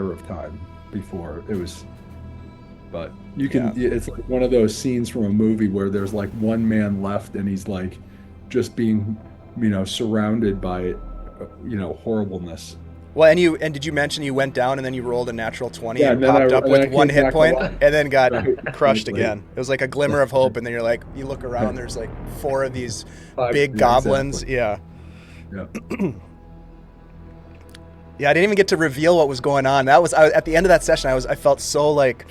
of time before it was. But you can, it's like one of those scenes from a movie where there's like one man left and he's like just being, surrounded by, horribleness. Well, and did you mention you went down and then you rolled a natural 20 Yeah, and and then popped up with I one came hit back point alive. and then got Right. crushed Right. again? It was like a glimmer of hope, and then you're like, you look around, there's like 4 of these big Yeah, goblins. exactly. Yeah. Yeah. Yeah, I didn't even get to reveal what was going on. At the end of that session, I felt so like,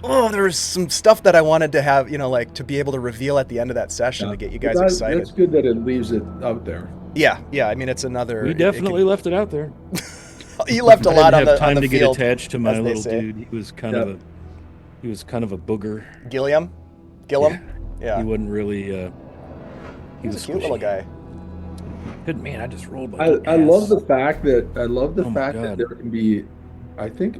oh, there was some stuff that I wanted to have, like to be able to reveal at the end of that session to get you guys excited. That's good that it leaves it out there. Yeah, I mean, it's another. We definitely left it out there. You left a lot I on didn't the have time on the to get field, attached to my as they little say. dude. He was kind of a booger. Gilliam. Yeah. He wasn't really. He was a cute little guy. Good man. I just rolled like I an love ass. the fact that my that God. there can be, I think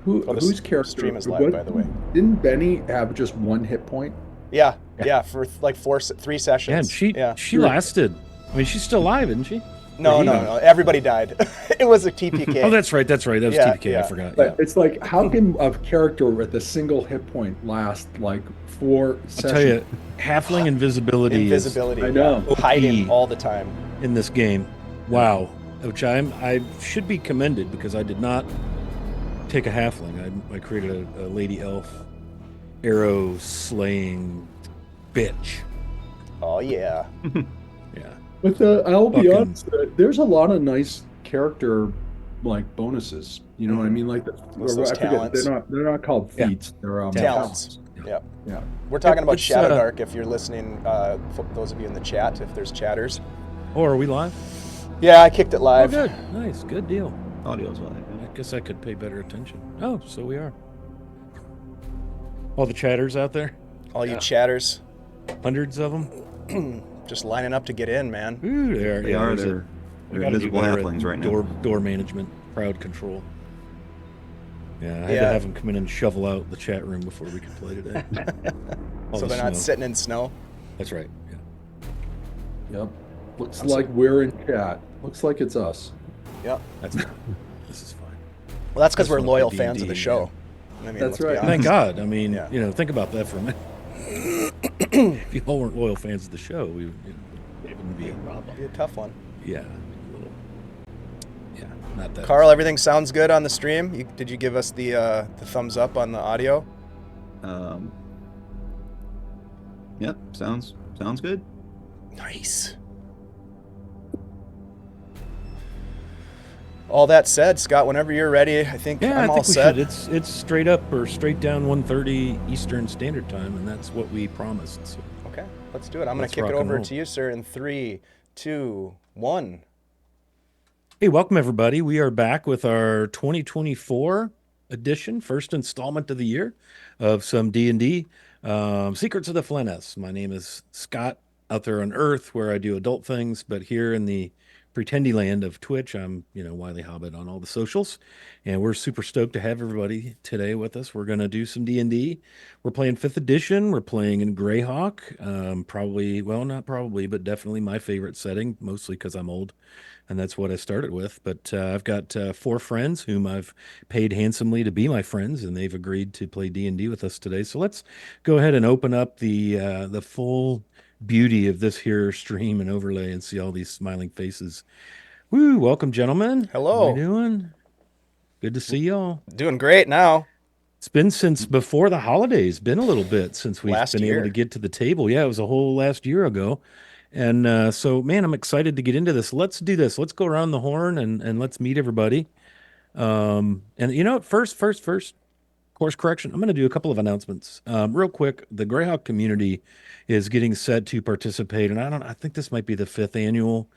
whose character stream is live, by the way. Didn't Benny have just one hit point? Yeah, for like 3 sessions. Yeah, and she lasted. I mean, she's still alive, isn't she? No. Everybody died. It was a TPK. Oh, that's right. That was TPK. Yeah. I forgot. But it's like, how can a character with a single hit point last like 4 sessions? I'll tell you, halfling invisibility. Invisibility. I know. Hiding all the time in this game. Wow. Which I should be commended because I did not take a halfling. I created a lady elf arrow slaying bitch. Oh yeah. Yeah. But I'll be honest, there's a lot of nice character like bonuses. You know what I mean? Like those talents. They're not called feats. They're talents. Yeah. We're talking about Shadowdark. If you're listening, for those of you in the chat, if there's chatters. Oh, are we live? Yeah, I kicked it live. Oh, good. Nice. Good deal. Audio's live. I guess I could pay better attention. Oh, so we are. All the chatters out there? All you chatters. Hundreds of them? Just lining up to get in, man. Ooh, They are. They're invisible halflings right now. Door management, crowd control. Yeah, I had to have them come in and shovel out the chat room before we could play today. So they're not sitting in snow? That's right, yeah. Yep. Looks like we're in chat. Looks like it's us. Yep. This is fine. Well, that's because we're loyal fans of the show. I mean, that's right. Thank God. I mean, think about that for a minute. If you all weren't loyal fans of the show, it wouldn't be a problem. It'd be a tough one. Yeah. Not that. Carl, everything sounds good on the stream. Did you give us the thumbs up on the audio? Yep. Sounds good. Nice. All that said, Scott, whenever you're ready, I think I'm all set. It's straight up or straight down 1:30 Eastern Standard Time, and that's what we promised. So. Okay, let's do it. I'm going to kick it over to you, sir, in 3, 2, 1. Hey, welcome everybody. We are back with our 2024 edition, first installment of the year of some D&D. Secrets of the Flanaess. My name is Scott, out there on Earth where I do adult things, but here in the pretendy land of Twitch, I'm, Wily Hobbit on all the socials, and we're super stoked to have everybody today with us. We're going to do some D&D. We're playing 5th edition. We're playing in Greyhawk. Not probably, but definitely my favorite setting, mostly because I'm old, and that's what I started with. But I've got 4 friends whom I've paid handsomely to be my friends, and they've agreed to play D&D with us today. So let's go ahead and open up the full beauty of this here stream and overlay and see all these smiling faces. Woo, welcome, gentlemen. Hello. How you doing? Good to see y'all. Doing great now. It's been since before the holidays. Been a little bit since we've been able to get to the table. Yeah, it was a whole last year ago. And so, man, I'm excited to get into this. Let's do this. Let's go around the horn and let's meet everybody. And first, course correction. I'm going to do a couple of announcements real quick. The Greyhawk community is getting set to participate, and I think this might be the 5th annual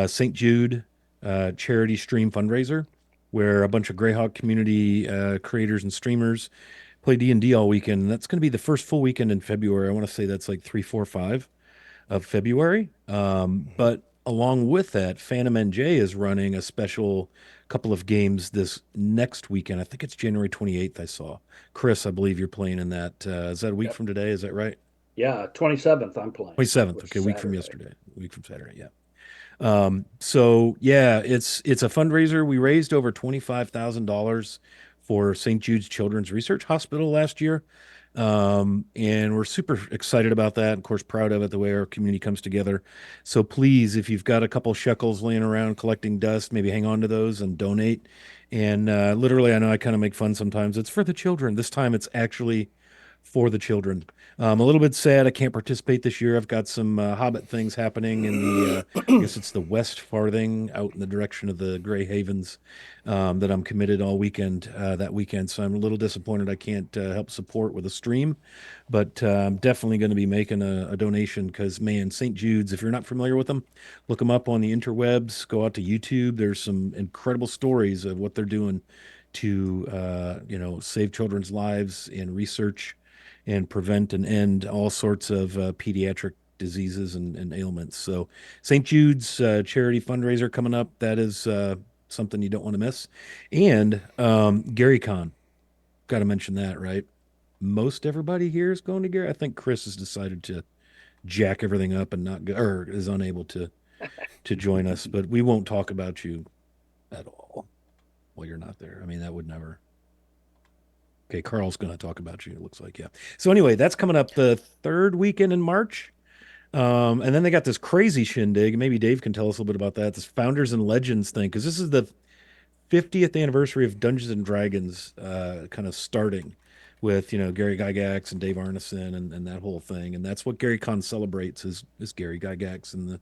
St. Jude charity stream fundraiser, where a bunch of Greyhawk community creators and streamers play D&D all weekend. And that's going to be the first full weekend in February. I want to say that's like 3, 4, 5 of February. But along with that, Phantom NJ is running a special couple of games this next weekend. I think it's January 28th. I saw Chris. I believe you're playing in that. Is that a week from today? Is that right? Yeah, 27th. I'm playing. 27th. Okay, week from yesterday. Week from Saturday. Yeah. So yeah, it's a fundraiser. We raised over $25,000 for St. Jude's Children's Research Hospital last year. And we're super excited about that. Of course, proud of it, the way our community comes together. So please, if you've got a couple shekels laying around collecting dust, maybe hang on to those and donate. And literally, I know I kind of make fun sometimes. It's for the children. This time it's actually for the children. A little bit sad I can't participate this year. I've got some Hobbit things happening in the, I guess it's the West Farthing out in the direction of the Grey Havens that I'm committed all weekend, that weekend. So I'm a little disappointed I can't help support with a stream, but I'm definitely going to be making a donation because, man, St. Jude's, if you're not familiar with them, look them up on the interwebs, go out to YouTube. There's some incredible stories of what they're doing to, save children's lives and research and prevent and end all sorts of pediatric diseases and ailments. So, St. Jude's charity fundraiser coming up. That is something you don't want to miss. And Gary Con, got to mention that, right? Most everybody here is going to Gary. I think Chris has decided to jack everything up and not go, or is unable to join us. But we won't talk about you at all while you're not there. I mean, that would never. Okay, Carl's going to talk about you, it looks like, yeah. So anyway, that's coming up the third weekend in March. And then they got this crazy shindig. Maybe Dave can tell us a little bit about that. This Founders and Legends thing, because this is the 50th anniversary of Dungeons and Dragons kind of starting with, Gary Gygax and Dave Arneson and that whole thing. And that's what Gary Con celebrates is Gary Gygax and the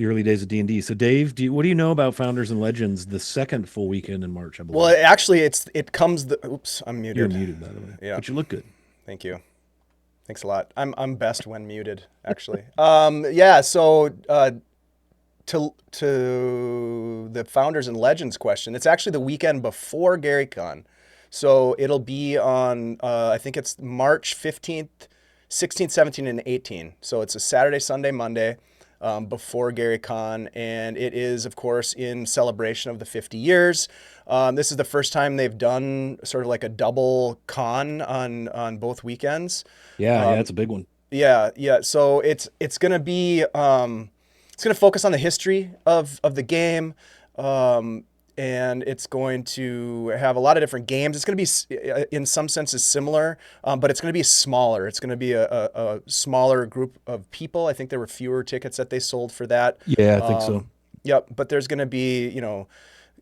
early days of D&D. So Dave, what do you know about Founders and Legends, the second full weekend in March, I believe? Well, actually, it comes oops, I'm muted. You're muted, by the way. Yeah. But you look good. Thank you. Thanks a lot. I'm best when muted, actually. Yeah, so to the Founders and Legends question, it's actually the weekend before GaryCon. So it'll be on I think it's March 15th, 16th, 17th, and 18th. So it's a Saturday, Sunday, Monday. Before GaryCon, and it is, of course, in celebration of the 50 years. This is the first time they've done sort of like a double con on both weekends. Yeah, it's a big one. Yeah. So it's gonna be it's gonna focus on the history of the game. And it's going to have a lot of different games. It's going to be, in some senses, similar, but it's going to be smaller. It's going to be a smaller group of people. I think there were fewer tickets that they sold for that. Yeah, I think so. Yep, but there's going to be,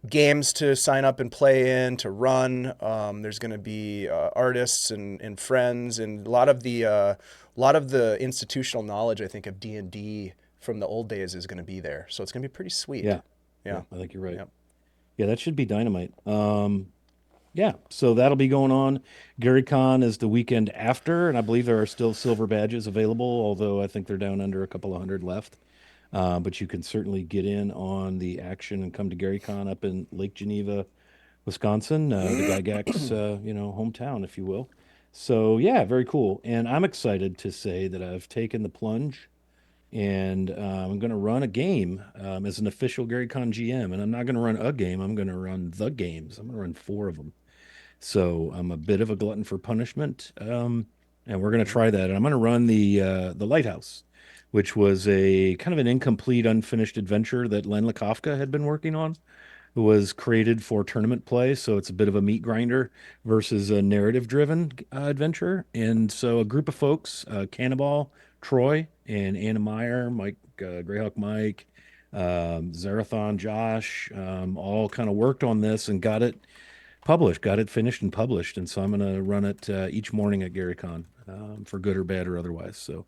games to sign up and play in, to run. There's going to be artists and friends, and a lot of the institutional knowledge, I think, of D&D from the old days is going to be there. So it's going to be pretty sweet. Yeah, I think you're right. Yep. Yeah, that should be dynamite. Yeah, so that'll be going on. GaryCon is the weekend after, and I believe there are still silver badges available, although I think they're down under a couple of hundred left. But you can certainly get in on the action and come to GaryCon up in Lake Geneva, Wisconsin, the Gygax, hometown, if you will. So yeah, very cool. And I'm excited to say that I've taken the plunge and I'm going to run a game as an official GaryCon GM. And I'm not going to run a game. I'm going to run the games. I'm going to run 4 of them. So I'm a bit of a glutton for punishment. And we're going to try that. And I'm going to run the Lighthouse, which was a kind of an incomplete, unfinished adventure that Len Lakofka had been working on. It was created for tournament play. So it's a bit of a meat grinder versus a narrative-driven adventure. And so a group of folks, Cannibal, Troy, and Anna Meyer, Mike, Greyhawk Mike, Zarathon, Josh, all kind of worked on this and got it published, got it finished and published. And so I'm going to run it each morning at GaryCon for good or bad or otherwise. So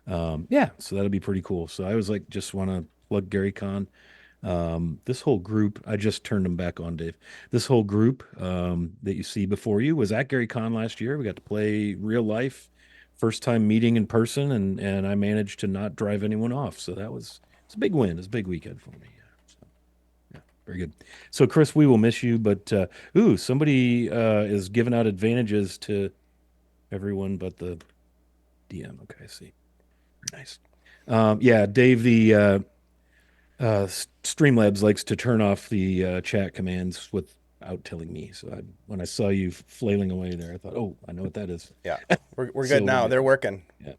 so that'll be pretty cool. So I was like, just want to plug GaryCon. This whole group, I just turned them back on, Dave. This whole group that you see before you was at GaryCon last year. We got to play real life. First time meeting in person, and I managed to not drive anyone off. So it's a big win. It's a big weekend for me. Yeah, very good. So Chris, we will miss you, but somebody is giving out advantages to everyone but the DM. Okay, I see. Very nice. Yeah, Dave, the Streamlabs likes to turn off the chat commands without telling me. So when I saw you flailing away there, I thought, oh, I know what that is. Yeah, we're good now. They're working. Yeah,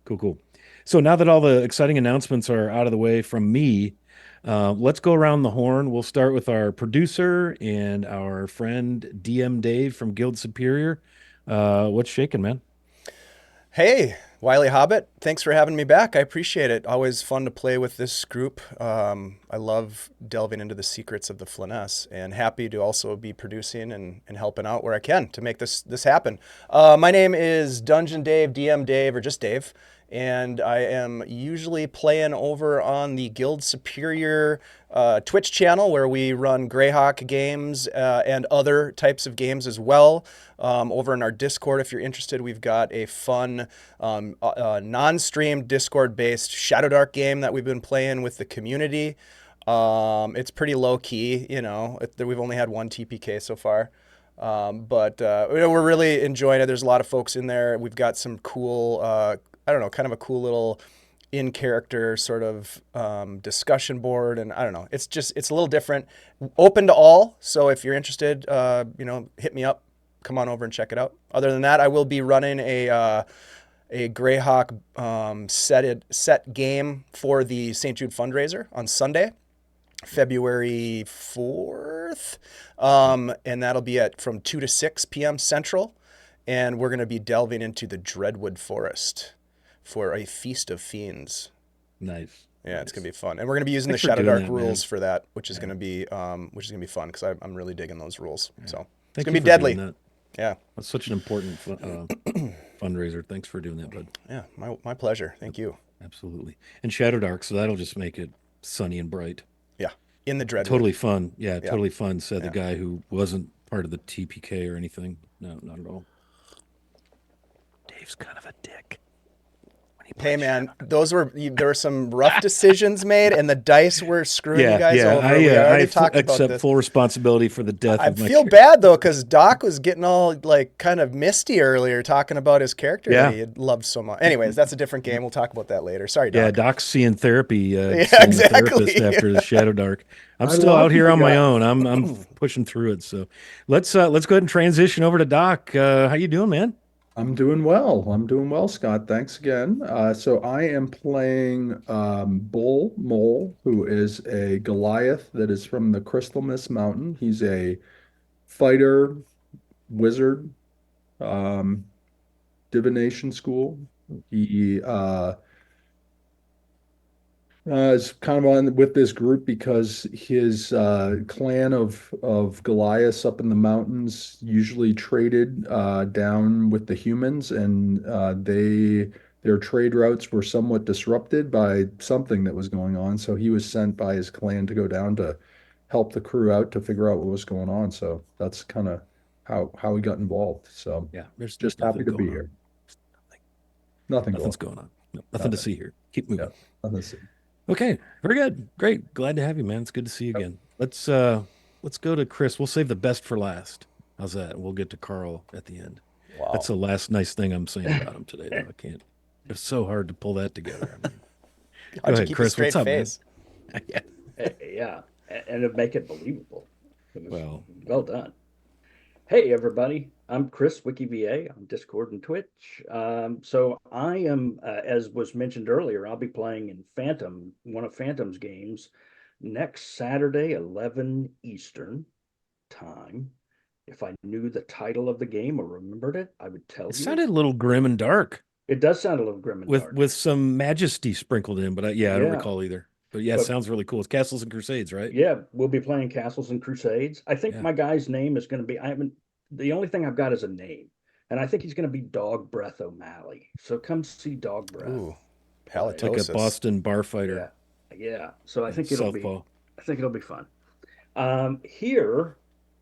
cool. So now that all the exciting announcements are out of the way from me, Let's go around the horn. We'll start with our producer and our friend DM Dave from Guild Superior. What's shaking, man? Hey, Wiley Hobbit, thanks for having me back. I appreciate it. Always fun to play with this group. I love delving into the secrets of the Flanaess, and happy to also be producing and helping out where I can to make this happen. My name is Dungeon Dave, DM Dave, or just Dave, and I am usually playing over on the Guild Superior Twitch channel where we run Greyhawk games and other types of games as well. Over in our Discord, if you're interested, we've got a fun non-streamed Discord-based Shadow Dark game that we've been playing with the community. It's pretty low-key, we've only had one TPK so far. But we're really enjoying it. There's a lot of folks in there. We've got some cool, kind of a cool little in-character sort of discussion board. And I don't know, it's a little different. Open to all. So if you're interested, hit me up. Come on over and check it out. Other than that, I will be running a Greyhawk set game for the St. Jude fundraiser on Sunday, February 4th. And that'll be from 2 to 6 p.m. Central. And we're going to be delving into the Dreadwood Forest for a Feast of Fiends. Nice. Yeah, nice. It's going to be fun. And we're going to be using the Shadow Dark rules for that, which is going to be fun because I'm really digging those rules. Yeah. So it's going to be deadly. Yeah. That's such an important fundraiser. Thanks for doing that, bud. Yeah, my pleasure. Thank you. Absolutely. And Shadow Dark, so that'll just make it sunny and bright. Yeah. In the Dreadwood. Totally fun. Yeah, totally fun, said the guy who wasn't part of the TPK or anything. No, not at all. Dave's kind of a dick. Hey man, there were some rough decisions made, and the dice were screwing you guys over. I accept full responsibility for the death. I feel bad though, because Doc was getting all kind of misty earlier, talking about his character that he had loved so much. Anyways, that's a different game. We'll talk about that later. Sorry, Doc. Yeah, Doc's seeing therapy. Exactly. After the Shadow Dark. I'm still out here on my own. I'm pushing through it. So let's go ahead and transition over to Doc. How you doing, man? I'm doing well, Scott. Thanks again. So I am playing Bull Mole, who is a Goliath that is from the Crystal Mist Mountain. He's a fighter, wizard, divination school. He is kind of on with this group because his clan of Goliaths up in the mountains usually traded down with the humans, and their trade routes were somewhat disrupted by something that was going on. So he was sent by his clan to go down to help the crew out to figure out what was going on. So that's kind of how he got involved. So yeah, there's just happy to be here. Nothing's going on. Nothing to see here. Keep moving. Yeah, nothing to see. Okay, very good. Great. Glad to have you, man. It's good to see you again. Let's go to Chris. We'll save the best for last. How's that? We'll get to Carl at the end. Wow. That's the last nice thing I'm saying about him today. Though. I can't. It's so hard to pull that together. I mean, go ahead, Chris. What's up, face? Man? Yeah, and to make it believable. Well done. Hey, everybody. I'm Chris, WikiVA, on Discord and Twitch. So I am, as was mentioned earlier, I'll be playing in one of Phantom's games, next Saturday, 11 Eastern time. If I knew the title of the game or remembered it, I would tell you. It sounded a little grim and dark. It does sound a little grim and dark. With some majesty sprinkled in, but I don't recall either. But it sounds really cool. It's Castles and Crusades, right? Yeah, we'll be playing Castles and Crusades. I think my guy's name is going to be, the only thing I've got is a name, and I think he's going to be Dog Breath O'Malley. So come see Dog Breath. Ooh, halitosis. Like a Boston bar fighter. Yeah. So I think it'll be fun. Here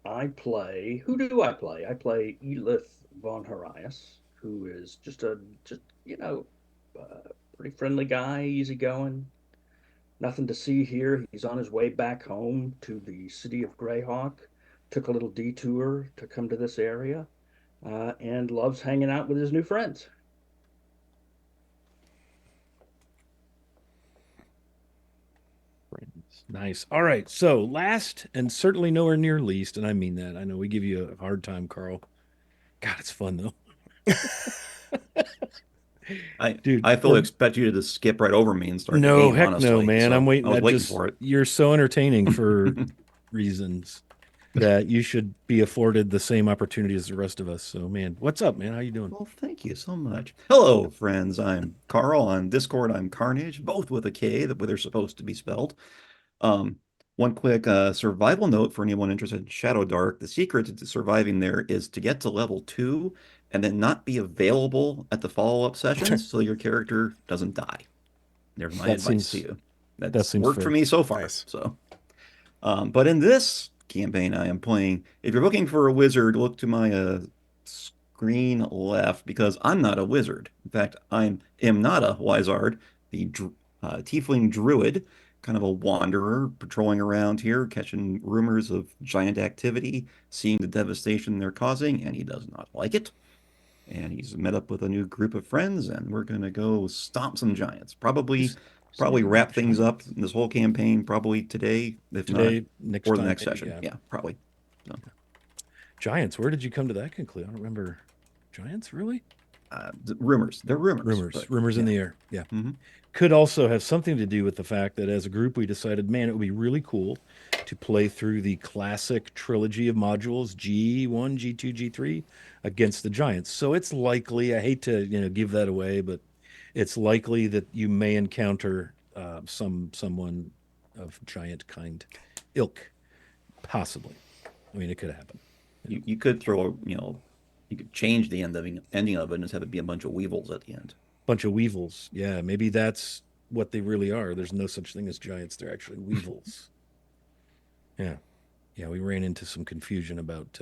I play. Who do I play? I play Elith von Harias, who is just pretty friendly guy, easygoing. Nothing to see here. He's on his way back home to the city of Greyhawk. Took a little detour to come to this area, and loves hanging out with his new friends. Nice. All right. So last and certainly nowhere near least, and I mean that. I know we give you a hard time, Carl. God, it's fun though. I fully expect you to just skip right over me and start the No, game, heck no, honestly. man. I'm So waiting. I was waiting for it. You're so entertaining for reasons that you should be afforded the same opportunity as the rest of us. So, man, what's up, man? How you doing? Well, thank you so much. Hello, friends. I'm Carl. On Discord, I'm Carnage, both with a K, the way they're supposed to be spelled. Um, one quick survival note for anyone interested in Shadow Dark. The secret to surviving there is to get to level 2 and then not be available at the follow-up sessions so your character doesn't die. There's my advice to you. That That's seems worked for fair. me so far. Nice. So, but in this campaign I am playing, if you're looking for a wizard, look to my screen left because I'm not a wizard. In fact, am not a wizard, the tiefling druid, kind of a wanderer patrolling around here, catching rumors of giant activity, seeing the devastation they're causing, and he does not like it. And he's met up with a new group of friends, and we're gonna go stomp some giants. Probably wrap things up in this whole campaign, probably today, if not, next or the time, next maybe, session. Yeah, probably. So, Giants. Where did you come to that conclusion? I don't remember. Giants, really? rumors. They're rumors. Rumors in the air. Yeah. Mm-hmm. Could also have something to do with the fact that as a group we decided, man, it would be really cool to play through the classic trilogy of modules G1, G2, G3 against the Giants. So it's likely, I hate to give that away, but it's likely that you may encounter someone of giant kind ilk, possibly. I mean, it could happen. You could throw, you could change the ending of it and just have it be a bunch of weevils at the end. Bunch of weevils. Yeah, maybe that's what they really are. There's no such thing as giants. They're actually weevils. Yeah. Yeah, we ran into some confusion about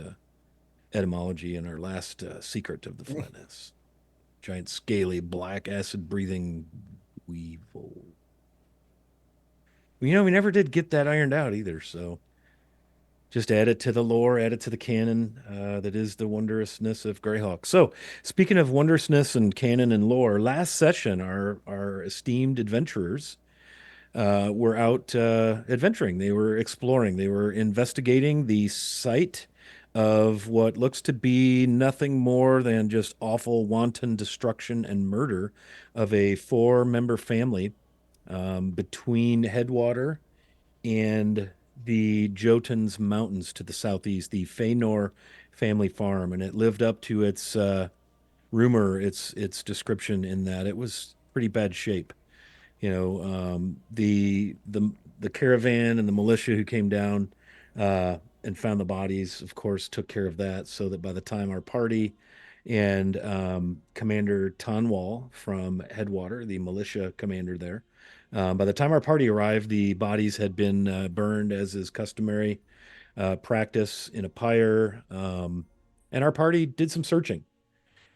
etymology in our last secret of the Flanaess. Giant, scaly, black, acid-breathing weevil. We never did get that ironed out either, so just add it to the lore, add it to the canon that is the wondrousness of Greyhawk. So, speaking of wondrousness and canon and lore, last session, our esteemed adventurers were out adventuring. They were exploring. They were investigating the site of what looks to be nothing more than just awful, wanton destruction and murder of a 4-member family between Headwater and the Jotuns Mountains to the southeast, the Faynor family farm, and it lived up to its rumor, its description in that it was pretty bad shape. The caravan and the militia who came down and found the bodies, of course, took care of that, so that by the time our party and Commander Tonwall from Headwater, the militia commander there, by the time our party arrived, the bodies had been burned, as is customary practice in a pyre. And our party did some searching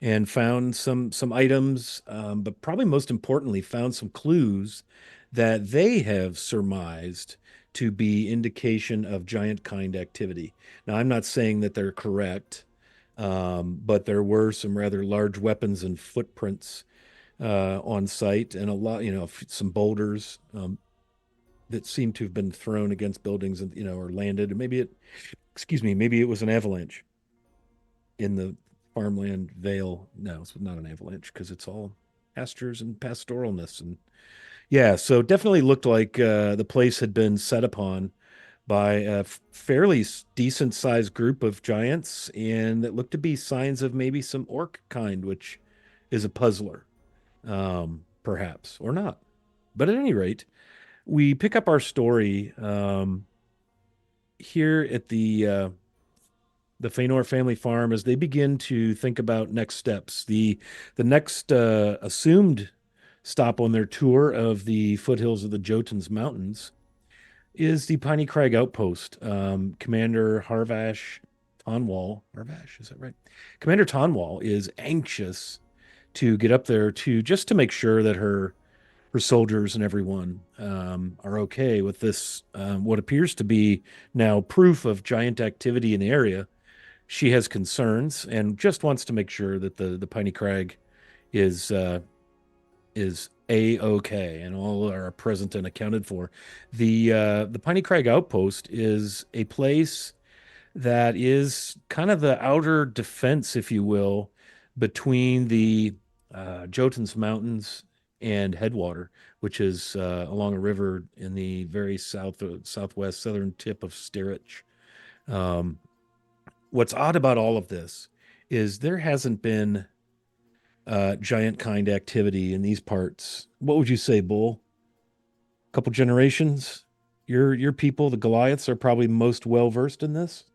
and found some items, but probably most importantly, found some clues that they have surmised to be indication of giant kind activity. Now, I'm not saying that they're correct, but there were some rather large weapons and footprints on site, and a lot, some boulders that seemed to have been thrown against buildings and or landed. Maybe it was an avalanche in the farmland vale. No, it's not an avalanche because it's all pastures and pastoralness, and yeah, so definitely looked like the place had been set upon by a fairly decent sized group of giants, and that looked to be signs of maybe some orc kind, which is a puzzler. Perhaps or not. But at any rate, we pick up our story here at the Faynor family farm as they begin to think about next steps. The next assumed stop on their tour of the foothills of the Jotuns Mountains is the Piney Crag outpost. Commander Harvash Tonwall, Harvash, is that right? Commander Tonwall is anxious to get up there just to make sure that her soldiers and everyone are okay with this, what appears to be now proof of giant activity in the area. She has concerns and just wants to make sure that the Piney Crag is a-okay and all are present and accounted for. The Piney Crag outpost is a place that is kind of the outer defense, if you will, between the Jotun's Mountains and Headwater, which is along a river in the very southwest southern tip of Sterich. Um, what's odd about all of this is there hasn't been giant kind activity in these parts. What would you say, Bull? A couple generations? Your people, the Goliaths, are probably most well versed in this.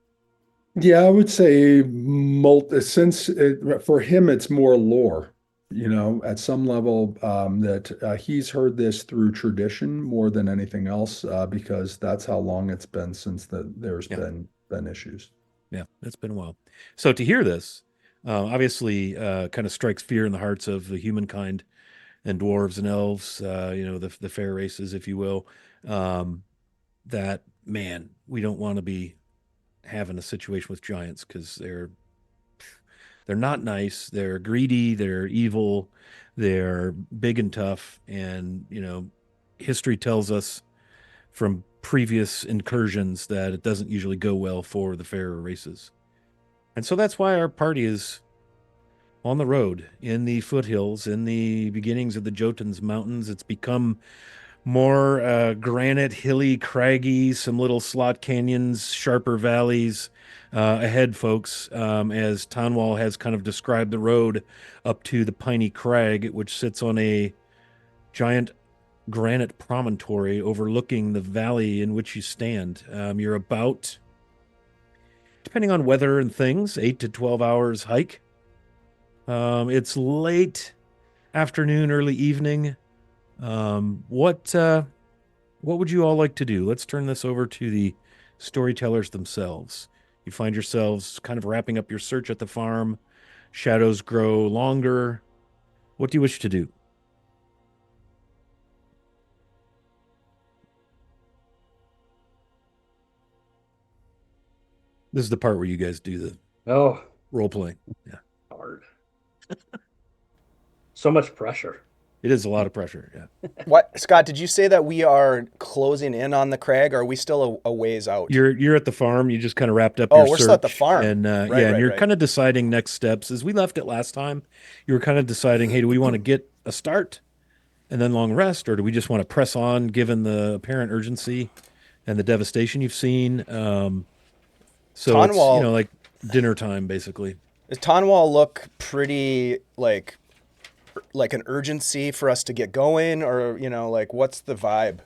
Yeah, I would say for him it's more lore, at some level, that he's heard this through tradition more than anything else, because that's how long it's been since there's been issues. Yeah, it's been a while. So to hear this, obviously, kind of strikes fear in the hearts of the humankind and dwarves and elves, the fair races, if you will. That man, we don't want to be having a situation with giants because they're not nice. They're greedy. They're evil. They're big and tough. And history tells us from previous incursions that it doesn't usually go well for the fairer races. And so that's why our party is on the road in the foothills, in the beginnings of the Jotun's Mountains. It's become more granite, hilly, craggy, some little slot canyons, sharper valleys ahead, folks, as Tonwall has kind of described the road up to the Piney Crag, which sits on a giant granite promontory overlooking the valley in which you stand. You're about, depending on weather and things, 8 to 12 hours hike. It's late afternoon, early evening. What would you all like to do? Let's turn this over to the storytellers themselves. You find yourselves kind of wrapping up your search at the farm. Shadows grow longer. What do you wish to do? This is the part where you guys do the role playing. Yeah. Hard. So much pressure. It is a lot of pressure. Yeah. What, Scott? Did you say that we are closing in on the crag? Or are we still a ways out? You're at the farm. You just kind of wrapped up your search. Oh, we're still at the farm. And you're kind of deciding next steps. As we left it last time, you were kind of deciding, hey, do we want to get a start and then long rest, or do we just want to press on given the apparent urgency and the devastation you've seen? So Tonwall, it's like dinner time basically. Does Tonwall look pretty like an urgency for us to get going, or what's the vibe?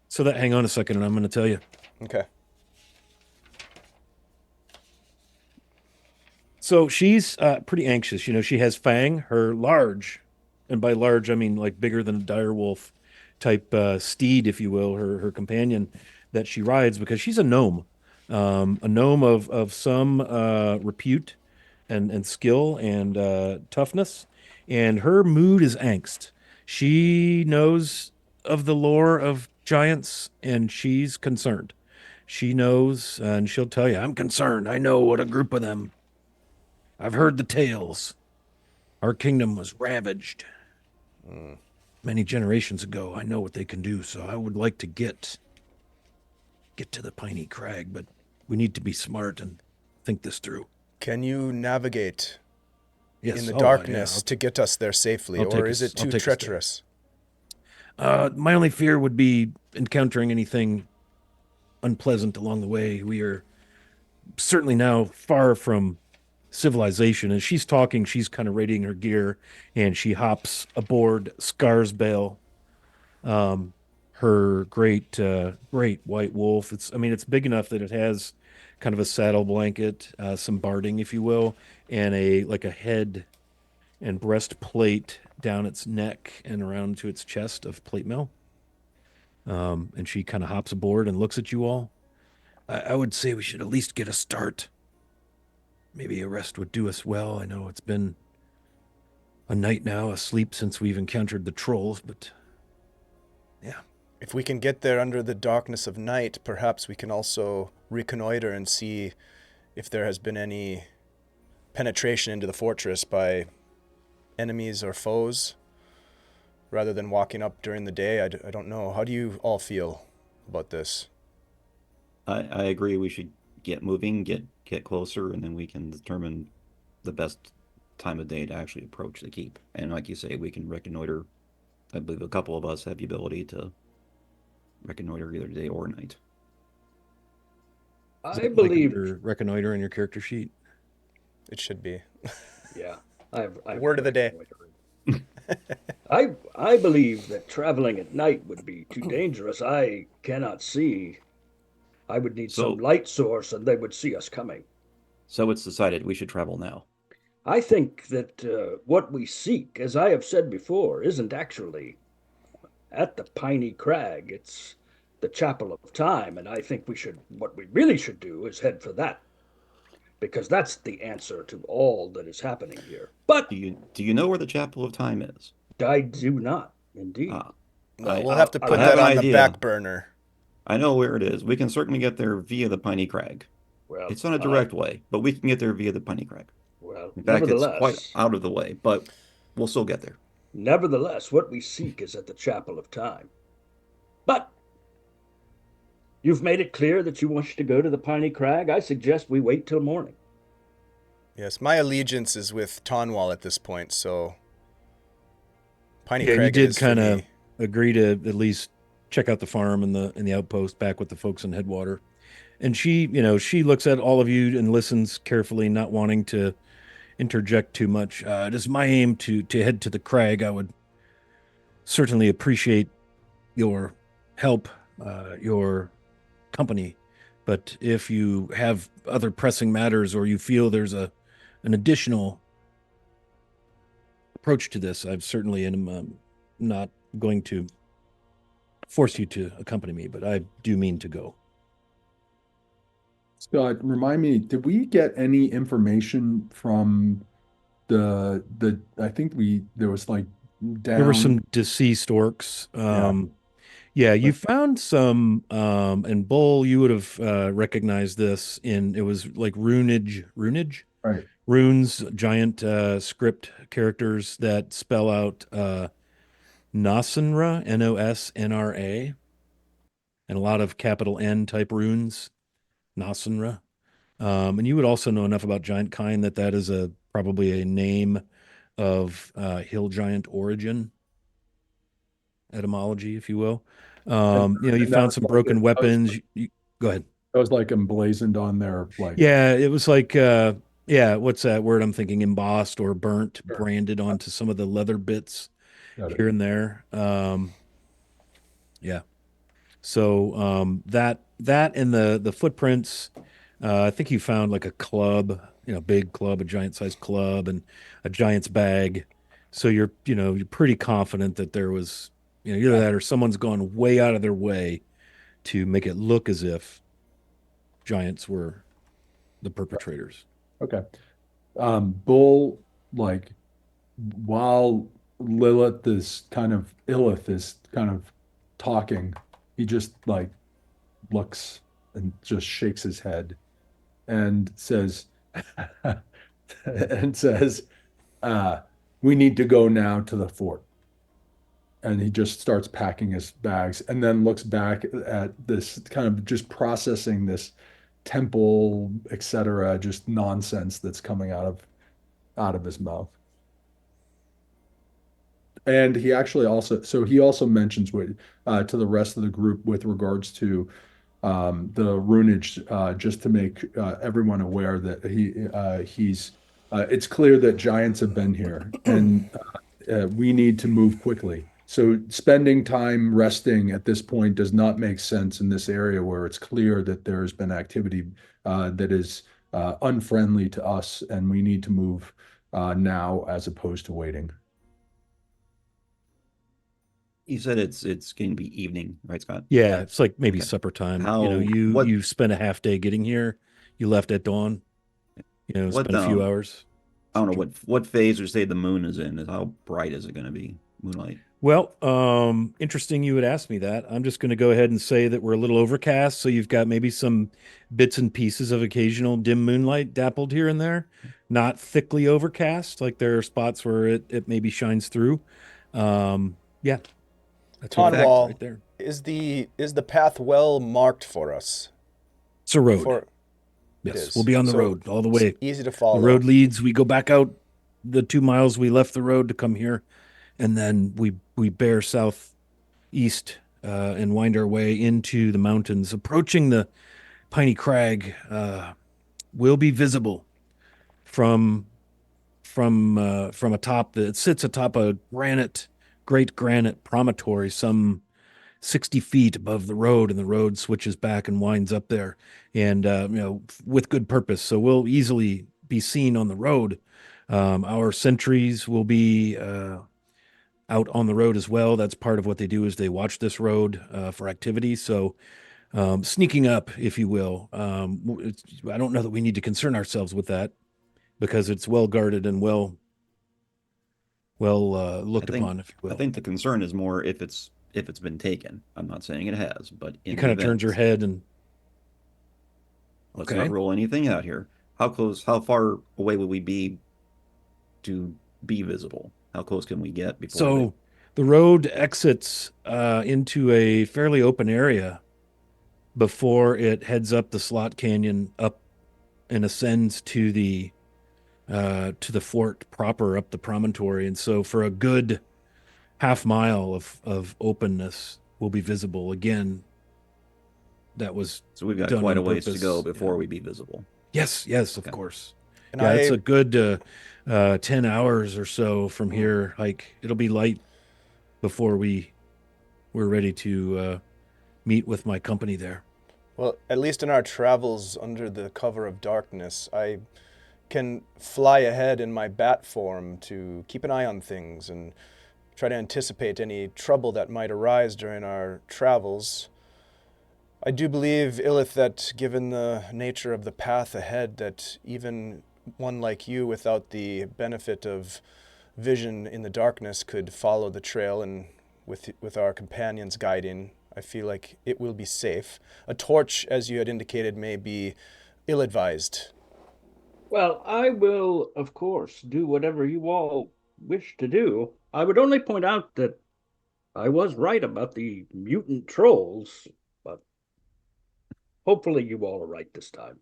So hang on a second and I'm going to tell you. Okay. So she's pretty anxious. She has Fang, her large, and by large I mean like bigger than a direwolf type steed, if you will, her companion that she rides, because she's a gnome of some repute and skill and toughness, and her mood is angst. She knows of the lore of giants and she's concerned. She knows, and she'll tell you, I'm concerned. I know what a group of them. I've heard the tales. Our kingdom was ravaged many generations ago. I know what they can do, so I would like to get to the Piney Crag, but we need to be smart and think this through. Can you navigate in the darkness to get us there safely, or is it too treacherous? My only fear would be encountering anything unpleasant along the way. We are certainly now far from civilization. As she's talking, she's kind of raiding her gear, and she hops aboard Scarsbale, her great white wolf. It's big enough that it has kind of a saddle blanket, some barding, if you will, and a head and breastplate down its neck and around to its chest of plate mail. And she kind of hops aboard and looks at you all. I would say we should at least get a start. Maybe a rest would do us well. I know it's been a night now, asleep since we've encountered the trolls, but yeah. If we can get there under the darkness of night, perhaps we can also reconnoiter and see if there has been any penetration into the fortress by enemies or foes, rather than walking up during the day. I don't know. How do you all feel about this? I agree. We should get moving, get closer, and then we can determine the best time of day to actually approach the keep. And like you say, we can reconnoiter. I believe a couple of us have the ability to reconnoiter either day or night. I believe reconnoiter in your character sheet. It should be. Yeah. I've Word of the day. I believe that traveling at night would be too dangerous. I cannot see. I would need some light source, and they would see us coming. So it's decided we should travel now. I think that what we seek, as I have said before, isn't actually at the Piney Crag. It's the Chapel of Time, and I think what we really should do is head for that, because that's the answer to all that is happening here. But do you know where the Chapel of Time is? I do not, indeed. We'll have to put that on the back burner. I know where it is. We can certainly get there via the Piney Crag. Well, it's not a direct way, but we can get there via the Piney Crag. Well, in fact, it's quite out of the way, but we'll still get there. Nevertheless, what we seek is at the Chapel of Time. But you've made it clear that you wish to go to the Piney Crag. I suggest we wait till morning. Yes, my allegiance is with Tonwall at this point, so Piney Crag. You did kind of agree to at least check out the farm and the outpost back with the folks in Headwater. And she looks at all of you and listens carefully, not wanting to interject too much. It is my aim to head to the Crag. I would certainly appreciate your help, your company. But if you have other pressing matters or you feel there's an additional approach to this, I certainly am not going to force you to accompany me, but I do mean to go. Scott, remind me, did we get any information from I think there was like there were some deceased orcs. Yeah, you found some, and Bull, you would have recognized this it was like runage, right? Runes, giant script characters that spell out Nosnra, Nosnra, and a lot of capital N type runes, Nosnra. And you would also know enough about giant kind that is probably a name of hill giant origin, etymology, if you will. You found some broken weapons. Go ahead. That was like emblazoned on there. Yeah, it was like, what's that word I'm thinking? Embossed or burnt, branded onto some of the leather bits here and there. Yeah. So that and the footprints, I think you found like a club, big club, a giant sized club, and a giant's bag. So you're pretty confident that there was, either that or someone's gone way out of their way to make it look as if giants were the perpetrators. Okay. Bull, while Illith is kind of talking, he just looks and just shakes his head and says, we need to go now to the fort. And he just starts packing his bags and then looks back at this kind of just processing this temple, etc., just nonsense that's coming out of his mouth. And he actually also mentions to the rest of the group with regards to the runage, just to make everyone aware that he's it's clear that giants have been here and we need to move quickly. So spending time resting at this point does not make sense in this area where it's clear that there's been activity that is unfriendly to us, and we need to move now as opposed to waiting. You said it's going to be evening, right, Scott? Yeah, it's like maybe supper time. You spent a half day getting here. You left at dawn. Spent a few hours. I don't know what phase or state the moon is in. How bright is it going to be? Moonlight. Well, interesting you would ask me that. I'm just going to go ahead and say that we're a little overcast, so you've got maybe some bits and pieces of occasional dim moonlight dappled here and there. Not thickly overcast, like there are spots where it maybe shines through. Yeah. Tonwall, right there. Is the path well marked for us? It's a road. Yes, we'll be on the road all the way. Easy to follow. The road leads. We go back out the 2 miles we left the road to come here, and then we bear southeast and wind our way into the mountains, approaching the Piney Crag. Will be visible from atop that sits atop a great granite promontory, some 60 feet above the road, and the road switches back and winds up there, and with good purpose. So we'll easily be seen on the road. Our sentries will be out on the road as well. That's part of what they do, is they watch this road for activity. So sneaking up, if you will. I don't know that we need to concern ourselves with that, because it's well guarded and well looked upon, if you will. I think the concern is more if it's been taken. I'm not saying it has, but he kind of turns her head and let's not roll anything out here. How far away will we be to be visible? How close can we get before? The road exits into a fairly open area before it heads up the slot canyon up and ascends to the fort proper, up the promontory. And so for a good half mile of openness will be visible again. That was so we've got quite a ways to go before we be visible. Yes, of course. And it's a good 10 hours or so from here. Like, it'll be light before we're ready to meet with my company there. Well, at least in our travels under the cover of darkness, I can fly ahead in my bat form to keep an eye on things and try to anticipate any trouble that might arise during our travels. I do believe, Illith, that given the nature of the path ahead, that even one like you, without the benefit of vision in the darkness, could follow the trail, and with our companions guiding, I feel like it will be safe. A torch, as you had indicated, may be ill-advised. Well, I will, of course, do whatever you all wish to do. I would only point out that I was right about the mutant trolls, but hopefully you all are right this time.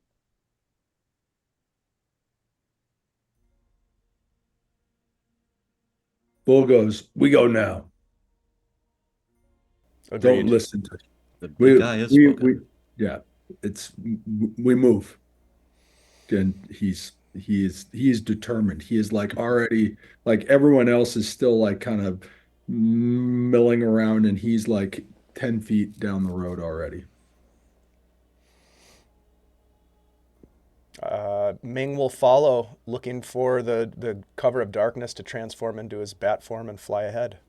Bull goes, we go now. Agreed. Don't listen to the big guy is spoken. We move. And he's determined. He is like already, like everyone else is still like kind of milling around, and he's like 10 feet down the road already. Ming will follow, looking for the cover of darkness to transform into his bat form and fly ahead.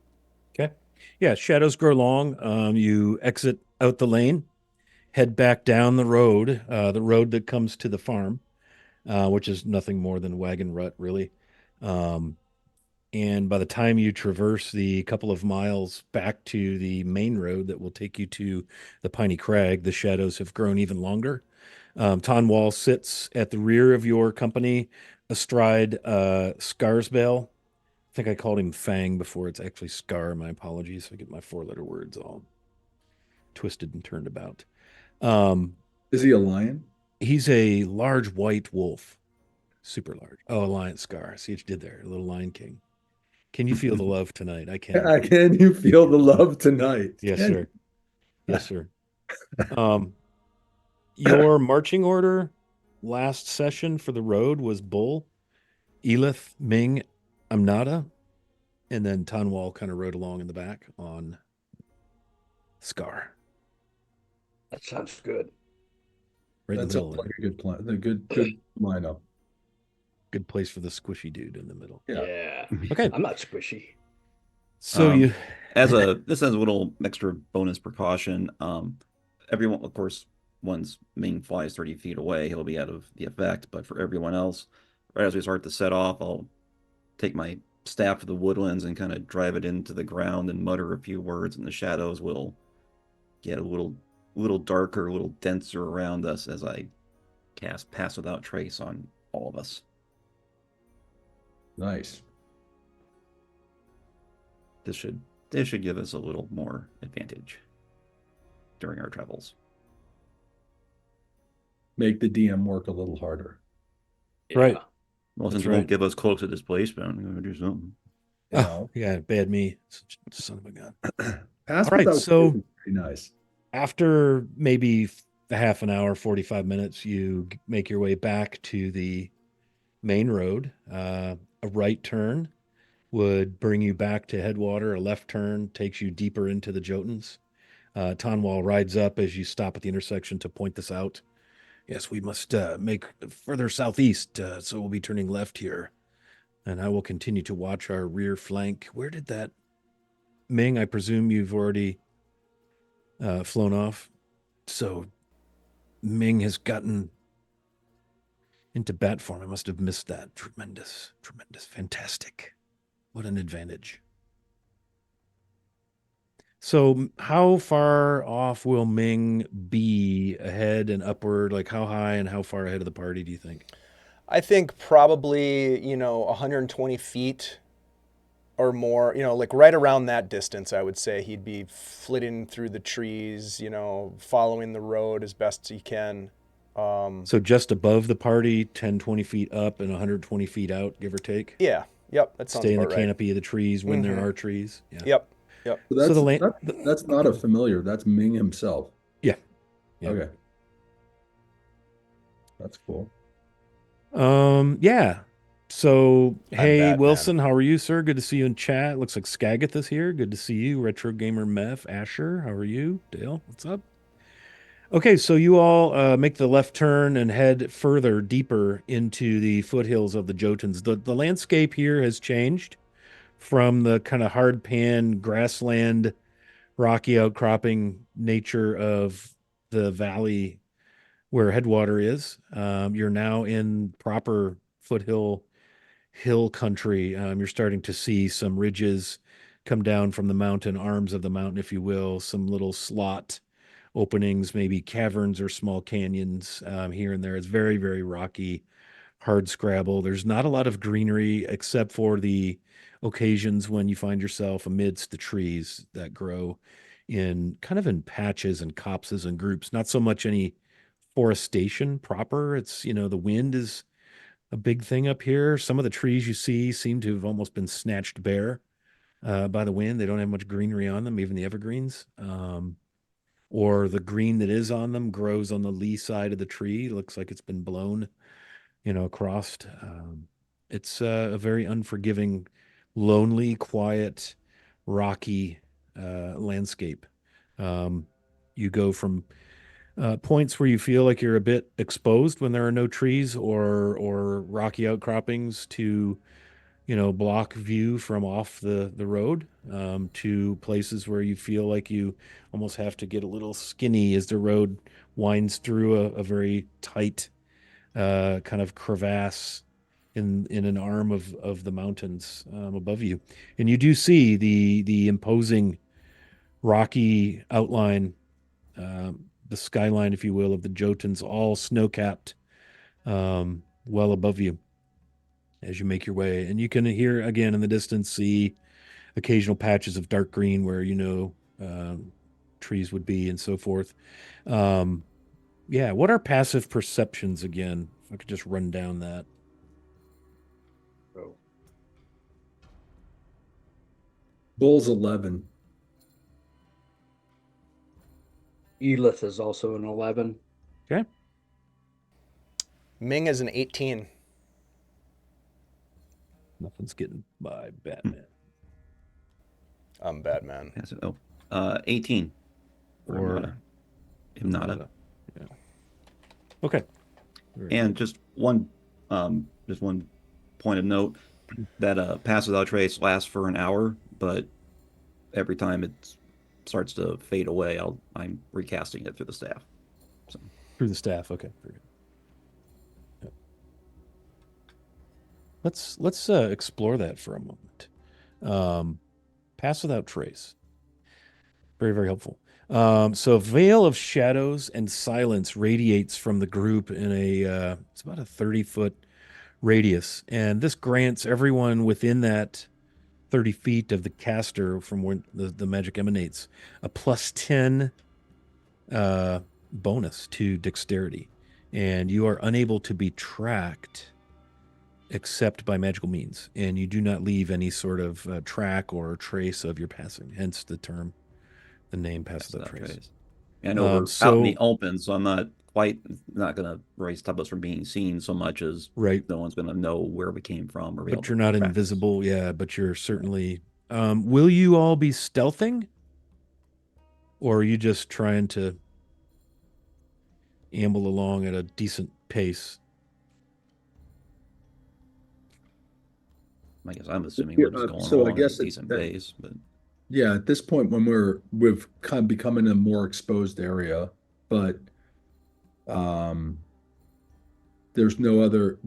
Okay. Yeah, shadows grow long. You exit out the lane, head back down the road that comes to the farm, which is nothing more than wagon rut, really. And by the time you traverse the couple of miles back to the main road that will take you to the Piney Crag, the shadows have grown even longer. Tonwall sits at the rear of your company, astride Scarsbell. I think I called him Fang before. It's actually Scar. My apologies. I get my 4-letter words all twisted and turned about. Is he a lion? He's a large white wolf. Super large. Oh, a lion. Scar. See what you did there. A little Lion King. Can you feel the love tonight? I can. Can you feel the love tonight? Yes, sir. Yes, sir. Your marching order last session for the road was Bull, Elith, Ming, Amnada, and then Tonwall kind of rode along in the back on Scar. That sounds good. Right that in the middle. Sounds like a good plan. A good lineup. Good place for the squishy dude in the middle. Yeah. Okay. I'm not squishy. So this has a little extra bonus precaution. Everyone, of course, once Ming flies 30 feet away, he'll be out of the effect. But for everyone else, right as we start to set off, I'll take my staff to the woodlands and kind of drive it into the ground and mutter a few words, and the shadows will get a little darker, a little denser around us as I cast Pass Without Trace on all of us. Nice. This should give us a little more advantage during our travels. make the DM work a little harder. Yeah. Right. Well, since it won't give us cloaks of displacement, we're going to do something. Oh, yeah, bad me. Son of a gun. Pass All right, without so pretty nice. after maybe a half an hour, 45 minutes, you make your way back to the main road. A right turn would bring you back to Headwater. A left turn takes you deeper into the Jotuns. Tonwall rides up as you stop at the intersection to point this out. Yes, we must make further southeast, so we'll be turning left here. And I will continue to watch our rear flank. Where did that... Ming, I presume you've already flown off. So Ming has gotten into bat form. I must have missed that. Tremendous, fantastic. What an advantage. So how far off will Ming be ahead and upward? Like how high and how far ahead of the party do you think? I think probably, 120 feet or more, like right around that distance, I would say he'd be flitting through the trees, following the road as best he can. So just above the party, 10, 20 feet up and 120 feet out, give or take? Yeah. Yep. That sounds Stay in the about right. canopy of the trees when there are trees. Yeah. Yep. So that's not a familiar. That's Ming himself. Yeah. Okay. That's cool. Yeah. So, hey, Batman. Wilson, how are you, sir? Good to see you in chat. Looks like Skageth is here. Good to see you. Retro Gamer Meth, Asher, how are you? Dale, what's up? Okay, so you all make the left turn and head further, deeper into the foothills of the Jotuns. The landscape here has changed from the kind of hard pan grassland, rocky outcropping nature of the valley where Headwater is. You're now in proper foothill hill country. You're starting to see some ridges come down from the mountain, arms of the mountain, if you will, some little slot openings, maybe caverns or small canyons here and there. It's very, very rocky, hard scrabble. There's not a lot of greenery except for the occasions when you find yourself amidst the trees that grow in kind of in patches and copses and groups. Not so much any forestation proper. It's, the wind is a big thing up here. Some of the trees you see seem to have almost been snatched bare by the wind. They don't have much greenery on them, even the evergreens. Or the green that is on them grows on the lee side of the tree. It looks like it's been blown, across. It's a very unforgiving, lonely, quiet, rocky landscape. You go from points where you feel like you're a bit exposed when there are no trees or rocky outcroppings to block view from off the road, to places where you feel like you almost have to get a little skinny as the road winds through a very tight kind of crevasse in an arm of the mountains above you. And you do see the imposing rocky outline, the skyline, if you will, of the Jotuns, all snow-capped, well above you as you make your way. And you can hear, again, in the distance, see occasional patches of dark green where, trees would be and so forth. Yeah, what are passive perceptions again? If I could just run down that. Oh. Bull's 11. Elith is also an 11. Okay. Ming is an 18. Nothing's getting by Batman. I'm Batman. 18. Or Himnata. Yeah. Okay. And just one point of note, that pass without trace lasts for an hour, but every time it starts to fade away, I'm recasting it through the staff. So. Through the staff, okay. Very good. Yep. Let's explore that for a moment. Pass without trace. Very, very helpful. So a veil of shadows and silence radiates from the group in it's about a 30-foot radius. And this grants everyone within that 30 feet of the caster from where the magic emanates a +10 bonus to dexterity. and you are unable to be tracked except by magical means, and you do not leave any sort of track or trace of your passing. Hence the name Pass Without Trace. I know we're out in the open, so I'm not going to stop us from being seen so much as no one's going to know where we came from. Or but you're not invisible, yeah. But you're certainly. Will you all be stealthing, or are you just trying to amble along at a decent pace? I guess I'm assuming we're just going along at a decent pace, but yeah, at this point when we've kind of become in a more exposed area, but there's no other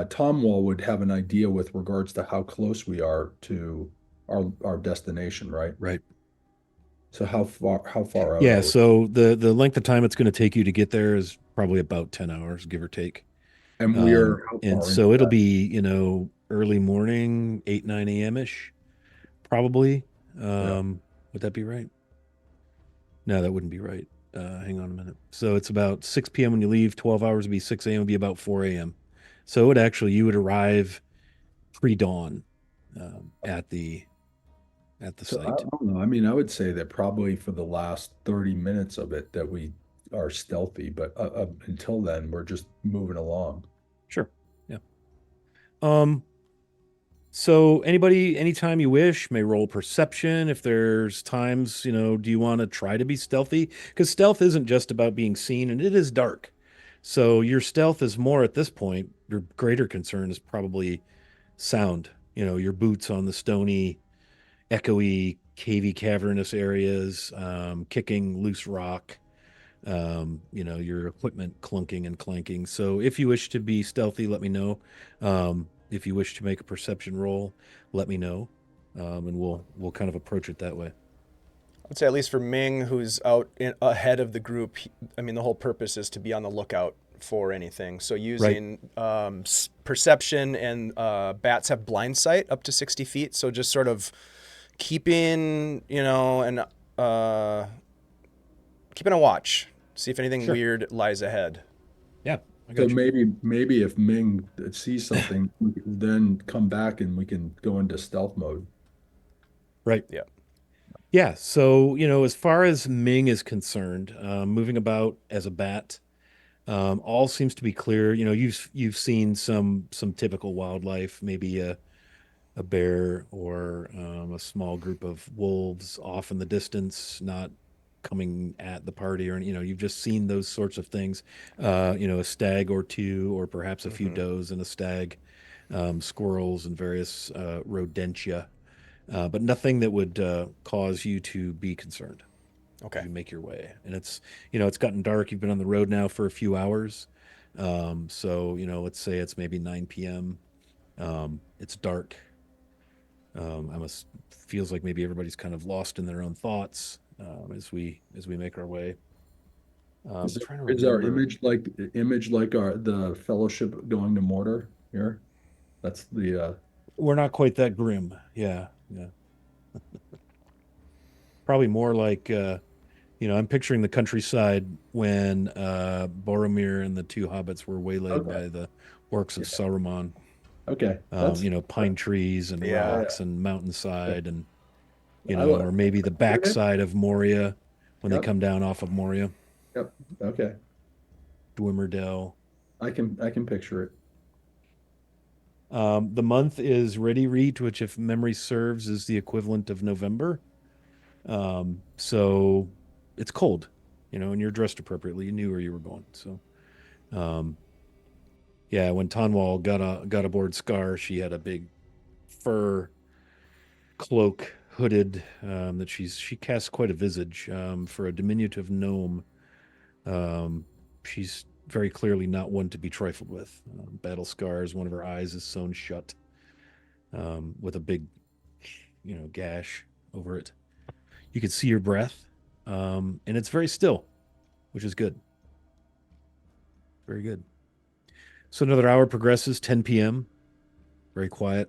Tom Wall would have an idea with regards to how close we are to our destination, right? Right. So how far out? Yeah, so the length of time it's going to take you to get there is probably about 10 hours, give or take. And we're how far and so it'll be, early morning, 8, 9 a.m.-ish, probably. Would that be right? No, that wouldn't be right. Hang on a minute. So it's about 6 p.m. when you leave, 12 hours would be 6 a.m. would be about 4 a.m. So you would arrive pre-dawn at the site. I don't know. I mean, I would say that probably for the last 30 minutes of it that we are stealthy, but until then, we're just moving along. Sure. Yeah. So anybody, anytime you wish, may roll perception. If there's times, do you want to try to be stealthy? Because stealth isn't just about being seen, and it is dark. So your stealth is more at this point. Your greater concern is probably sound. Your boots on the stony, echoey, cavey, cavernous areas, kicking loose rock. Your equipment clunking and clanking. So if you wish to be stealthy, let me know. If you wish to make a perception roll, let me know, and we'll kind of approach it that way. I'd say at least for Ming, who's out ahead of the group, the whole purpose is to be on the lookout for anything. So using perception, and bats have blind sight up to 60 feet. So just sort of keeping a watch, see if anything weird lies ahead. Yeah. So maybe if Ming sees something, we can then come back and we can go into stealth mode. Right. Yeah. Yeah. So, as far as Ming is concerned, moving about as a bat, all seems to be clear. You've seen some typical wildlife, maybe a bear or a small group of wolves off in the distance, not coming at the party, or you've just seen those sorts of things, a stag or two, or perhaps a few does and a stag, squirrels and various rodentia, but nothing that would cause you to be concerned. Okay. You make your way, and it's gotten dark. You've been on the road now for a few hours, so let's say it's maybe 9 p.m. It's dark. Feels like maybe everybody's kind of lost in their own thoughts as we make our way. Is our image like the Fellowship going to Mordor here? That's the. We're not quite that grim. Yeah. Probably more like I'm picturing the countryside when Boromir and the two hobbits were waylaid by the orcs of Saruman. Okay. Pine trees and rocks and mountainside, and or maybe the backside of Moria when they come down off of Moria. Yep. Okay. Dwimmerdale. I can picture it. The month is Ready Reet, which, if memory serves, is the equivalent of November. So it's cold, and you're dressed appropriately. You knew where you were going. So, yeah, when Tonwall got aboard Scar, she had a big fur cloak, hooded, that she casts quite a visage. For a diminutive gnome, she's very clearly not one to be trifled with. Battle scars, one of her eyes is sewn shut, with a big, gash over it. You can see her breath, and it's very still, which is good. Very good. So another hour progresses, 10 p.m. Very quiet.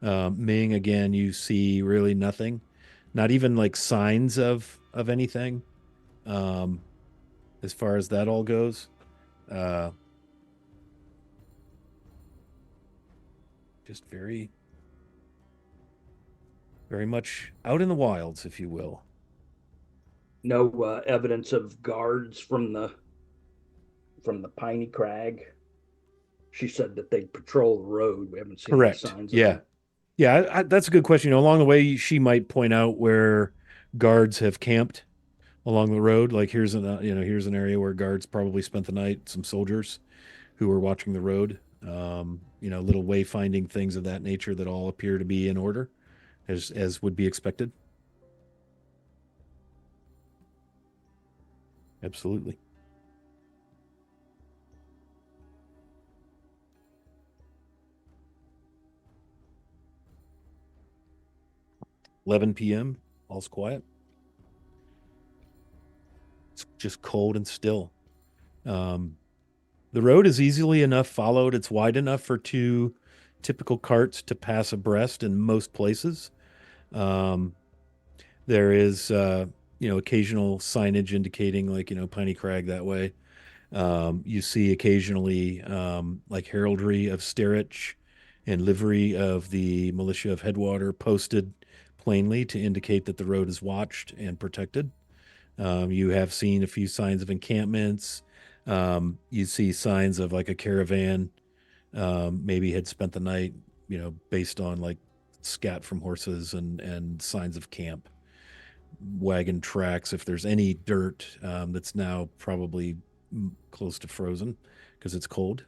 Ming, again, you see really nothing, not even like signs of anything. as far as that all goes. Just very, very much out in the wilds, if you will. No evidence of guards from the Piney Crag. She said that they patrol the road. We haven't seen any Correct. signs of Yeah. them. Yeah, that's a good question. Along the way, she might point out where guards have camped along the road. Like here's an area where guards probably spent the night. Some soldiers who were watching the road. Little wayfinding things of that nature that all appear to be in order, as would be expected. Absolutely. (11 p.m.) All's quiet. It's just cold and still. The road is easily enough followed. It's wide enough for two typical carts to pass abreast in most places. Um, there is, occasional signage indicating like, Piney Crag that way. You see occasionally like heraldry of Sterich and livery of the militia of Headwater posted plainly to indicate that the road is watched and protected. You have seen a few signs of encampments. You see signs of like a caravan maybe had spent the night, based on like scat from horses and signs of camp. Wagon tracks, if there's any dirt that's now probably close to frozen because it's cold.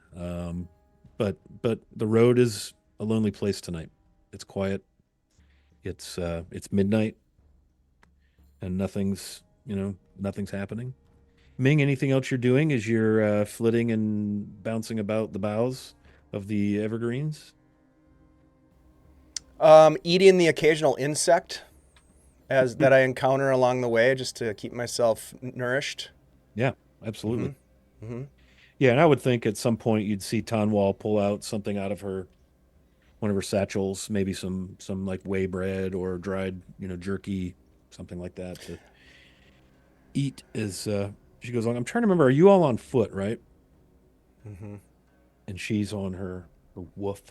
But the road is a lonely place tonight. It's quiet. It's midnight, and nothing's happening. Ming, anything else you're doing as you're flitting and bouncing about the boughs of the evergreens? Eating the occasional insect as that I encounter along the way, just to keep myself nourished. Yeah, absolutely. Mm-hmm. Mm-hmm. Yeah, and I would think at some point you'd see Tonwall pull out something out of one of her satchels, maybe some like whey bread or dried, jerky, something like that to eat as she goes along. I'm trying to remember. Are you all on foot, right? Mm-hmm. And she's on her woof.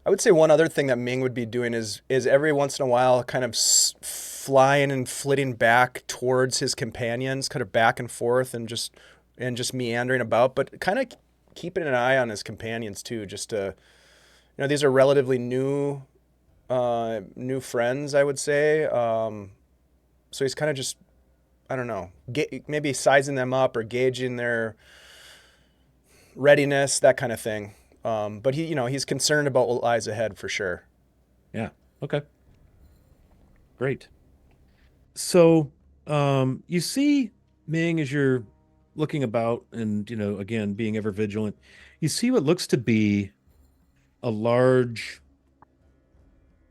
I would say one other thing that Ming would be doing is every once in a while kind of flying and flitting back towards his companions, kind of back and forth and just meandering about, but kind of keeping an eye on his companions too, just to, these are relatively new friends, I would say. So he's kind of just, I don't know, maybe sizing them up or gauging their readiness, that kind of thing. But he's concerned about what lies ahead for sure. Yeah. Okay. Great. So, you see Ming as you're looking about and, again, being ever vigilant, you see what looks to be a large,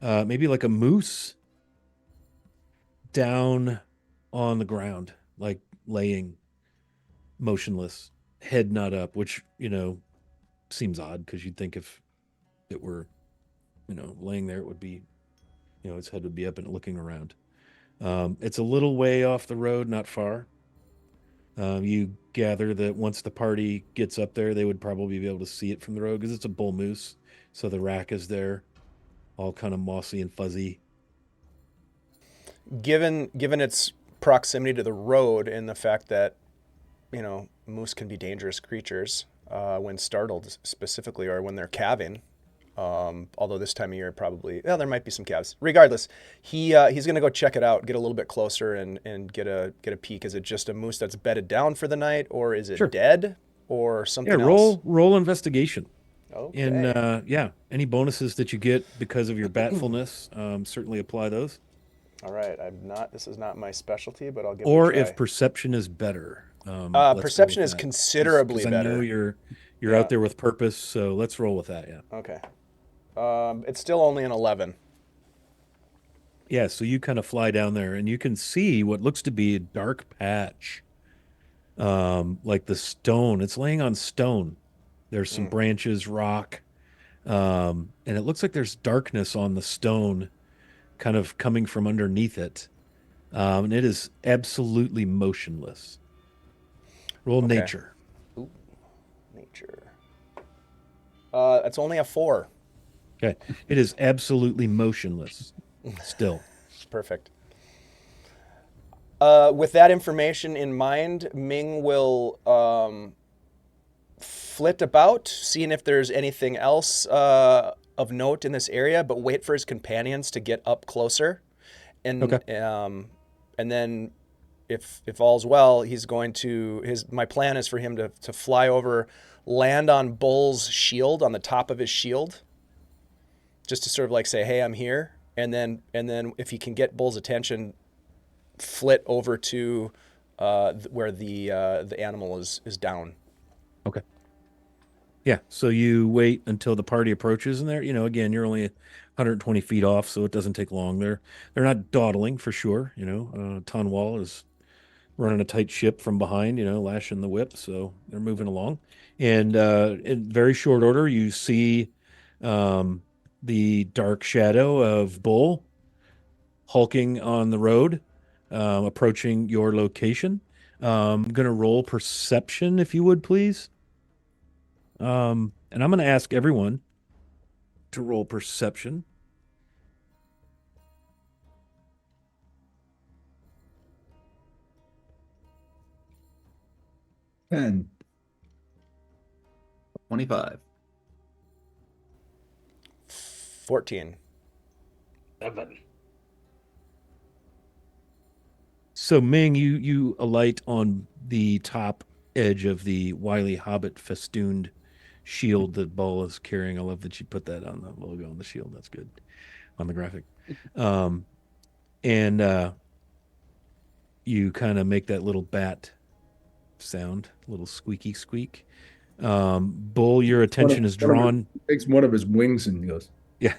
maybe like a moose down on the ground, like laying motionless, head not up, which, seems odd because you'd think if it were, laying there, it would be, its head would be up and looking around. It's a little way off the road, not far. You gather that once the party gets up there, they would probably be able to see it from the road because it's a bull moose. So the rack is there, all kind of mossy and fuzzy. Given its proximity to the road and the fact that, moose can be dangerous creatures when startled specifically or when they're calving. Although this time of year probably, there might be some calves. Regardless, he's going to go check it out, get a little bit closer and get a peek. Is it just a moose that's bedded down for the night, or is it Sure. dead or something Yeah, else? roll investigation. Okay. And any bonuses that you get because of your batfulness, certainly apply those. All right, this is not my specialty, but I'll give Or it a try. if perception is better. Perception is considerably better. I know you're out there with purpose, so let's roll with that. Yeah. Okay. It's still only an 11. Yeah, so you kind of fly down there and you can see what looks to be a dark patch. Like the stone. It's laying on stone. There's some branches, rock. And it looks like there's darkness on the stone kind of coming from underneath it. And it is absolutely motionless. Roll Okay. nature. Ooh, nature. It's only a 4. Okay. It is absolutely motionless still. Perfect. With that information in mind, Ming will flit about, seeing if there's anything else of note in this area, but wait for his companions to get up closer, and Okay. and then if all's well, he's going to my plan is for him to fly over, land on Bull's shield, on the top of his shield, just to sort of like say, hey, I'm here, and then if he can get Bull's attention, flit over to where the animal is down. Okay. Yeah. So you wait until the party approaches, and there, again, you're only 120 feet off, so it doesn't take long. They're not dawdling for sure. Tonwall is running a tight ship from behind, lashing the whip, so they're moving along. And in very short order, you see um, the dark shadow of Bull hulking on the road, approaching your location. I'm going to roll perception, if you would, please. And I'm going to ask everyone to roll perception. And 25. 14. 7. So Ming, you alight on the top edge of the wily hobbit festooned shield that Bull is carrying. I love that you put that on the logo on the shield. That's good on the graphic. And you kind of make that little bat sound, little squeaky squeak. Bull, your attention is drawn. Takes one of his wings and he goes, Yeah.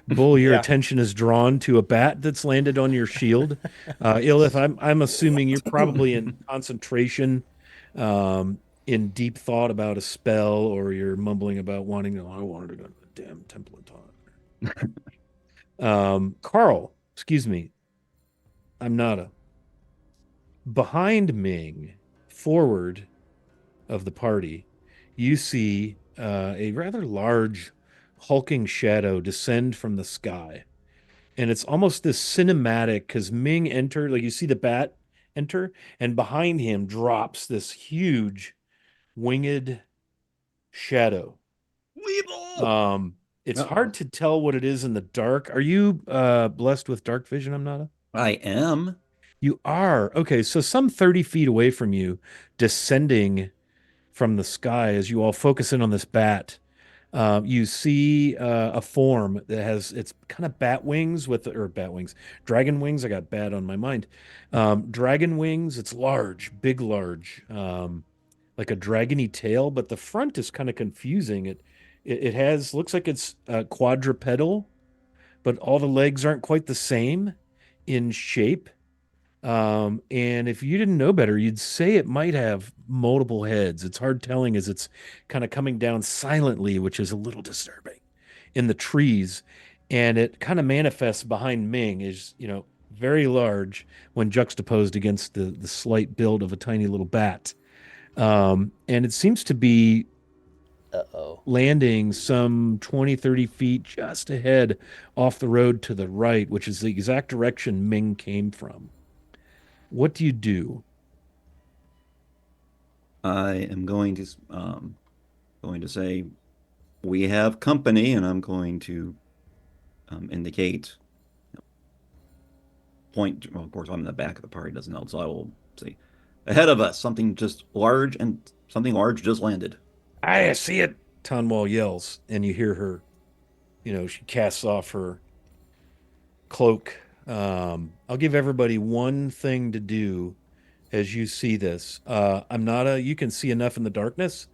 Bull, your Yeah. attention is drawn to a bat that's landed on your shield. Ilith, I'm assuming you're probably in concentration, in deep thought about a spell, or you're mumbling about wanting to, I wanted to go to the damn temple of time. Carl, excuse me. I'm not behind Ming, forward of the party, you see a rather large hulking shadow descend from the sky. And it's almost this cinematic because Ming entered, like you see the bat enter, and behind him drops this huge winged shadow. Weeble! It's hard to tell what it is in the dark. Are you blessed with dark vision, Amnata? I am. You are. Okay, so some 30 feet away from you, descending from the sky as you all focus in on this bat. You see a form that has it's kind of dragon wings. I got bat on my mind. Dragon wings. It's large, big, large, like a dragony tail, but the front is kind of confusing. It has looks like it's quadrupedal, but all the legs aren't quite the same in shape. And if you didn't know better, you'd say it might have multiple heads. It's hard telling as it's kind of coming down silently, which is a little disturbing in the trees. And it kind of manifests behind Ming is, very large when juxtaposed against the slight build of a tiny little bat. And it seems to be landing some 20, 30 feet just ahead off the road to the right, which is the exact direction Ming came from. What do you do? I am going to say we have company, and I'm going to indicate point. Well, of course, I'm in the back of the party, doesn't help, so I will say ahead of us something large just landed. I see it. Tonwall yells, and you hear her. She casts off her cloak. I'll give everybody one thing to do as you see this. You can see enough in the darkness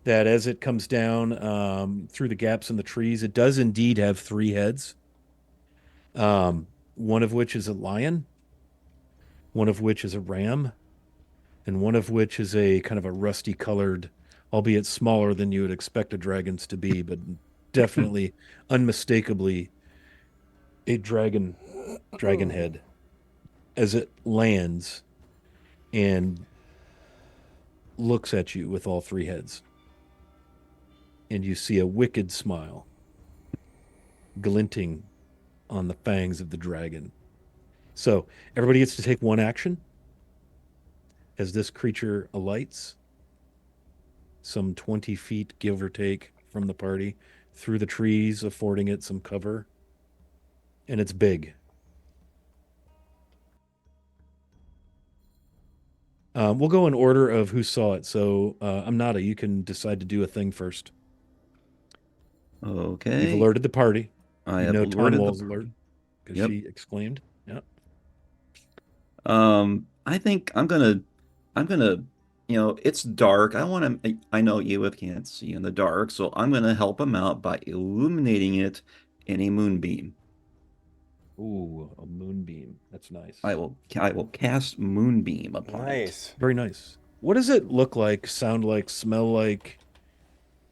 that as it comes down through the gaps in the trees, it does indeed have 3 heads. One of which is a lion, one of which is a ram, and one of which is a kind of a rusty colored, albeit smaller than you would expect a dragon's to be, but definitely unmistakably a dragon head as it lands and looks at you with all three heads. And you see a wicked smile glinting on the fangs of the dragon. So everybody gets to take one action as this creature alights some 20 feet, give or take, from the party through the trees, affording it some cover. And it's big. We'll go in order of who saw it. So, Amnata, you can decide to do a thing first. Okay. You've alerted the party. I have alerted Tarnwall's alert because she exclaimed. Yeah. I think I'm gonna, it's dark. I know Ewith can't see in the dark, so I'm gonna help him out by illuminating it in a moonbeam. Ooh, a moonbeam. That's nice. I will cast moonbeam upon Nice. it. Very nice. What does it look like, sound like, smell like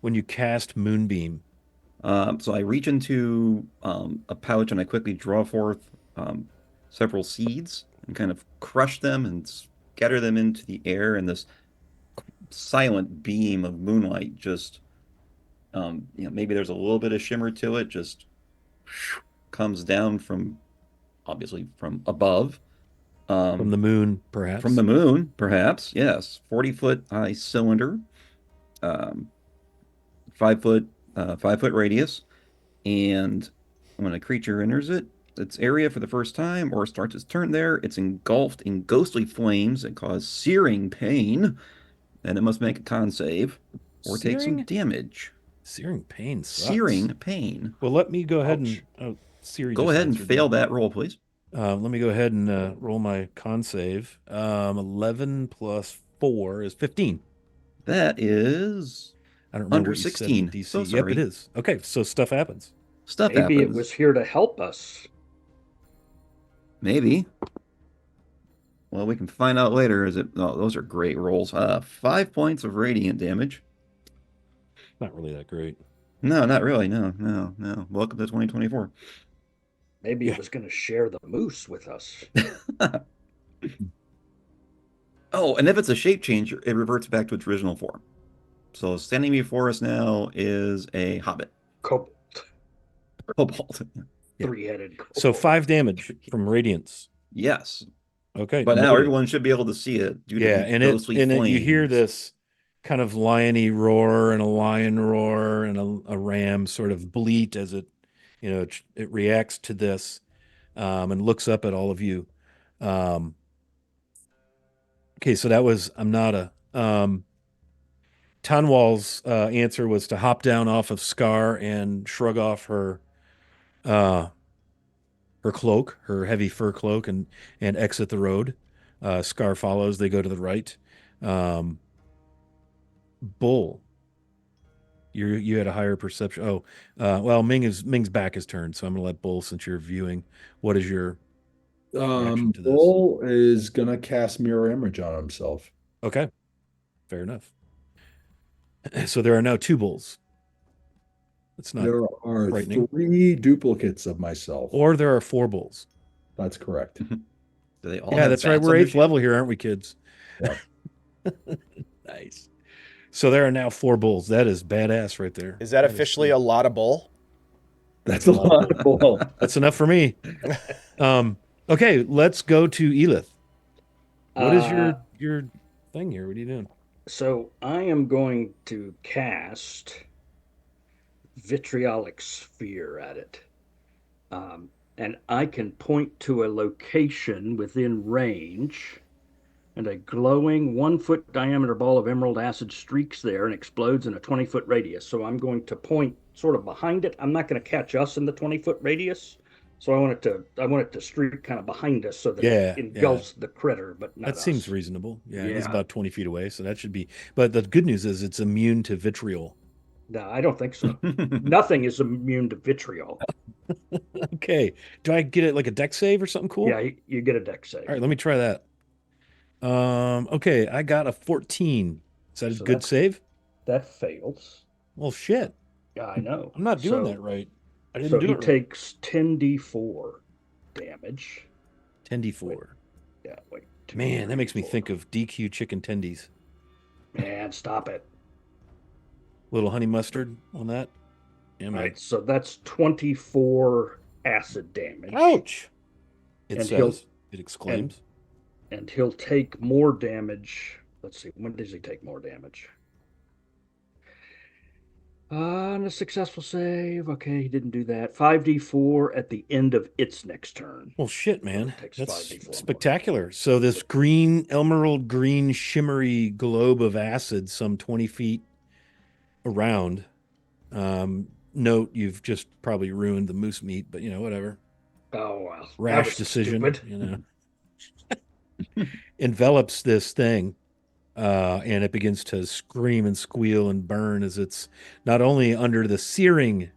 when you cast moonbeam? So I reach into a pouch and I quickly draw forth several seeds and kind of crush them and scatter them into the air, and this silent beam of moonlight just, maybe there's a little bit of shimmer to it, just comes down obviously from above. From the moon, perhaps? From the moon, perhaps, yes. 40-foot high cylinder, 5-foot radius, and when a creature enters its area for the first time or starts its turn there, it's engulfed in ghostly flames that cause searing pain, and it must make a con save or take some damage. Searing pain sucks. Searing pain. Well, let me go ahead and Siri. Go ahead and fail that roll, please. Let me go ahead and roll my con save. 11 plus 4 is 15. That is I don't remember under what you 16. said in DC. So sorry. Yep, it is. Okay, so stuff happens. Maybe it was here to help us. Maybe. Well, we can find out later. Those are great rolls. 5 points of radiant damage. Not really that great. No, not really. No. Welcome to 2024. Maybe it was going to share the moose with us. Oh, and if it's a shape change, it reverts back to its original form. So standing before us now is a hobbit. Kobold. Yeah. 3-headed kobold. So 5 damage from radiance. Yes. Okay. But now everyone should be able to see it due to the ghostly flames. You hear this kind of lion-y roar and a lion roar and a ram sort of bleat as it reacts to this and looks up at all of you. Okay, so that was Amnata. Tanwal's answer was to hop down off of Scar and shrug off her cloak, her heavy fur cloak, and exit the road. Scar follows. They go to the right. Bull, you had a higher perception. Oh, well, Ming's back his turn, so I'm gonna let Bull, since you're viewing. What is your reaction to this? Bull is gonna cast mirror image on himself. Okay, fair enough. So there are now 2 bulls. It's not. There are 3 duplicates of myself. Or there are 4 bulls. That's correct. Do they all that's right. We're 8th level here, aren't we, kids? Yeah. Nice. So there are now 4 bulls. That is badass right there. Is that officially a lot of bull? That's a lot of bull. That's enough for me. Okay, let's go to Elith. What is your thing here? What are you doing? So I am going to cast Vitriolic Sphere at it. And I can point to a location within range, and a glowing 1-foot diameter ball of emerald acid streaks there and explodes in a 20-foot radius. So I'm going to point sort of behind it. I'm not going to catch us in the 20-foot radius. So I want it to streak kind of behind us so that it engulfs the critter, but not us. Seems reasonable. Yeah, it's about 20 feet away, so that should be. But the good news is it's immune to vitriol. No, I don't think so. Nothing is immune to vitriol. Okay. Do I get it like a dex save or something cool? Yeah, you get a dex save. All right, let me try that. Okay, I got a 14. Is that a good save? That fails. Well, shit. Yeah, I know. I'm not doing that right. I didn't do it right. So he takes 10d4 damage. 10d4. Wait. Man, that makes me think of DQ chicken tendies. Man, stop it. Little honey mustard on that. Yeah, man. Right, so that's 24 acid damage. Ouch! It And says. It exclaims. And he'll take more damage. Let's see, when does he take more damage? On a successful save. Okay, he didn't do that. 5d4 at the end of its next turn. Well, shit, man. That's 5d4 spectacular. More. So this green, emerald green, shimmery globe of acid, some 20 feet around. Note, you've just probably ruined the moose meat, but whatever. Oh, well. Rash decision, envelops this thing. And it begins to scream and squeal and burn as it's not only under the searing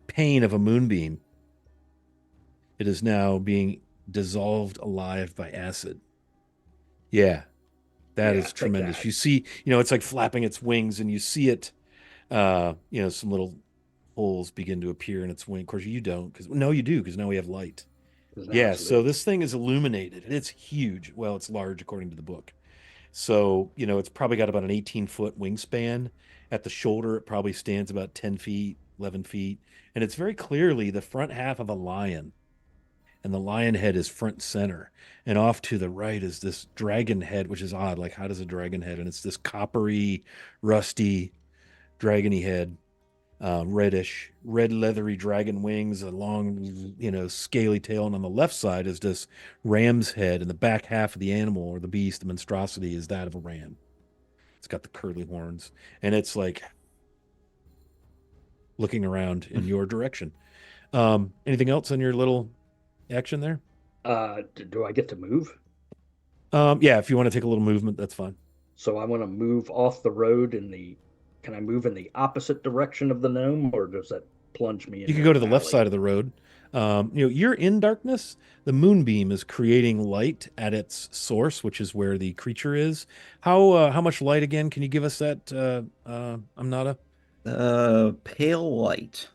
pain of a moonbeam, it is now being dissolved alive by acid. Yeah, that is tremendous. You see, it's like flapping its wings, and you see it, some little holes begin to appear in its wing. Of course, you don't, you do, because now we have light. Yeah, so this thing is illuminated. It's huge. Well, it's large according to the book. So, it's probably got about an 18-foot wingspan. At the shoulder, it probably stands about 10 feet, 11 feet. And it's very clearly the front half of a lion. And the lion head is front center. And off to the right is this dragon head, which is odd. Like, how does a dragon head? And it's this coppery, rusty, dragony head, reddish, red leathery dragon wings, a long, scaly tail. And on the left side is this ram's head, and the back half of the animal or the beast, the monstrosity, is that of a ram. It's got the curly horns, and it's like looking around in your direction. Anything else on your little action there? Do I get to move? Yeah, if you want to take a little movement, that's fine. So I want to move off the road can I move in the opposite direction of the gnome, or does that plunge me in? You can go to the left side of the road. You're in darkness. The moonbeam is creating light at its source, which is where the creature is. How much light again? Can you give us that, Amnata? Pale light.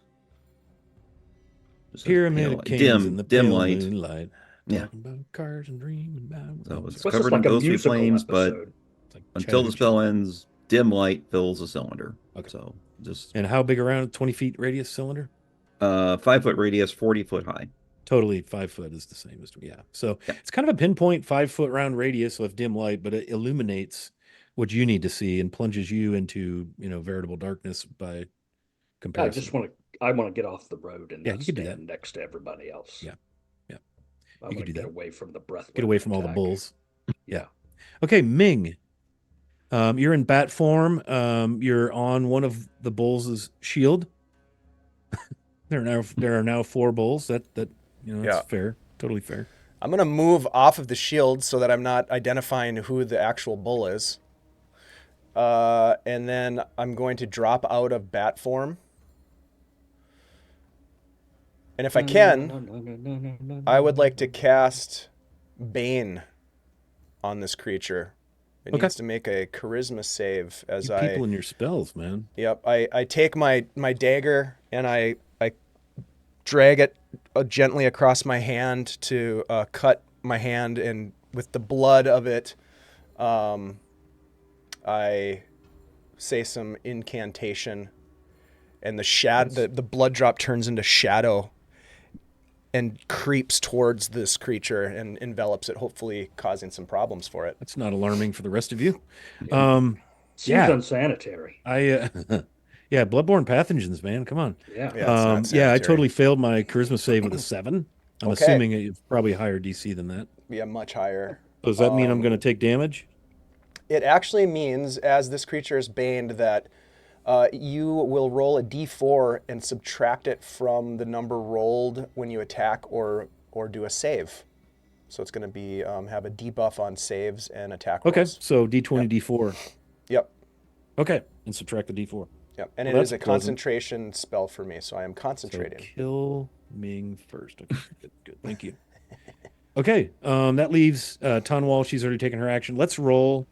Pyramid of Kings in the dim pale light. Moonlight. Yeah. Talking about cars and dreaming about. So it's covered in ghostly flames, but until the spell ends, dim light fills the cylinder. Okay. So just. And how big around? 20 feet radius cylinder? 5-foot radius, 40 foot high. Totally 5 foot is the same as So It's kind of a pinpoint 5 foot round radius of dim light, but it illuminates what you need to see and plunges you into veritable darkness by comparison. I want to get off the road and you could do that next to everybody else. Yeah. I want to get away from the breath. Get away from all the bulls. Yeah. Okay, Ming. You're in bat form. You're on one of the bulls' shield. There are now 4 bulls. That's fair. Totally fair. I'm gonna move off of the shield so that I'm not identifying who the actual bull is. And then I'm going to drop out of bat form. And if I can, I would like to cast Bane on this creature. It needs to make a charisma save as people in your spells, man. Yep. I take my dagger and I drag it gently across my hand to cut my hand, and with the blood of it, I say some incantation, and the blood drop turns into shadow and creeps towards this creature and envelops it, hopefully causing some problems for it. That's not alarming for the rest of you. Seems unsanitary. Yeah, bloodborne pathogens, man. Come on. Yeah. I totally failed my charisma save with a 7. I'm assuming it's probably a higher DC than that. Yeah, much higher. So does that mean I'm going to take damage? It actually means, as this creature is baned, that you will roll a d4 and subtract it from the number rolled when you attack or do a save. So it's going to be have a debuff on saves and attack rolls. Okay, so d20, d4. Yep. Okay, and subtract the d4. Yep, and it is a concentration spell for me, so I am concentrating. So kill Ming first. Okay, good. Thank you. Okay, that leaves Tunwall. She's already taken her action. Let's roll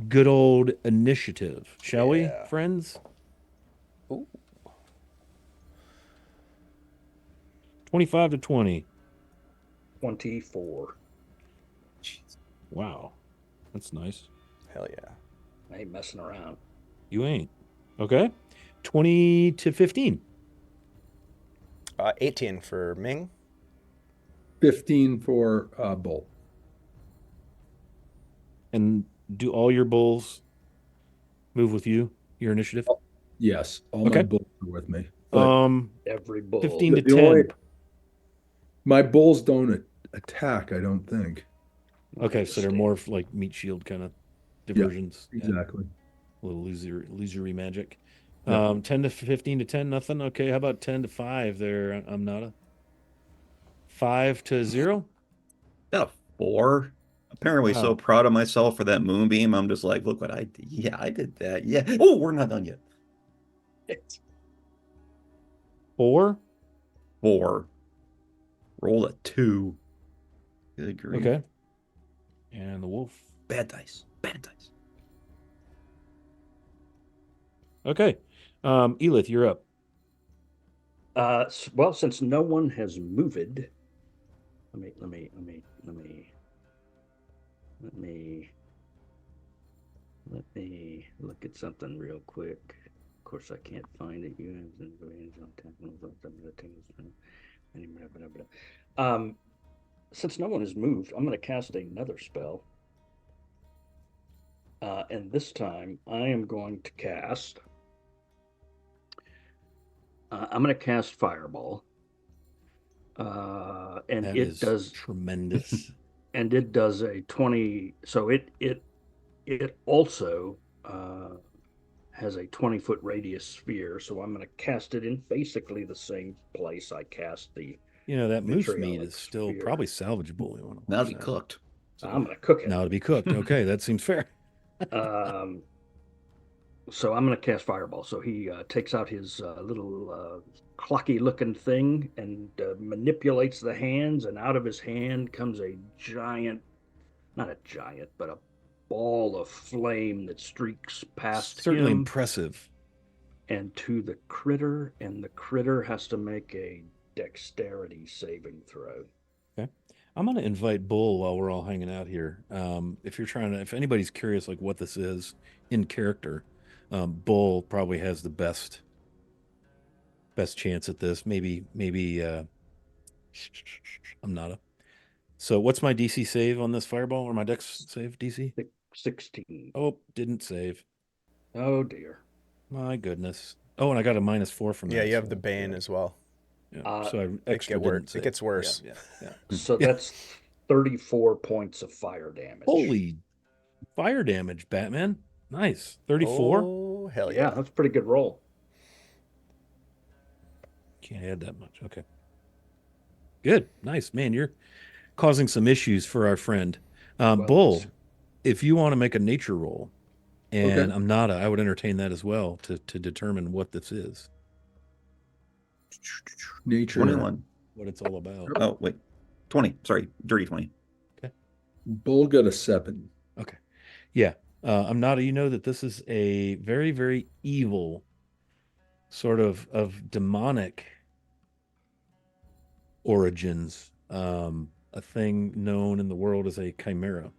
good old initiative, shall we, friends? Ooh. 25 to 20. 24. Wow, that's nice. Hell yeah. I ain't messing around. You ain't. Okay. 20 to 15. 18 for Ming. 15 for Bull. And do all your bulls move with you, your initiative? Yes, all my Okay. bulls are with me. But Every bull. 15 to the 10. only, my bulls don't attack, I don't think. Okay, so they're more like meat shield kind of diversions. Yeah, exactly. A little illusory magic. Yeah. 10 to 15 to 10, nothing. Okay, how about 10 to 5 there? I'm not a 5 to 0. Got a 4. Apparently Wow. so proud of myself for that moonbeam. I'm just like, look what I did. Yeah, I did that. Yeah. Oh, we're not done yet. 4. 4. Roll a 2. Good grief. Okay. And the wolf. Bad dice. Bad dice. Okay. Elith, you're up. Well, since no one has moved, let me look at something real quick. Of course, I can't find it. You since no one has moved, I'm going to cast another spell. And this time, I am going to cast. I'm going to cast Fireball. And That it is does tremendous. And it does a 20. So it also has a 20-foot radius sphere. So I'm going to cast it in basically the same place I cast the. That moose meat vitriolic is still sphere. probably salvageable. You want to Now to be cooked. So I'm going to cook it. Now to be cooked. Okay, that seems fair. So I'm going to cast Fireball. So he takes out his little clocky-looking thing and manipulates the hands, and out of his hand comes a giant, not a giant, but a ball of flame that streaks past Certainly him impressive. and to the critter, and the critter has to make a dexterity saving throw. Okay. I'm going to invite Bull while we're all hanging out here. If anybody's curious, like what this is in character, Bull probably has the best chance at this. Maybe I'm not a. So what's my DC save on this fireball, or my dex save DC? 16. Oh, didn't save. Oh dear. My goodness. Oh, and I got a -4 from that. Yeah, you have the Bane as well. Yeah. So I extra it gets worse. Yeah. So that's 34 points of fire damage. Holy fire damage, Batman. Nice. 34? Oh, hell yeah. That's a pretty good roll. Can't add that much. Okay. Good. Nice. Man, you're causing some issues for our friend. Bull, if you want to make a nature roll, and I'm not, I would entertain that as well to determine what this is. Nature. 21. What it's all about. Oh, wait. 20. Sorry. Dirty 20. Okay. Bull got a 7. Okay. Yeah. I'm not, that this is a very, very evil sort of demonic origins, a thing known in the world as a chimera.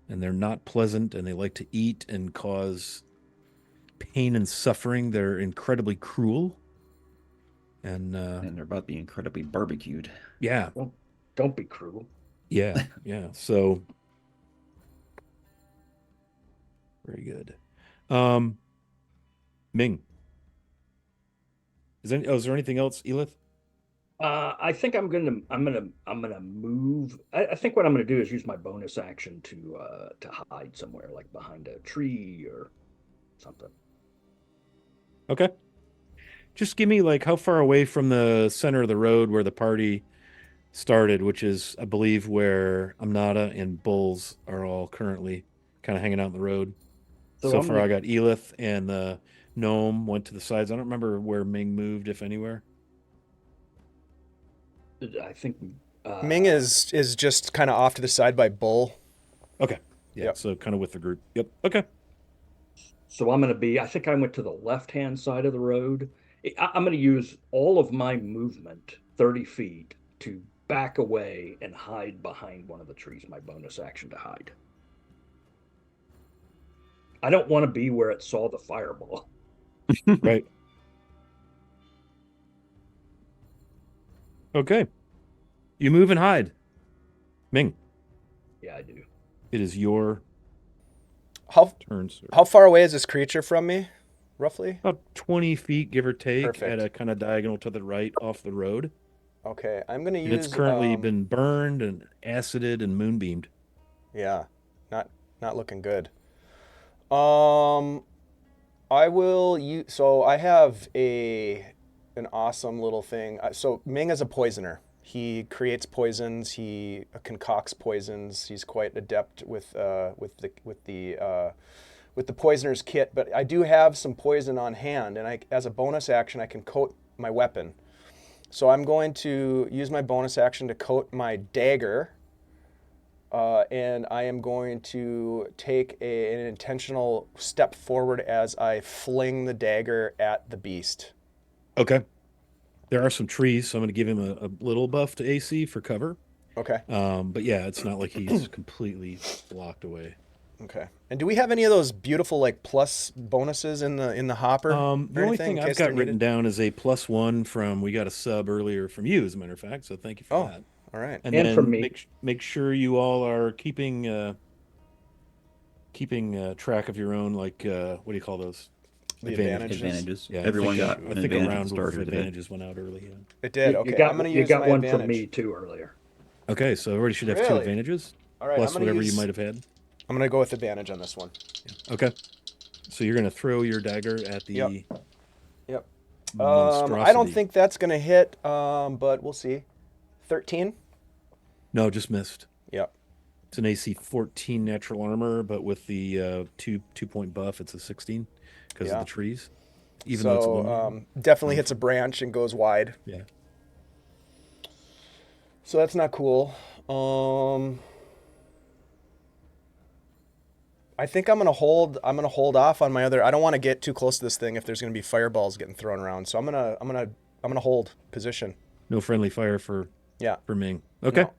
And they're not pleasant, and they like to eat and cause pain and suffering. They're incredibly cruel. And they're about to be incredibly barbecued. Yeah. Well, don't be cruel. Yeah. Yeah. So very good. Ming. Is there anything else, Elith? I think I'm gonna move. I think what I'm gonna do is use my bonus action to hide somewhere, like behind a tree or something. Okay. Just give me like how far away from the center of the road where the party started, which is, I believe, where Amnata and Bulls are all currently kind of hanging out in the road. So far, I got Elith and the gnome went to the sides. I don't remember where Ming moved, if anywhere. I think Ming is just kind of off to the side by Bull. Okay. Yeah. Yep. So kind of with the group. Yep. Okay. So I think I went to the left-hand side of the road. I'm going to use all of my movement, 30 feet, to back away and hide behind one of the trees, my bonus action to hide. I don't want to be where it saw the fireball. Right. Okay. You move and hide. Ming. Yeah, I do. It is your turn, sir. How far away is this creature from me, roughly? About 20 feet, give or take, Perfect. at a kind of diagonal to the right off the road. Okay, I'm going to use... And it's currently been burned and acided and moonbeamed. Yeah, not looking good. I will use... So I have an awesome little thing. So Ming is a poisoner. He creates poisons. He concocts poisons. He's quite adept with the poisoner's kit. But I do have some poison on hand, and as a bonus action, I can coat my weapon. So I'm going to use my bonus action to coat my dagger, and I am going to take an intentional step forward as I fling the dagger at the beast. Okay. There are some trees, so I'm going to give him a little buff to AC for cover. Okay. But yeah, it's not like he's completely blocked away. Okay. And do we have any of those beautiful like plus bonuses in the hopper? The only thing I've got written down is a +1 from, we got a sub earlier from you, as a matter of fact. So thank you for that. All right. And then from me. Make sure you all are keeping track of your own, like what do you call those? The advantages. Yeah, everyone got I think a round of advantages went out early. Yeah. It did. Okay, I'm going to use my one from me too earlier. Okay, so everybody should have 2 advantages. All right, plus whatever you might have had. I'm going to go with advantage on this one. Yeah. Okay. So you're going to throw your dagger at the. Yep. I don't think that's going to hit, but we'll see. 13. No, just missed. Yep. It's an AC 14 natural armor, but with the 2-point buff, it's a 16 because of the trees. Even though it's definitely hits a branch and goes wide. Yeah. So that's not cool. I think I'm gonna hold off on my other. I don't want to get too close to this thing if there's gonna be fireballs getting thrown around. So I'm gonna hold position. No friendly fire for Ming. Okay. No.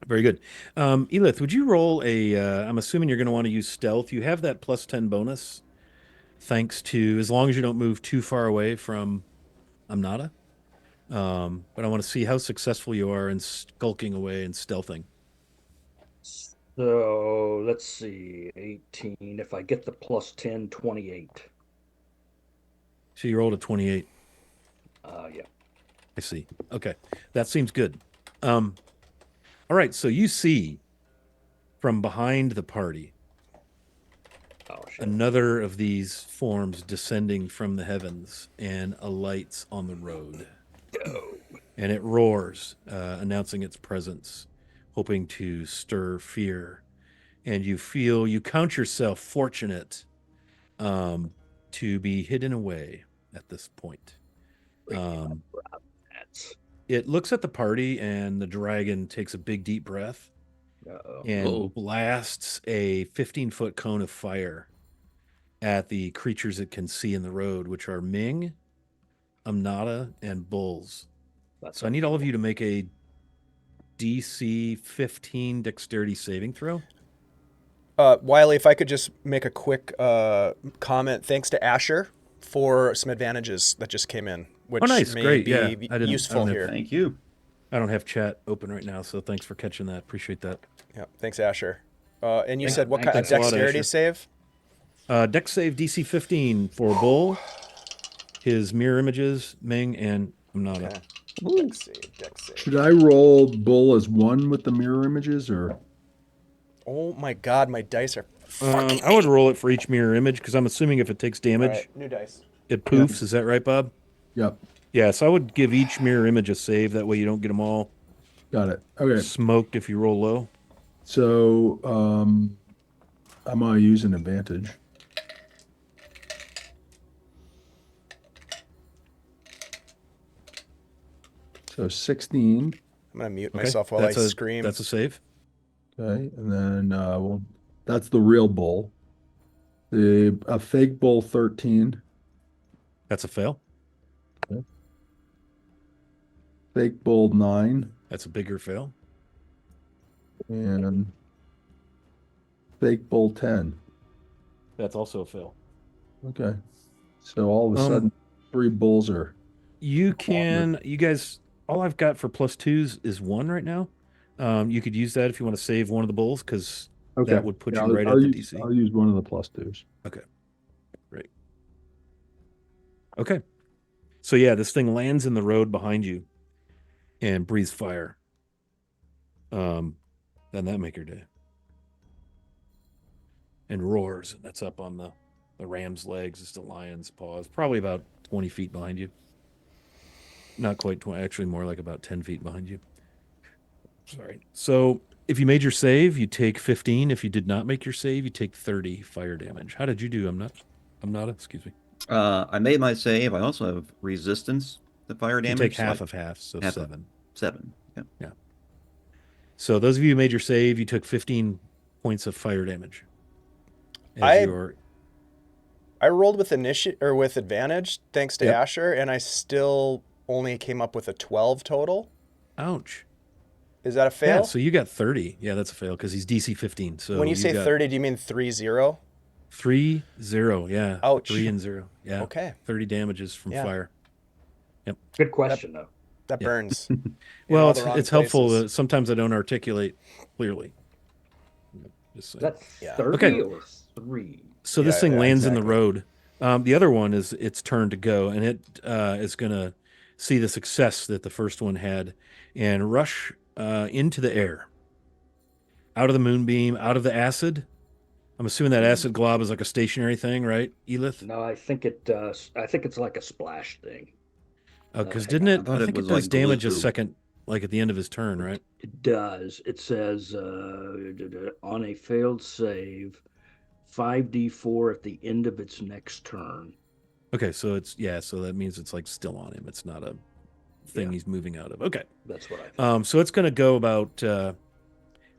Very good. Elith, would you roll I'm assuming you're going to want to use stealth. You have that +10 bonus, thanks to, as long as you don't move too far away from Amnata. But I want to see how successful you are in skulking away and stealthing. So let's see, 18. If I get the +10, 28. So you rolled a 28. Yeah. I see. Okay. That seems good. All right, so you see from behind the party another of these forms descending from the heavens and alights on the road. And it roars, announcing its presence, hoping to stir fear. And you count yourself fortunate to be hidden away at this point. It looks at the party, and the dragon takes a big, deep breath and blasts a 15-foot cone of fire at the creatures it can see in the road, which are Ming, Amnata, and Bulls. So I need all of you to make a DC 15 dexterity saving throw. Wiley, if I could just make a quick comment. Thanks to Asher for some advantages that just came in. Which may be useful here. Thank you. I don't have chat open right now, so thanks for catching that. Appreciate that. Yeah, thanks, Asher. And you said what kind of dexterity save? Dex save DC 15 for Bull, his mirror images, Ming, and Amnata. Okay. Dex save. Should I roll Bull as 1 with the mirror images, or? Oh my God, my dice are. I would roll it for each mirror image because I'm assuming if it takes damage, new dice. It poofs. Yeah. Is that right, Bob? Yep. Yeah, so I would give each mirror image a save. That way you don't get them all. Got it. Okay. Smoked if you roll low. So I'm gonna use an advantage. So 16. I'm gonna mute myself while I scream. That's a save. Okay, and then that's the real bull. A fake bull 13. That's a fail. Okay. Fake bull 9. That's a bigger fail. And fake bull 10. That's also a fail. Okay. So all of a sudden, 3 bulls are. You guys, all I've got for +2s is 1 right now. You could use that if you want to save one of the bulls, because that would put you right at the DC. I'll use one of the +2s. Okay. Great. Okay. So yeah, this thing lands in the road behind you and breathes fire. Then that make your day. And roars, and that's up on the ram's legs. It's the lion's paws, probably about 20 feet behind you. Not quite 20, actually more like about 10 feet behind you. Sorry. So if you made your save, you take 15. If you did not make your save, you take 30 fire damage. How did you do? I'm not. Excuse me. I made my save. I also have resistance to fire damage. You take half of half, so 7. 7. Yep. Yeah. So those of you who made your save, you took 15 points of fire damage. I rolled with with advantage thanks to Asher, and I still only came up with a 12 total. Ouch. Is that a fail? Yeah, so you got 30. Yeah, that's a fail because he's DC 15. So when you say 30, do you mean 3-0? 3-0, yeah. Ouch. 3 and 0. Yeah. Okay. 30 damages from fire. Yep. Good question, though. That burns. Well, it's helpful. Sometimes I don't articulate clearly. Just that's 30 or 3. So this thing lands in the road. The other one is its turn to go, and it is going to see the success that the first one had and rush into the air. Out of the moonbeam, out of the acid. I'm assuming that acid glob is like a stationary thing, right, Elith? No, I think it's like a splash thing. Because didn't it? I think it does damage a second, like at the end of his turn, right? It does. It says on a failed save, 5d4 at the end of its next turn. Okay, so so that means it's like still on him. It's not a thing he's moving out of. Okay. That's what I think. So it's going to go about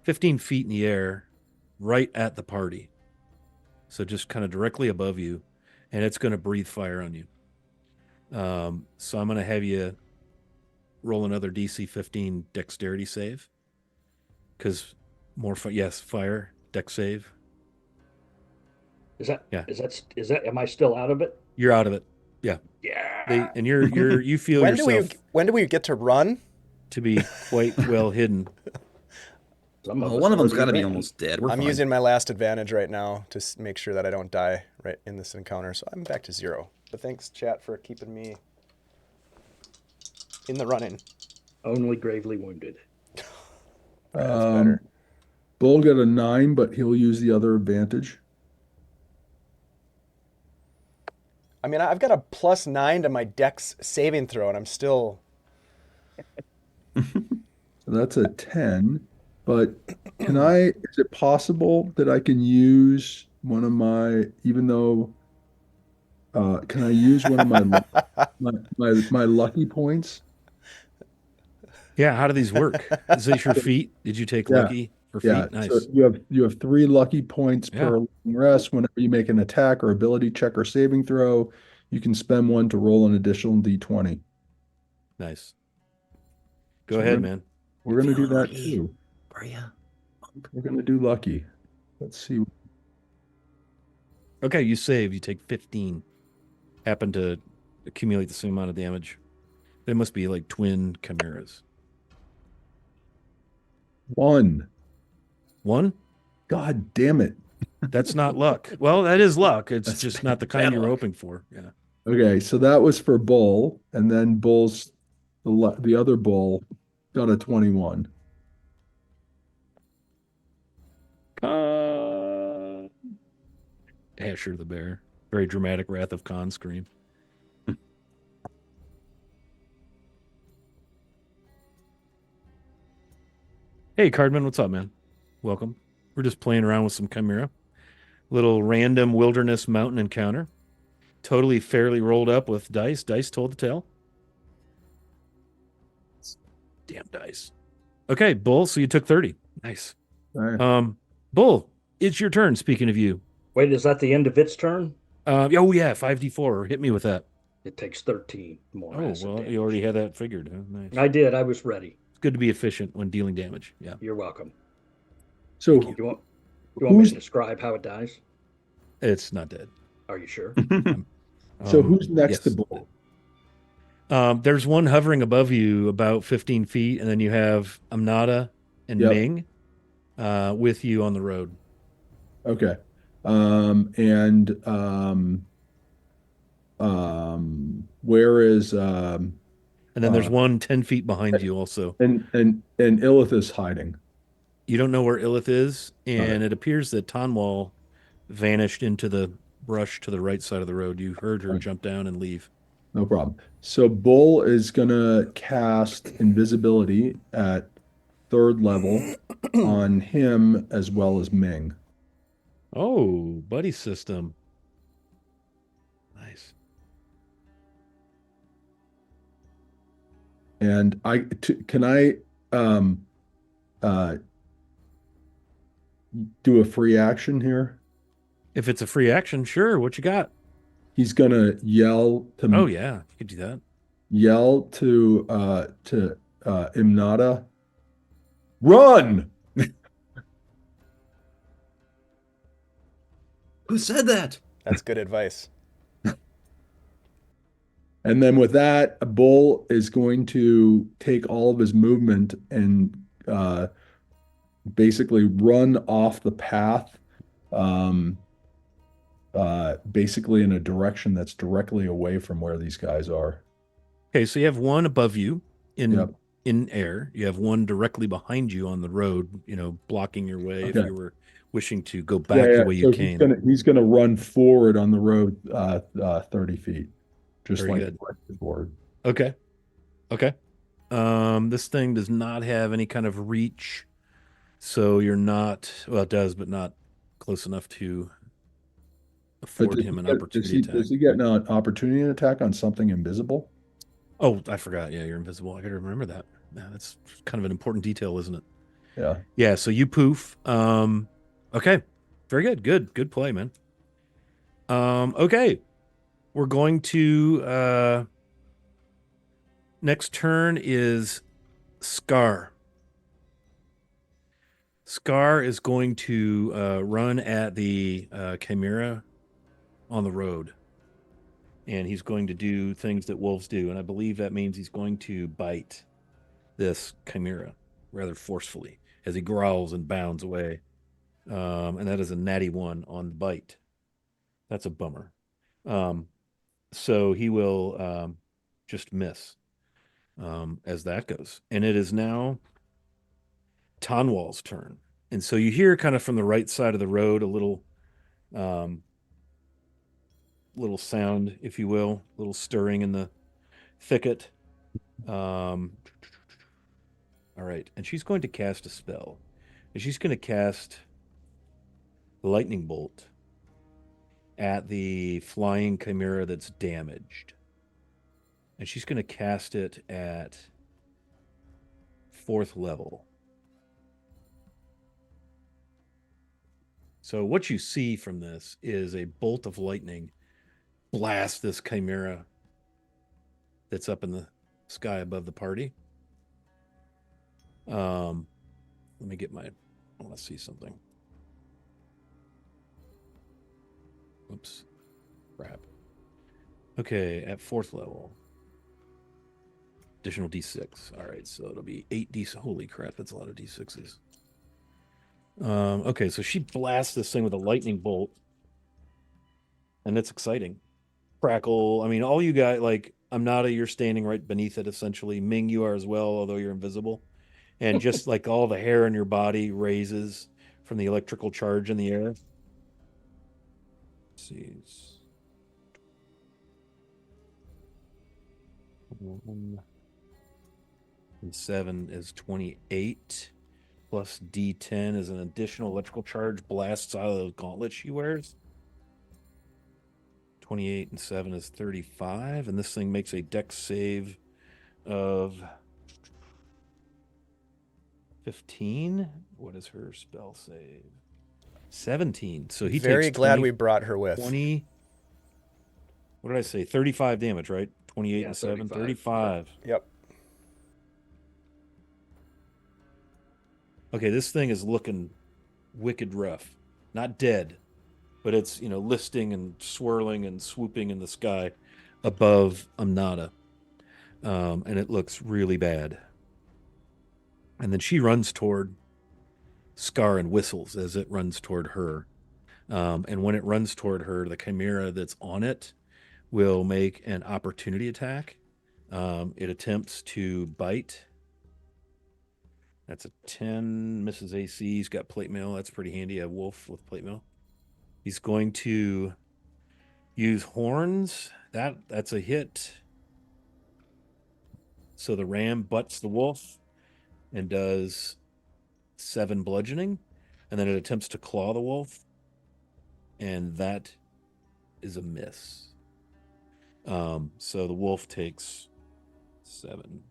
15 feet in the air right at the party. So just kind of directly above you, and it's going to breathe fire on you. So I'm going to have you roll another DC 15 dexterity save. Because fire, dex save. Is that am I still out of it? You're out of it. Yeah. Yeah. And you feel when do we get to run? To be quite well hidden. One of them's got to be almost dead. I'm using my last advantage right now to make sure that I don't die right in this encounter. So I'm back to 0. But thanks, chat, for keeping me in the running. Only gravely wounded. That's better. Bull got a 9, but he'll use the other advantage. I mean, I've got a +9 to my dex saving throw, and I'm still... So that's a 10. But is it possible that I can use one of my, even though, can I use one of my lucky points? Yeah, how do these work? Is this your feat? Did you take lucky for feat? Yeah, nice. So you have 3 lucky points per long rest. Whenever you make an attack or ability check or saving throw, you can spend 1 to roll an additional d20. Nice. Go ahead, man. We're going to do that too. Yeah. We're going to do lucky. Let's see. Okay, you save. You take 15. Happen to accumulate the same amount of damage. They must be like twin chimeras. 1. 1? God damn it. That's not luck. Well, that is luck. It's just not the kind you're hoping for. Yeah. Okay, so that was for Bull, and then the other Bull got a 21. Asher the bear. Very dramatic Wrath of Khan scream. Hey, Cardman, what's up, man? Welcome. We're just playing around with some Chimera. Little random wilderness mountain encounter. Totally fairly rolled up with dice. Dice told the tale. Damn dice. Okay, Bull, so you took 30. Nice. All right. Bull, it's your turn, speaking of you. Wait, is that the end of its turn? 5d4. Hit me with that. It takes 13 more. Oh, well, damage. You already had that figured. Huh? Nice. I did. I was ready. It's good to be efficient when dealing damage. Yeah. You're welcome. So Do you want me to describe how it dies? It's not dead. Are you sure? So who's next to Yes. Bull? There's one hovering above you about 15 feet, and then you have Amnata and Yep. Ming with you on the road. Okay. Where is And then there's one 10 feet behind you also. and Illith is hiding. You don't know where Illith is, All right. and it appears that Tonwall vanished into the brush to the right side of the road. You heard her jump down and leave. No problem. So Bull is gonna cast invisibility at 3rd level on him as well as Ming. Oh, buddy system. Nice. And can I do a free action here? If it's a free action, sure. What you got? He's gonna yell to. Oh yeah, you could do that. Yell to Imnata, run! Who said that? That's good advice. And then with that, a Bull is going to take all of his movement and basically run off the path, basically in a direction that's directly away from where these guys are. Okay, so you have one above you Yep. in air. You have one directly behind you on the road, blocking your way if you were wishing to go back the way you came. He's gonna run forward on the road 30 feet. Just Very like good. forward. Okay. This thing does not have any kind of reach, so you're not, well, it does, but not close enough to afford him an opportunity attack. Does he get an opportunity attack on something invisible? Oh, I forgot. Yeah, you're invisible. I gotta remember that. Yeah, that's kind of an important detail, isn't it? Yeah. Yeah, so you poof. Okay. Very good. Good play, man. Okay. We're going to next turn is Scar. Scar is going to run at the Chimera on the road. And he's going to do things that wolves do. And I believe that means he's going to bite this Chimera rather forcefully as he growls and bounds away. And that is a natty 1 on the bite. That's a bummer. So he will just miss as that goes. And it is now Tonwall's turn. And so you hear kind of from the right side of the road a little sound, if you will, a little stirring in the thicket. All right. And she's going to cast a spell. And she's going to cast Lightning Bolt at the flying Chimera that's damaged. And she's going to cast it at 4th level. So what you see from this is a bolt of lightning blast this Chimera that's up in the sky above the party. Let me get I want to see something. Oops. Crap. Okay, at 4th level. Additional D6. All right, so it'll be 8 D6. Holy crap, that's a lot of D6s. Okay, so she blasts this thing with a lightning bolt. And it's exciting. Crackle. I mean, all you guys, like, Amnata, you're standing right beneath it, essentially. Ming, you are as well, although you're invisible. And just like all the hair in your body raises from the electrical charge in the air. Let's see. 7 is 28. Plus D10 is an additional electrical charge blasts out of the gauntlet she wears. 28 and 7 is 35. And this thing makes a dex save of 15. What is her spell save? 17. So he Very takes glad we brought her with. 20. What did I say? 35 damage, right? 28 and 7. 35. Yep. Okay, this thing is looking wicked rough. Not dead, but it's, listing and swirling and swooping in the sky above Amnata. And it looks really bad. And then she runs toward Scar and whistles as it runs toward her. And when it runs toward her, the chimera that's on it will make an opportunity attack. It attempts to bite. That's a 10, misses AC. He's got plate mail. That's pretty handy. A wolf with plate mail. He's going to use horns. That's a hit. So the ram butts the wolf and does 7 bludgeoning. And then it attempts to claw the wolf. And that is a miss. So the wolf takes 7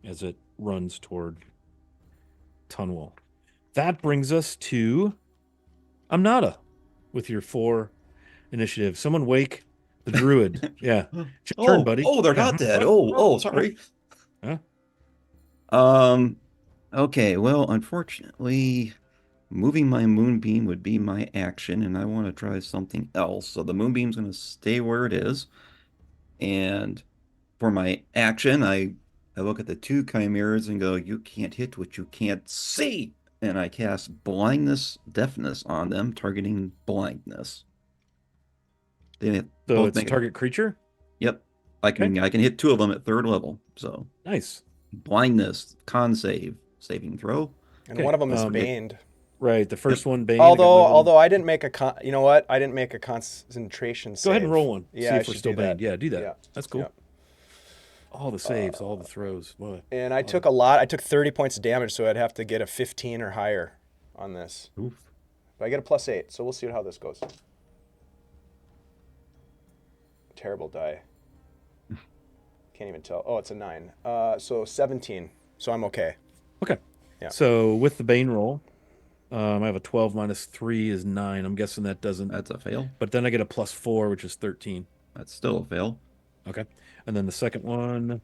as it runs toward Tunwall. That brings us to Amnata with your 4 initiative. Someone wake the druid. Yeah. It's your turn, buddy. Oh, they're not dead. Sorry. Huh? Okay, well, unfortunately, moving my moonbeam would be my action, and I want to try something else. So the moonbeam's going to stay where it is. And for my action, I look at the 2 chimeras and go, you can't hit what you can't see. And I cast blindness, deafness on them, targeting blindness. So it's a target creature? Yep. I can hit 2 of them at 3rd level. So nice. Blindness, con saving throw. And one of them is baned. Right, the first one baned. Although I didn't make you know what? I didn't make a concentration save. Go ahead and roll one. Yeah, see if we're still banned. Yeah, do that. Yeah. That's cool. Yeah. All the saves, all the throws. Boy. And I took a lot. I took 30 points of damage, so I'd have to get a 15 or higher on this. Oof. But I get a +8, so we'll see how this goes. Terrible die. Can't even tell. Oh, it's a 9. So 17. So I'm okay. Okay. Yeah. So with the Bane roll, I have a 12 minus 3 is 9. I'm guessing that doesn't. That's a fail. But then I get a +4, which is 13. That's still a fail. Okay. And then the second one,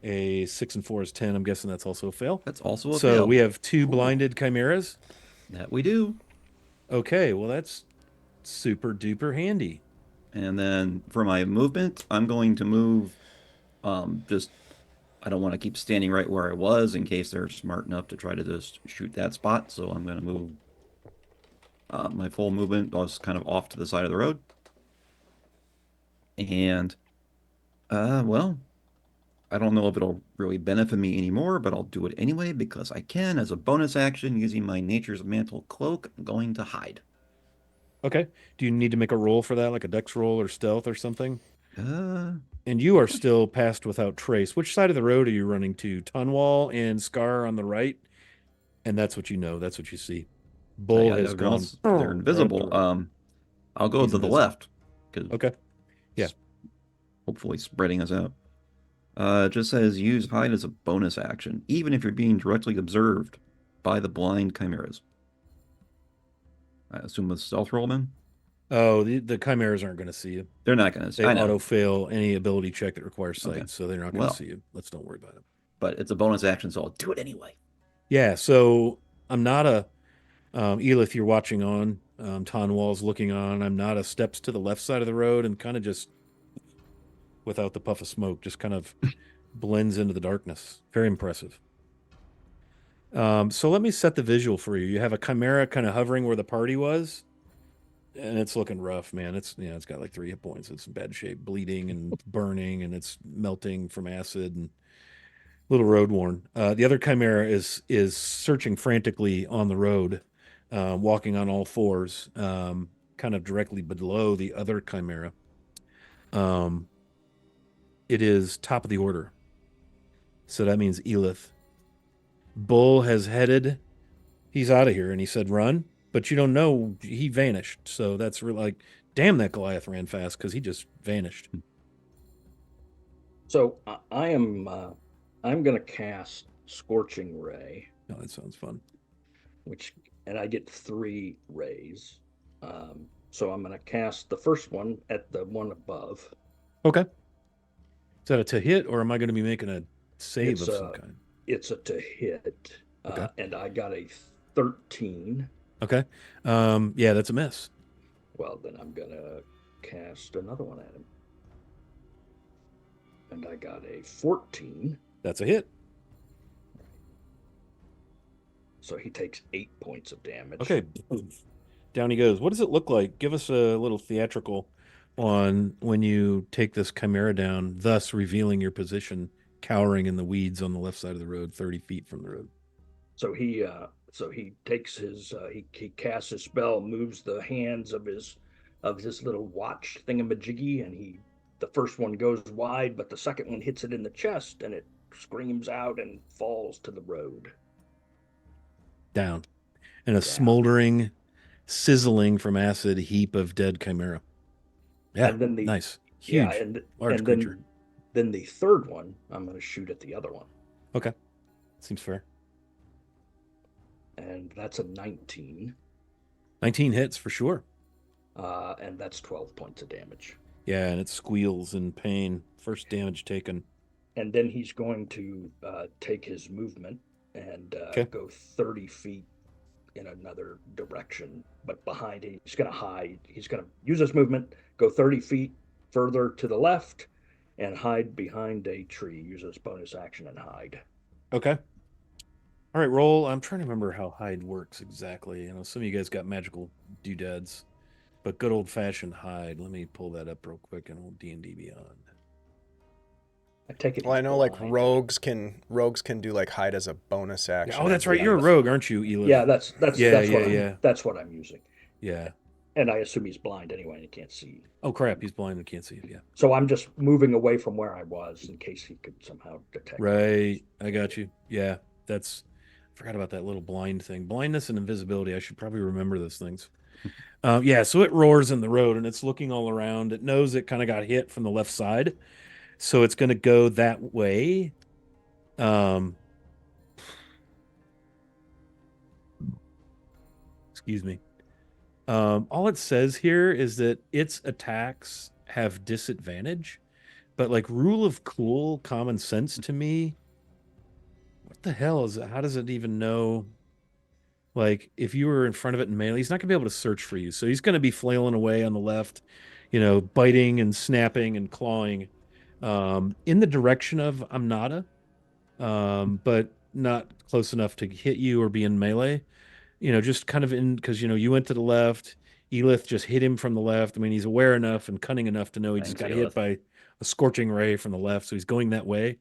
a 6 and 4 is 10. I'm guessing that's also a fail. That's also a fail. So we have 2 blinded chimeras. That we do. Okay. Well, that's super duper handy. And then for my movement, I'm going to move. I don't want to keep standing right where I was in case they're smart enough to try to just shoot that spot. So I'm going to move my full movement was kind of off to the side of the road. And, well, I don't know if it'll really benefit me anymore, but I'll do it anyway because I can as a bonus action using my Nature's Mantle Cloak. I'm going to hide. Okay. Do you need to make a roll for that, like a dex roll or stealth or something? And you are still passed without trace. Which side of the road are you running to? Tunwall and Scar on the right? And that's what you know. That's what you see. Bull has gone. They're invisible. I'll go to the left. Okay. Yeah. Hopefully spreading us out. It just says use hide as a bonus action, even if you're being directly observed by the blind chimeras. I assume a stealth roll then? Oh, the chimeras aren't going to see you. They're not going to see you. They auto-fail any ability check that requires sight, Okay. so they're not going to see you. Let's don't worry about it. But it's a bonus action, so I'll do it anyway. Yeah, so I'm not a... Elith, you're watching on. Tonwall's looking on. I'm not a steps to the left side of the road and kind of just, without the puff of smoke, just kind of blends into the darkness. Very impressive. So let me set the visual for you. You have a chimera kind of hovering where the party was. And it's looking rough, man. It's got like 3 hit points. It's in bad shape, bleeding and burning, and it's melting from acid and a little road worn. The other chimera is searching frantically on the road, walking on all 4s, kind of directly below the other chimera. It is top of the order. So that means Elith. Bull has headed. He's out of here, and he said run. But you don't know, he vanished. So that's really like, damn, that Goliath ran fast because he just vanished. So I'm going to cast Scorching Ray. Oh, that sounds fun. And I get 3 rays. So I'm going to cast the first one at the one above. Okay. Is that a to hit, or am I going to be making a save of some kind? It's a to hit. Okay. And I got a 13. Okay. Yeah, that's a miss. Well, then I'm gonna cast another one at him. And I got a 14. That's a hit. So he takes 8 points of damage. Okay. Down he goes. What does it look like? Give us a little theatrical on when you take this chimera down, thus revealing your position, cowering in the weeds on the left side of the road, 30 feet from the road. So he takes his he casts his spell, moves the hands of his little watch thingamajiggy, and the first one goes wide, but the second one hits it in the chest, and it screams out and falls to the road. Down. And a smoldering, sizzling from acid heap of dead chimera. Yeah, and then nice. Huge, large creature. Then the third one, I'm going to shoot at the other one. Okay. Seems fair. And that's a 19. 19 hits for sure. And that's 12 points of damage. Yeah, and it squeals in pain. First damage taken. And then he's going to take his movement and go 30 feet in another direction, but behind it, he's going to hide. He's going to use his movement, go 30 feet further to the left, and hide behind a tree. Use his bonus action and hide. Okay. All right, roll. I'm trying to remember how hide works exactly. Some of you guys got magical doodads, but good old-fashioned hide. Let me pull that up real quick in old D&D Beyond. I take it. Well, I know like rogues can do like hide as a bonus action. Yeah, oh, that's right. You're a rogue, aren't you, Elith? Yeah, that's what I'm using. Yeah. And I assume he's blind anyway, and he can't see. Oh crap, he's blind and can't see. Yeah. So I'm just moving away from where I was in case he could somehow detect. Right. I got you. Yeah. I forgot about that little blind thing. Blindness and invisibility. I should probably remember those things. Yeah. So it roars in the road and it's looking all around. It knows it kind of got hit from the left side. So it's going to go that way. Excuse me. All it says here is that its attacks have disadvantage, but like rule of cool common sense to me, what the hell is it? How does it even know? Like if you were in front of it in melee, he's not gonna be able to search for you. So he's gonna be flailing away on the left, biting and snapping and clawing. In the direction of Amnata, but not close enough to hit you or be in melee. Just kind of because, you went to the left. Elith just hit him from the left. I mean, he's aware enough and cunning enough to know he just got hit by a scorching ray from the left. So he's going that way.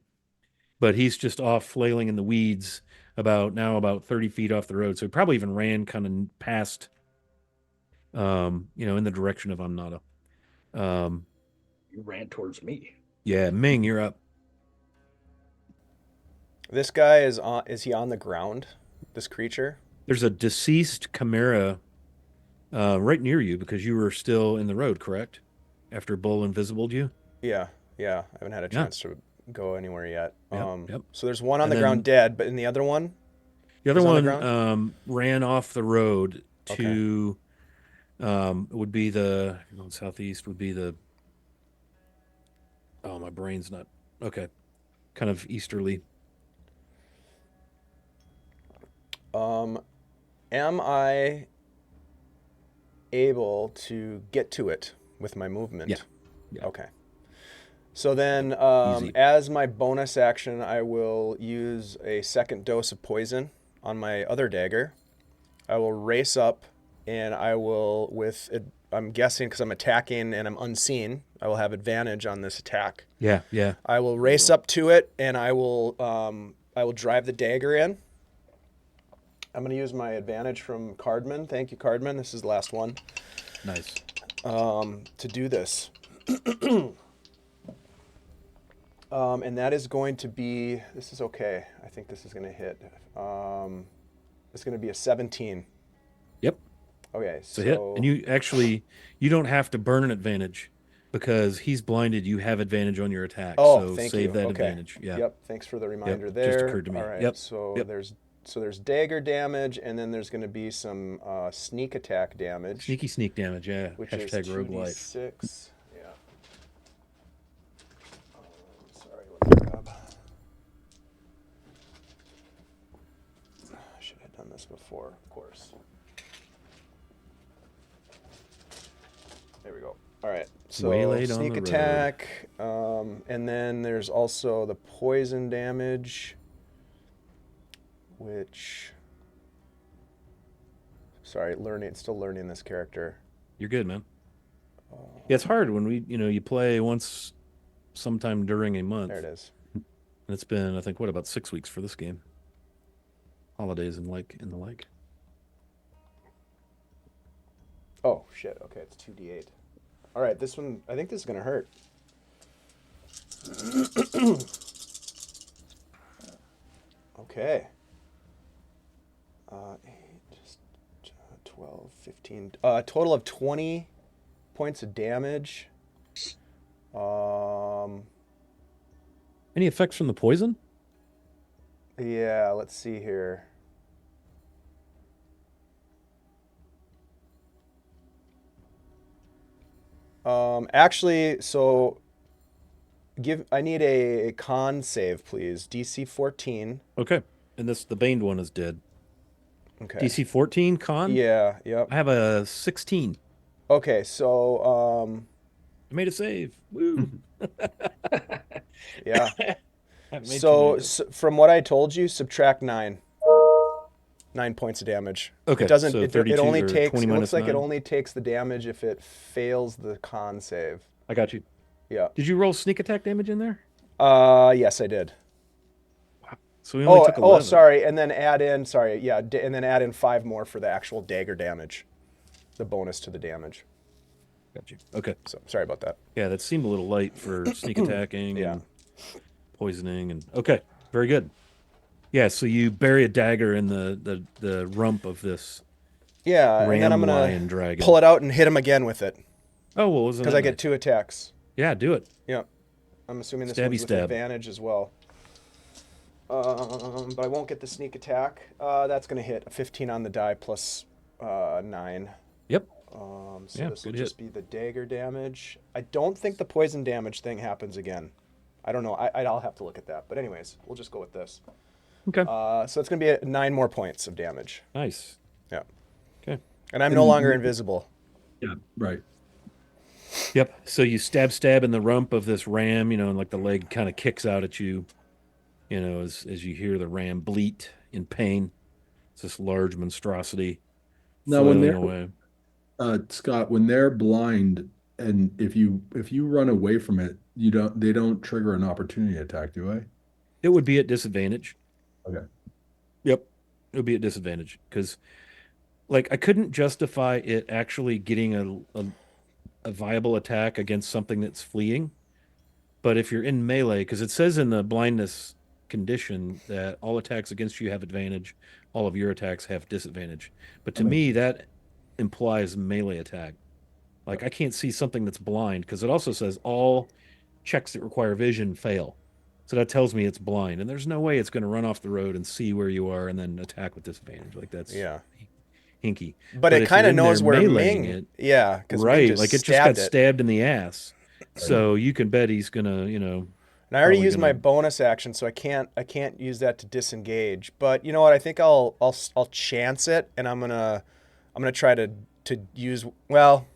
But he's just off flailing in the weeds about 30 feet off the road. So he probably even ran kind of past, in the direction of Amnata. You ran towards me. Yeah, Ming, you're up. This guy is he on the ground? This creature? There's a deceased chimera right near you because you were still in the road, correct? After Bull invisibled you? Yeah. I haven't had a chance to go anywhere yet. Yep. So there's one on the ground dead, but in the other one? The other one ran off the road to would be the southeast would be the my brain's not okay. Kind of easterly. Am I able to get to it with my movement? Yeah. Okay. So then, as my bonus action, I will use a second dose of poison on my other dagger. I will race up, and I will, I'm guessing because I'm attacking and I'm unseen, I will have advantage on this attack. Yeah. I will race up to it, and I will drive the dagger in. I'm going to use my advantage from Cardman. Thank you, Cardman. This is the last one. Nice. To do this. And that is going to be, this is okay. I think this is going to hit. It's going to be a 17. Yep. Okay. So hit. And you don't have to burn an advantage because he's blinded. You have advantage on your attack. Oh, so thank save you. that Okay. advantage. Yeah. Yep. Thanks for the reminder there. Just occurred to me. All right. Yep. So yep. there's dagger damage, and then there's going to be some sneak attack damage. Sneak damage, yeah. Which Hashtag is rogue life. 2d6. Yeah. Sorry, let me grab. I should have done this before, of course. There we go. All right. So Waylaid on sneak the road. attack, and then there's also the poison damage, which. Sorry, still learning this character. You're good, man. Yeah, it's hard when you play once sometime during a month. There it is. And it's been, I think, about 6 weeks for this game. Holidays and the like. Oh, shit. Okay, it's 2d8. All right, this one, I think this is going to hurt. Okay. 12, 15. Total of 20 points of damage. Any effects from the poison? Yeah, let's see here. Actually, so I need a con save, please. DC 14. Okay. And the Baned one is dead. Okay. DC 14 con? Yeah, yep. I have a 16. Okay, so I made a save. Woo. yeah. So from what I told you, subtract 9. 9 points of damage. Okay. It doesn't. So It only takes. 20 It looks like 9. it only takes the damage if it fails the con save. I got you. Yeah. Did you roll sneak attack damage in there? Yes, I did. So we only took 11. Oh, sorry, and then add in. Sorry, yeah, and then add in 5 more for the actual dagger damage, the bonus to the damage. Got you. Okay. So sorry about that. Yeah, that seemed a little light for sneak attacking Yeah. and poisoning and okay, very good. Yeah, so you bury a dagger in the rump of this Yeah, and then I'm lion gonna dragon. pull it out and hit him again with it Oh, well, wasn't because that I get nice? 2 attacks. Yeah, do it. Yeah, I'm assuming this Stabby one's with stab. advantage as well. But I won't get the sneak attack. That's gonna hit a 15 on the die plus 9. Yep. So Yeah, this will good just hit. be the dagger damage. I don't think the poison damage thing happens again. I don't know. I'll have to look at that. But anyways, we'll just go with this. Okay. So it's going to be 9 more points of damage. Nice. Yeah. Okay. And I'm no longer invisible. Yeah, right. Yep. So you stab in the rump of this ram, and like the leg kind of kicks out at you, as you hear the ram bleat in pain. It's this large monstrosity Now, when flailing away. Scott, when they're blind, and if you run away from it, they don't trigger an opportunity attack, do they? It would be at disadvantage. Okay. Yep. It would be at disadvantage because, like, I couldn't justify it actually getting a viable attack against something that's fleeing. But if you're in melee, because it says in the blindness condition that all attacks against you have advantage, all of your attacks have disadvantage. But to me, that implies melee attack. Like, I can't see something that's blind because it also says all checks that require vision fail. So that tells me it's blind, and there's no way it's going to run off the road and see where you are and then attack with disadvantage. Like, that's hinky. But it if kind you're of in knows there where meleeing Ming. Yeah, because right, like it just got it. stabbed in the ass. So you can bet he's gonna, And I already used my bonus action, so I can't use that to disengage. But you know what? I think I'll chance it, and I'm gonna try to use. Well,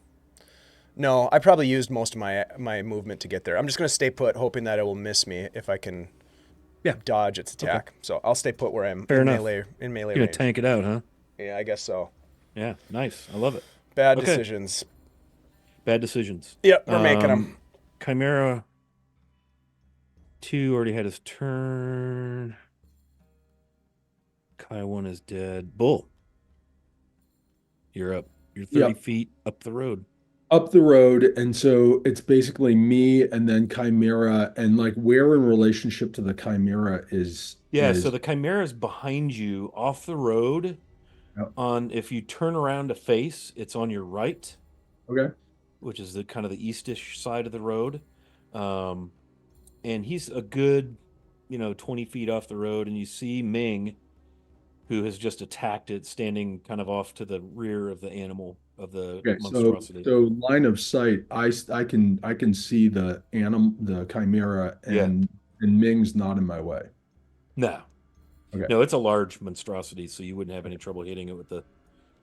no, I probably used most of my movement to get there. I'm just gonna stay put, hoping that it will miss me if I can. Yeah. Dodge its attack. Okay. So I'll stay put where I'm Fair in enough. melee You're gonna range. tank it out, huh? Yeah, I guess so. Yeah, nice. I love it. Bad Okay. decisions. Bad decisions. Yep, we're making them. Chimera 2 already had his turn. Kai 1 is dead. Bull, you're up. You're 30 feet up the road. Up the road, and so it's basically me and then Chimera, and like where in relationship to the Chimera is. So the Chimera is behind you off the road. Yep. If you turn around to face, it's on your right. Okay. Which is the kind of the eastish side of the road. And he's a good, 20 feet off the road, and you see Ming, who has just attacked it, standing kind of off to the rear of the animal, of the monstrosity. So line of sight, I can see the Chimera, and Ming's not in my way. No. Okay. No, it's a large monstrosity, so you wouldn't have any trouble hitting it with the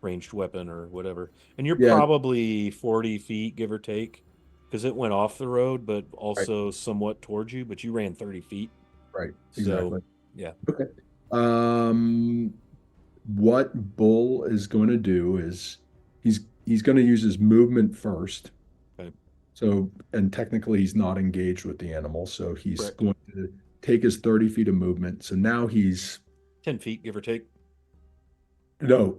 ranged weapon or whatever. And you're Yeah, probably 40 feet, give or take, because it went off the road, but right, also somewhat towards you, but you ran 30 feet. right, So, exactly. yeah. Okay. Um, what Bull is going to do is he's going to use his movement first. Okay. So, and technically he's not engaged with the animal, so he's Correct. going to take his 30 feet of movement. So now he's 10 feet, give or take. no,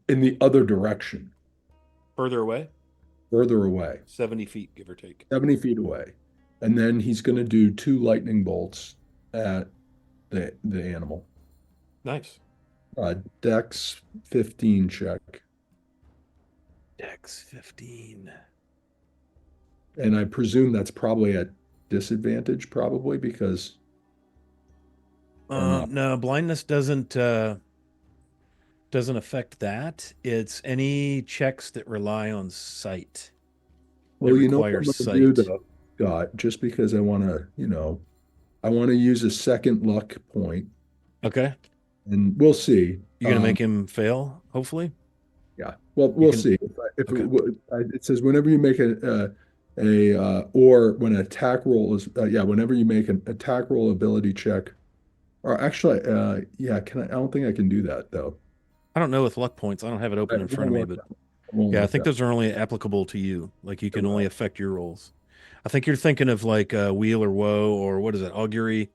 in the other direction, Further away, further away, 70 feet, give or take. 70 feet away. And then he's going to do 2 lightning bolts at the animal. Nice. Dex 15 check. Dex 15. And I presume that's probably at disadvantage, probably because No, blindness doesn't affect that. It's any checks that rely on sight. That well, you know what I'm requires going to do sight. though, Scott, just because I want to, I want to use a second luck point, Okay. and we'll see. You're gonna make him fail, hopefully. Yeah, well, You we'll can. see. If Okay. it says whenever you make or when an attack roll is yeah, whenever you make an attack roll ability check, or actually yeah, can I don't think I can do that though. I don't know with luck points. I don't have it open in front of me, but yeah, I think those are only applicable to you. Like you can only affect your rolls. I think you're thinking of like wheel or woe or what is it, augury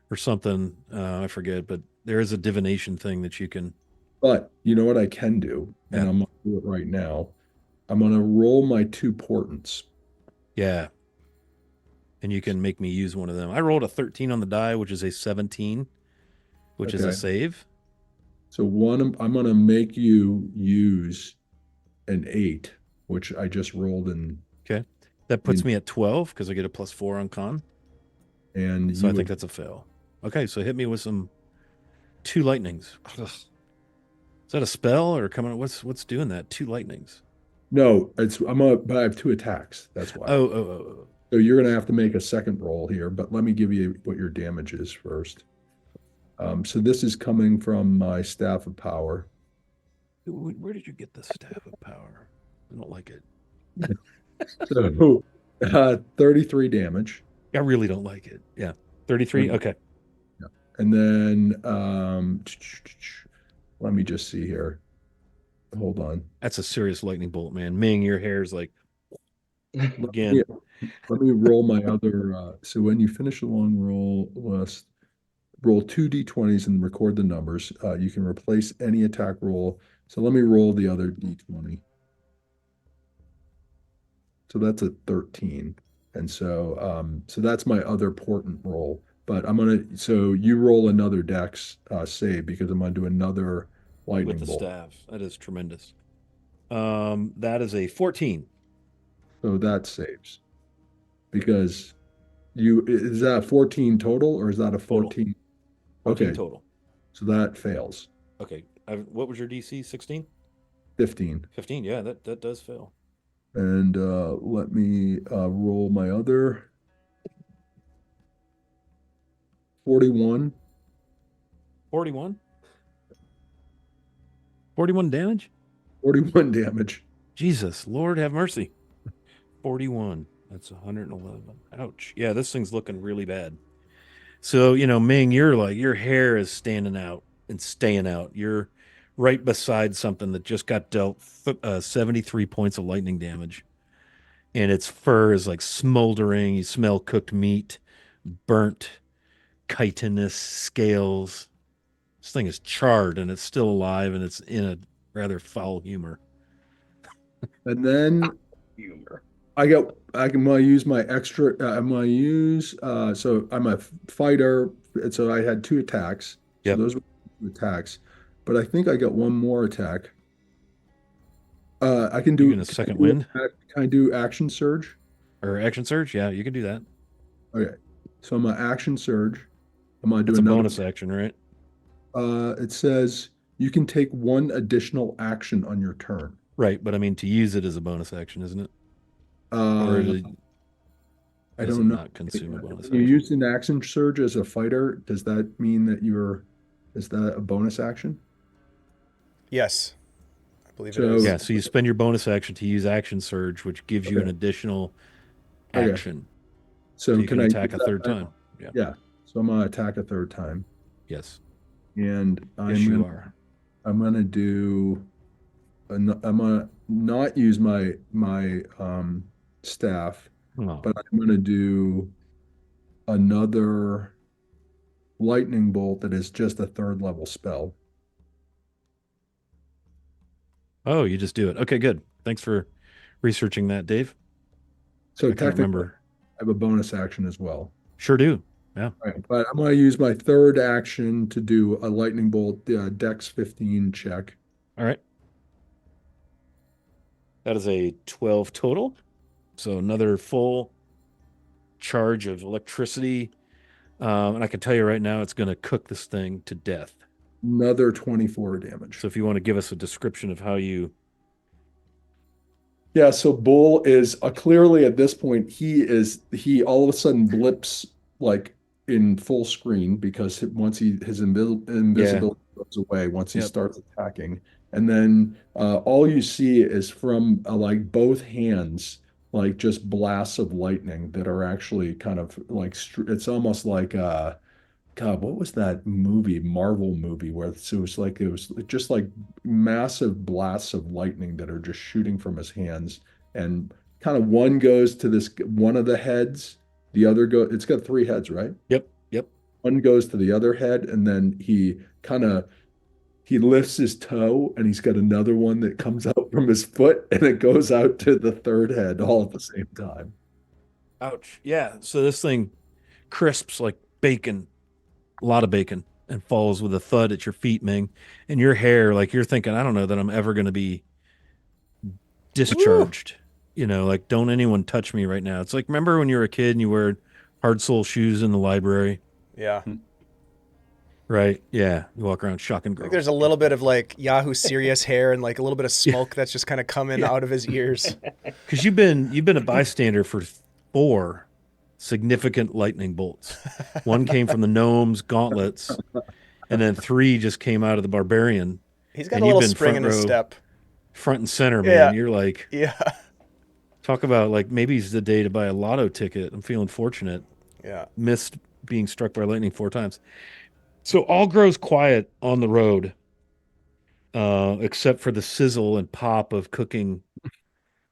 or something. I forget, but there is a divination thing that you can. But you know what I can do, and Yeah. I'm gonna do it right now. I'm gonna roll my 2 portents. Yeah. And you can make me use one of them. I rolled a 13 on the die, which is a 17, which is a save. So I'm gonna make you use an 8, which I just rolled in. Okay. That puts me at 12 because I get a +4 on con. And so I think that's a fail. Okay, so hit me with some 2 lightnings. Ugh. Is that a spell or coming? What's doing that? 2 lightnings. No, but I have 2 attacks. That's why. Oh. So you're gonna have to make a second roll here, but let me give you what your damage is first. So this is coming from my staff of power. Where did you get the staff of power? I don't like it. So 33 damage. I really don't like it. Yeah. 33. Okay. Yeah. And then let me just see here. Hold on. That's a serious lightning bolt, man. Ming, your hair's like again. Let me roll my other. So when you finish a long roll list, roll 2 d20s and record the numbers. You can replace any attack roll. So let me roll the other d20. So that's a 13. And so that's my other portent roll. But so you roll another dex save because I'm gonna do another lightning with the bolt. Staff. That is tremendous. That is a 14. So that saves. Because is that a 14 total or is that a 14? 14 Okay. total. So that fails. Okay. What was your DC? 16? 15. 15, yeah, that does fail. And let me roll my other 41. 41? 41 damage? 41 damage. Jesus, Lord have mercy. 41. That's 111. Ouch. Yeah, this thing's looking really bad. So, Ming, your hair is standing out and staying out. You're right beside something that just got dealt 73 points of lightning damage. And its fur is like smoldering. You smell cooked meat, burnt, chitinous scales. This thing is charred and it's still alive and it's in a rather foul humor. And then humor. I'm gonna use my extra. I'm gonna use. So I'm a fighter. And so I had 2 attacks. So Yep. those were 2 attacks. But I think I got one more attack. I can do. You get a second wind? Can I do action surge? Or action surge? Yeah, you can do that. Okay. So I'm gonna action surge. I'm gonna do It's a another bonus action, right? It says you can take 1 additional action on your turn. Right, but I mean to use it as a bonus action, isn't it? Or I does it don't know. not consume a bonus You action? use an action surge as a fighter. Does that mean that is that a bonus action? Yes. believe it is. Yeah, so you spend your bonus action to use Action Surge, which gives you an additional action. So you can I attack a third time? Yeah. So I'm gonna attack a third time. Yes. And I'm gonna do. I'm gonna not use my staff, but I'm gonna do another lightning bolt that is just a 3rd level spell. Oh, you just do it. Okay, good. Thanks for researching that, Dave. So I can't remember. I have a bonus action as well. Sure do. Yeah. Right, but I'm going to use my 3rd action to do a lightning bolt Dex 15 check. All right. That is a 12 total. So another full charge of electricity. And I can tell you right now, it's going to cook this thing to death. Another 24 damage. So if you want to give us a description of how you... Yeah, so Bull is clearly at this point, he all of a sudden blips like in full screen because once his invisibility goes away, once he starts attacking. And then all you see is from like both hands, like just blasts of lightning that are actually kind of like, it's almost like, God, what was that movie, Marvel movie, where it was just like massive blasts of lightning that are just shooting from his hands, and kind of one goes to one of the heads, it's got 3 heads, right? Yep. One goes to the other head, and then he lifts his toe, and he's got another one that comes out from his foot, and it goes out to the 3rd head all at the same time. Ouch. Yeah. So this thing crisps like bacon. A lot of bacon, and falls with a thud at your feet, Ming. And your hair, like you're thinking, I don't know that I'm ever going to be discharged. Woo! Like don't anyone touch me right now. It's like, remember when you were a kid and you wear hard sole shoes in the library? Yeah. Right. Yeah. You walk around shocking girls. Like there's a little bit of like Yahoo Serious hair and like a little bit of smoke that's just kind of coming out of his ears. Because you've been a bystander for 4 significant lightning bolts. 1 came from the gnome's gauntlets, and then 3 just came out of the barbarian. He's got a little spring in his step. Front and center, man. You're like, talk about like maybe it's the day to buy a lotto ticket. I'm feeling fortunate. Yeah. Missed being struck by lightning 4 times. So all grows quiet on the road, except for the sizzle and pop of cooking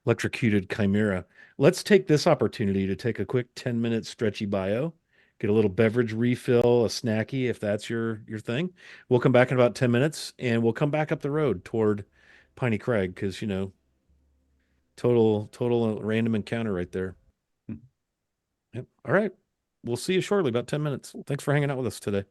electrocuted chimera. Let's take this opportunity to take a quick 10-minute stretchy bio, get a little beverage refill, a snacky, if that's your thing. We'll come back in about 10 minutes, and we'll come back up the road toward Piney Crag because, total random encounter right there. Yep. All right. We'll see you shortly, about 10 minutes. Thanks for hanging out with us today.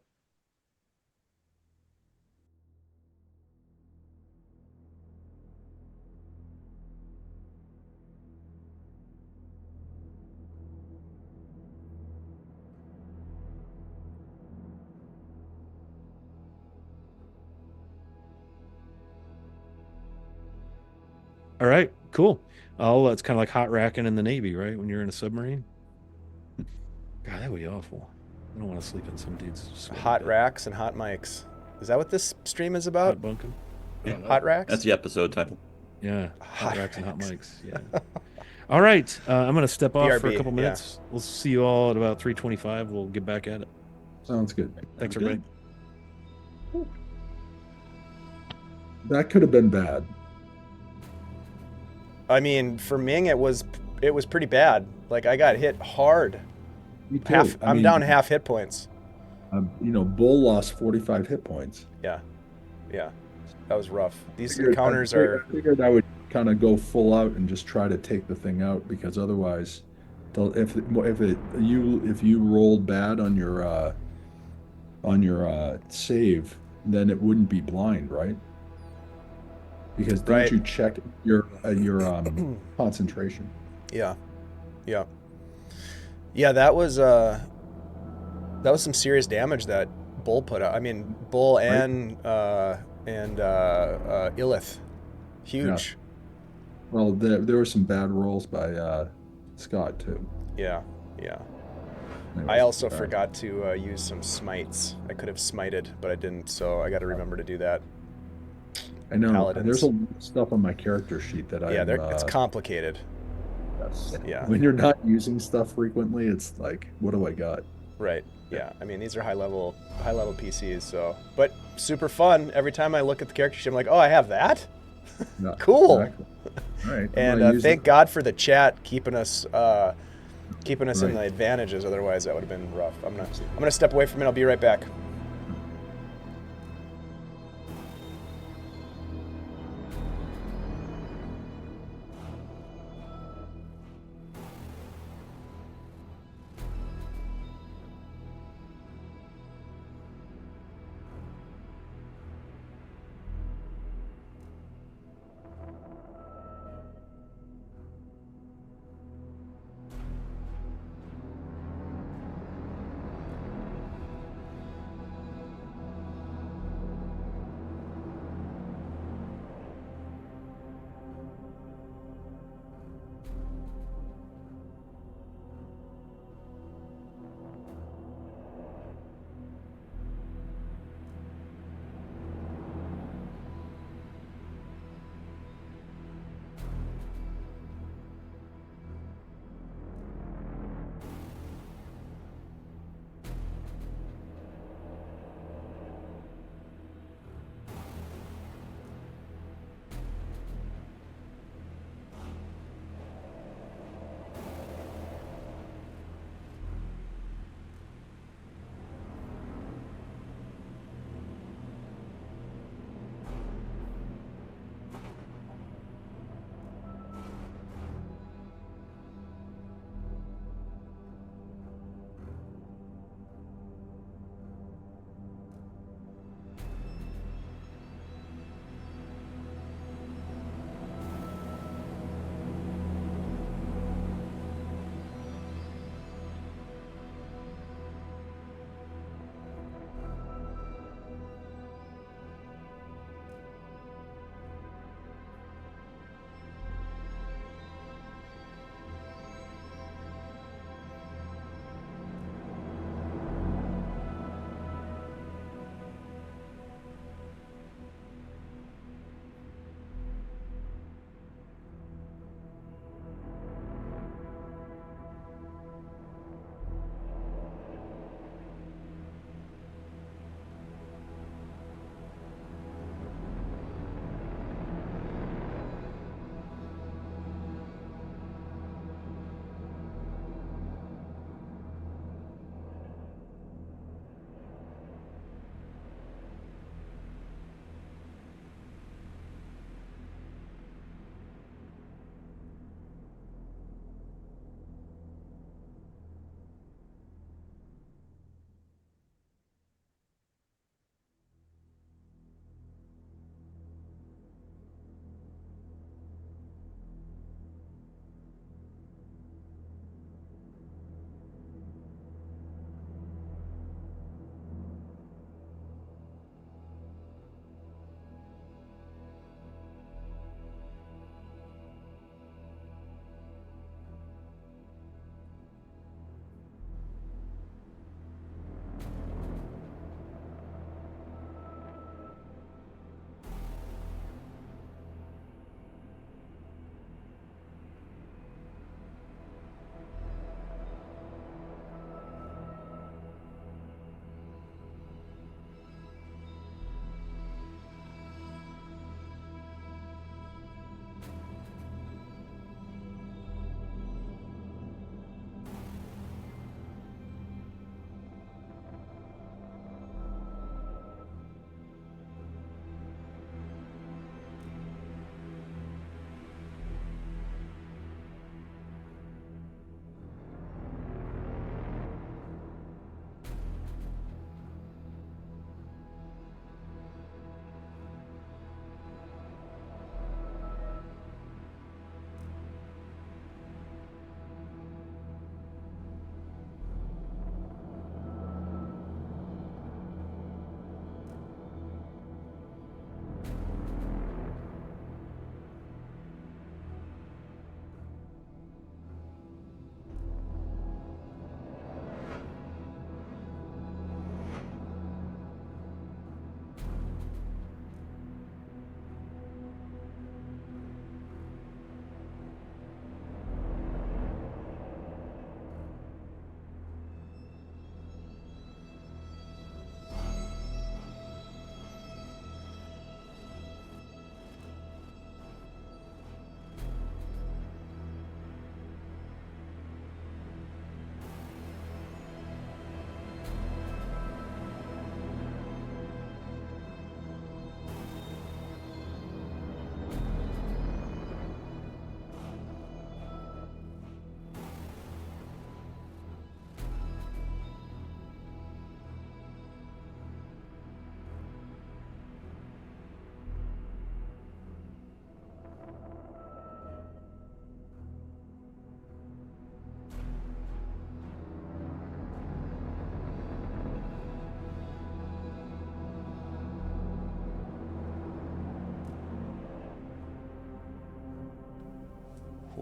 All right, cool. It's kind of like hot racking in the Navy, right? When you're in a submarine. God, that would be awful. I don't want to sleep in some dude's hot racks and hot mics. Is that what this stream is about? Hot bunking. Yeah. Hot racks? That's the episode title. Yeah, hot racks and hot mics. Yeah. All right, I'm going to step off for a couple minutes. We'll see you all at about 3:25. We'll get back at it. Sounds good. Thanks, everybody. That could have been bad. I mean, for Ming, it was pretty bad. Like I got hit hard. I'm down half hit points. Bull lost 45 hit points. Yeah, that was rough. These encounters are. I figured I would kind of go full out and just try to take the thing out because otherwise, if you rolled bad on your save, then it wouldn't be blind, right? Because don't you check your concentration? Yeah. That was some serious damage that Bull put out. I mean, Bull and Illith, huge. Yeah. Well, there were some bad rolls by Scott too. Yeah. I also forgot to use some smites. I could have smited, but I didn't, so I got to remember to do that. I know. paladins. There's a lot of stuff on my character sheet that it's complicated. Yes. Yeah. When you're not using stuff frequently, it's like, what do I got? Right. Yeah. I mean, these are high level PCs. So, but super fun. Every time I look at the character sheet, I'm like, oh, I have that. No, Cool. Exactly. All right. And thank God for the chat keeping us in the advantages. Otherwise, that would have been rough. I'm gonna step away from it. I'll be right back.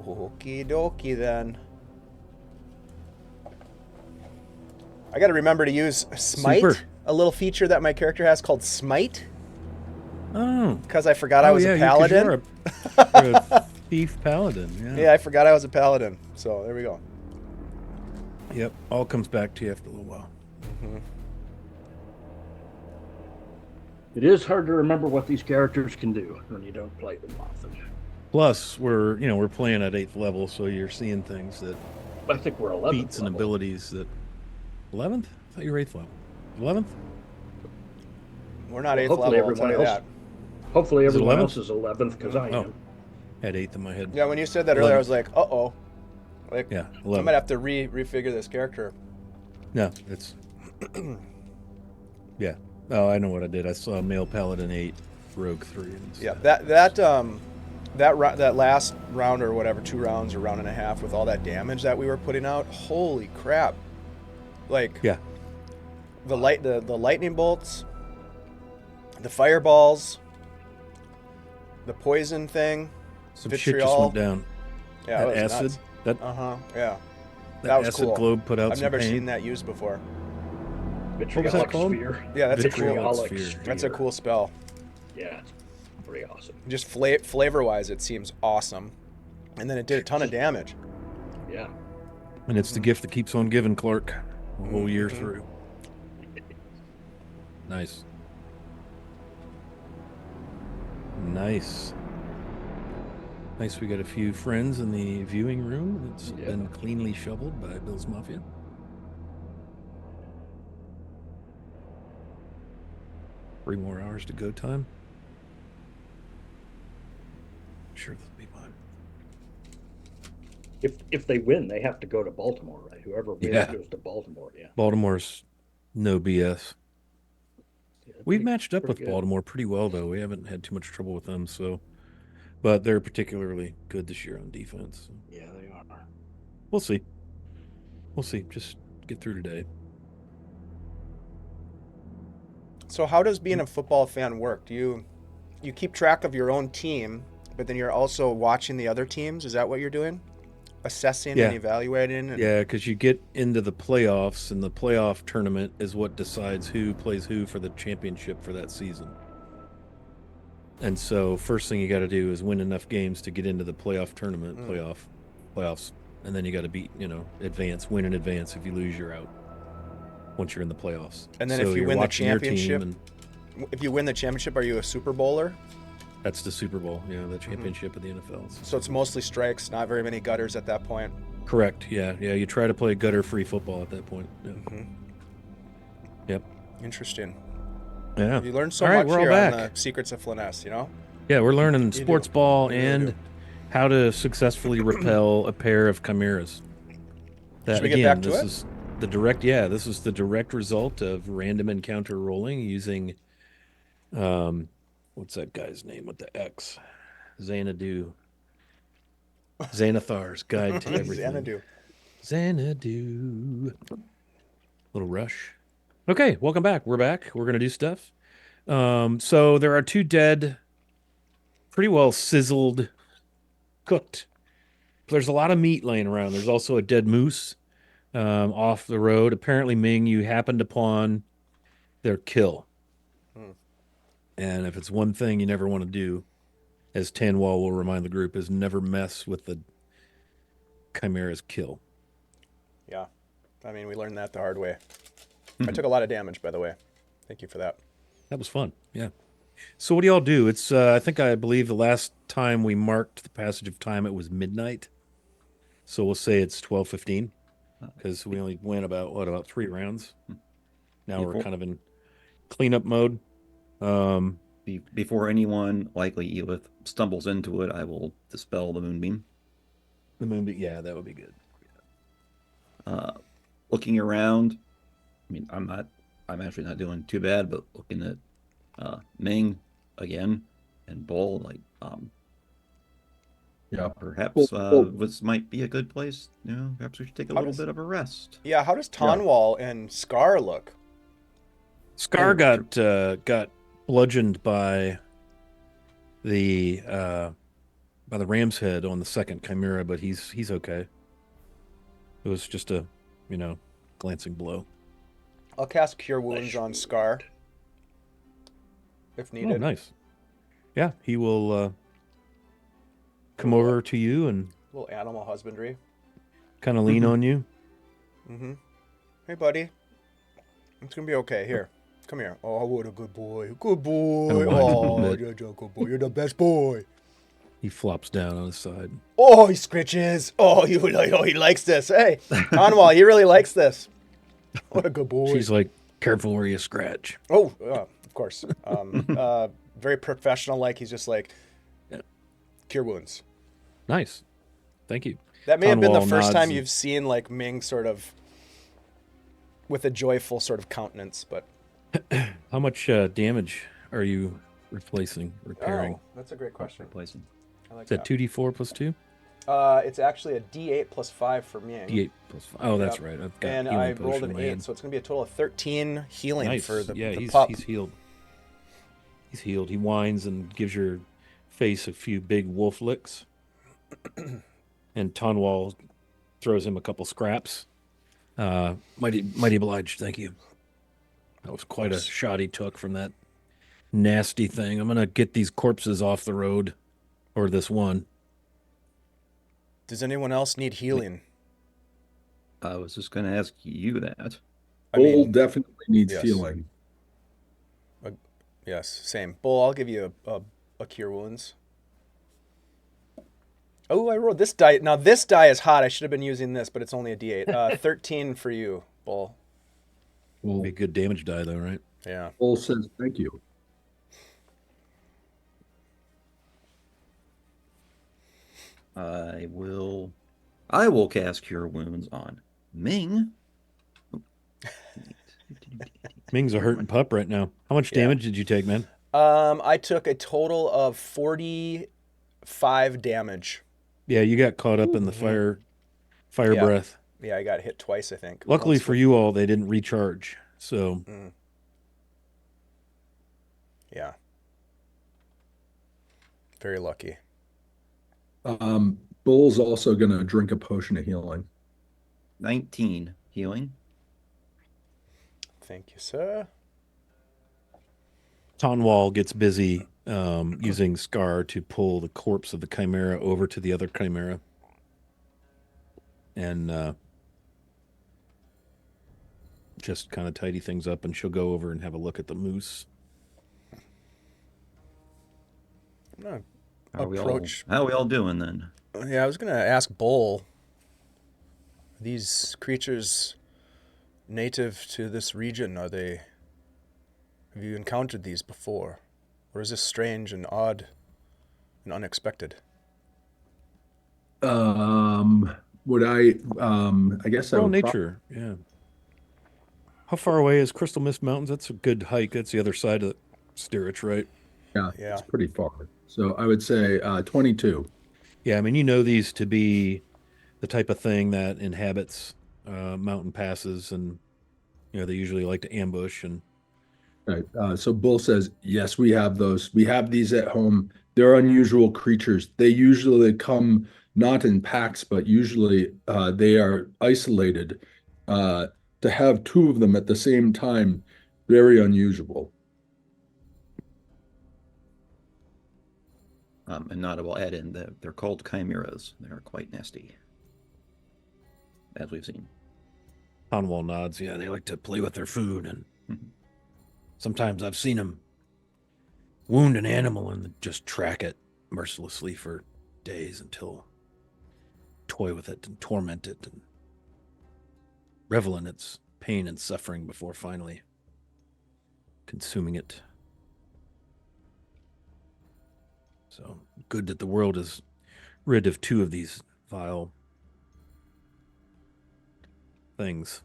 Okie dokie then. I got to remember to use Smite, Super. a little feature that my character has called Smite. Oh. Because I forgot I was a paladin. You're a thief paladin. Yeah. Yeah, I forgot I was a paladin. So there we go. Yep. All comes back to you after a little while. Mm-hmm. It is hard to remember what these characters can do when you don't play them often. Plus, we're playing at 8th level, so you're seeing things that I think we're 11th feats and level. abilities that 11th. I thought you were 8th level. 11th. We're not 8th level. I'll tell you that. Hopefully, Is it everyone 11th? else is 11th because I am. Had 8th in my head. Yeah, when you said that earlier, I was like, uh-oh. Like, Yeah, I 11. might have to refigure this character. No, it's yeah. Oh, I know what I did. I saw male paladin 8, rogue 3. Yeah, that last round or whatever, 2 rounds or round and a half with all that damage that we were putting out. Holy crap! Like, yeah, the lightning bolts, the fireballs, the poison thing, some vitriol. shit just went down. Yeah, that it was acid. nuts. That Yeah. that was acid cool. globe put out. I've some never pain. seen that used before. Vitriolic that called? sphere. Yeah, that's a Vitriolic cool. sphere. That's a cool spell. Yeah, it's pretty awesome. Just flavor-wise, it seems awesome. And then it did a ton of damage. Yeah. And it's the gift that keeps on giving, Clark, the whole year Mm-hmm. through. Nice. Nice. Nice. We got a few friends in the viewing room. It's been cleanly shoveled by Bill's Mafia. Three more hours to go time. Sure, that'll be fine. If they win, they have to go to Baltimore, right? Whoever wins goes to Baltimore. Yeah. Baltimore's no BS. Yeah, We've matched up with pretty good. Baltimore pretty well, though. We haven't had too much trouble with them, so. But they're particularly good this year on defense. So. Yeah, they are. We'll see. We'll see. Just get through today. So how does being a football fan work? Do you keep track of your own team, but then you're also watching the other teams? Is that what you're doing? Assessing and evaluating? Yeah, because you get into the playoffs, and the playoff tournament is what decides who plays who for the championship for that season. And so first thing you got to do is win enough games to get into the playoff tournament, playoffs, and then you got to beat, win in advance. If you lose, you're out once you're in the playoffs. And then so if you you're win the watching your team championship, and if you win the championship, are you a Super Bowler? that's the Super Bowl, the championship of the NFL. So it's mostly strikes, not very many gutters at that point. Correct. Yeah. You try to play gutter-free football at that point. Yeah. Yep. Interesting. Yeah. You learn so All right, much we're all here back. on the secrets of Flanaess, Yeah, we're learning You sports do. ball You really and do. how to successfully repel a pair of chimeras. That Should we get again, back to this it? is the direct. Yeah, this is the direct result of random encounter rolling using, what's that guy's name with the X? Xanadu. Xanathar's Guide to Everything. Xanadu. Xanadu. Little rush. Okay, welcome back. We're back. We're gonna do stuff. So there are 2 dead, pretty well sizzled, cooked. There's a lot of meat laying around. There's also a dead moose off the road. Apparently, Ming, you happened upon their kill. And if it's one thing you never want to do, as Tanwal will remind the group, is never mess with the Chimera's kill. Yeah. I mean, we learned that the hard way. I took a lot of damage, by the way. Thank you for that. That was fun. Yeah. So what do y'all do? It's I believe the last time we marked the passage of time, it was midnight. So we'll say it's 12:15 because we only went about 3 rounds. Now we're kind of in cleanup mode. Before anyone, likely Elith, stumbles into it, I will dispel the moonbeam. The moonbeam, yeah, that would be good. Looking around, I mean, I'm actually not doing too bad, but looking at Ming again and Bull, perhaps this might be a good place. Perhaps we should take a little bit of a rest. Yeah, how does Tonwall and Scar look? Scar got bludgeoned by the by the ram's head on the second chimera, but he's okay. It was just a, glancing blow. I'll cast Cure Wounds on Scar if needed. Oh, nice. Yeah, he will come over to you and a little animal husbandry. Kind of lean on you. Mm-hmm. Hey, buddy. It's gonna be okay. Here, come here. Oh, what a good boy. Good boy. Oh, you're a good boy. You're the best boy. He flops down on his side. Oh, he scritches. Oh, he likes this. Hey, Conwall, he really likes this. What a good boy. She's like, careful where you scratch. Oh, of course. Very professional. Like he's just like, Cure Wounds. Nice. Thank you. That may have been the first time you've seen like Ming sort of with a joyful sort of countenance, but. How much damage are you repairing? Oh, that's a great question. Replacing. I like Is that 2d4 plus 2? It's actually a d8 plus 5 for me. D8 plus 5. Oh, that's right. I've got and I rolled an 8, so it's going to be a total of 13 healing for the pup. He's healed. He's healed. He whines and gives your face a few big wolf licks. And Tonwall throws him a couple scraps. Mighty obliged. Thank you. That was quite a shot he took from that nasty thing. I'm going to get these corpses off the road, or this one. Does anyone else need healing? I was just going to ask you that. Bull definitely needs healing. Yes, same. Bull, I'll give you a Cure Wounds. Oh, I rolled this die. Now, this die is hot. I should have been using this, but it's only a D8. 13 for you, Bull. Be a good damage die, though, right? Yeah. Bull says thank you. I will cast Cure Wounds on Ming. Ming's a hurting pup right now. How much damage did you take, man? I took a total of 45 damage. Yeah, you got caught up in the fire breath. Yeah, I got hit twice, I think. Luckily for you all, they didn't recharge. So. Yeah. Very lucky. Bull's also going to drink a potion of healing. 19 healing. Thank you, sir. Tonwall gets busy using Scar to pull the corpse of the Chimera over to the other Chimera. And just kind of tidy things up, and she'll go over and have a look at the moose. How are we all doing then? Yeah, I was going to ask Bull. Are these creatures native to this region? Have you encountered these before? Or is this strange and odd and unexpected? I guess I would nature, yeah. How far away is Crystal Mist Mountains? That's a good hike. That's the other side of Stirich, right? Yeah, it's pretty far. So I would say 22. Yeah, I mean, these to be the type of thing that inhabits mountain passes, and they usually like to ambush. And right. So Bull says, yes, we have those. We have these at home. They're unusual creatures. They usually come not in packs, but usually they are isolated. To have two of them at the same time, very unusual. And Nada will add in that they're called chimeras. They're quite nasty, as we've seen. Tonwall nods. Yeah, they like to play with their food, and sometimes I've seen them wound an animal and just track it mercilessly for days until toy with it and torment it and revel in its pain and suffering before finally consuming it. So good that the world is rid of two of these vile things.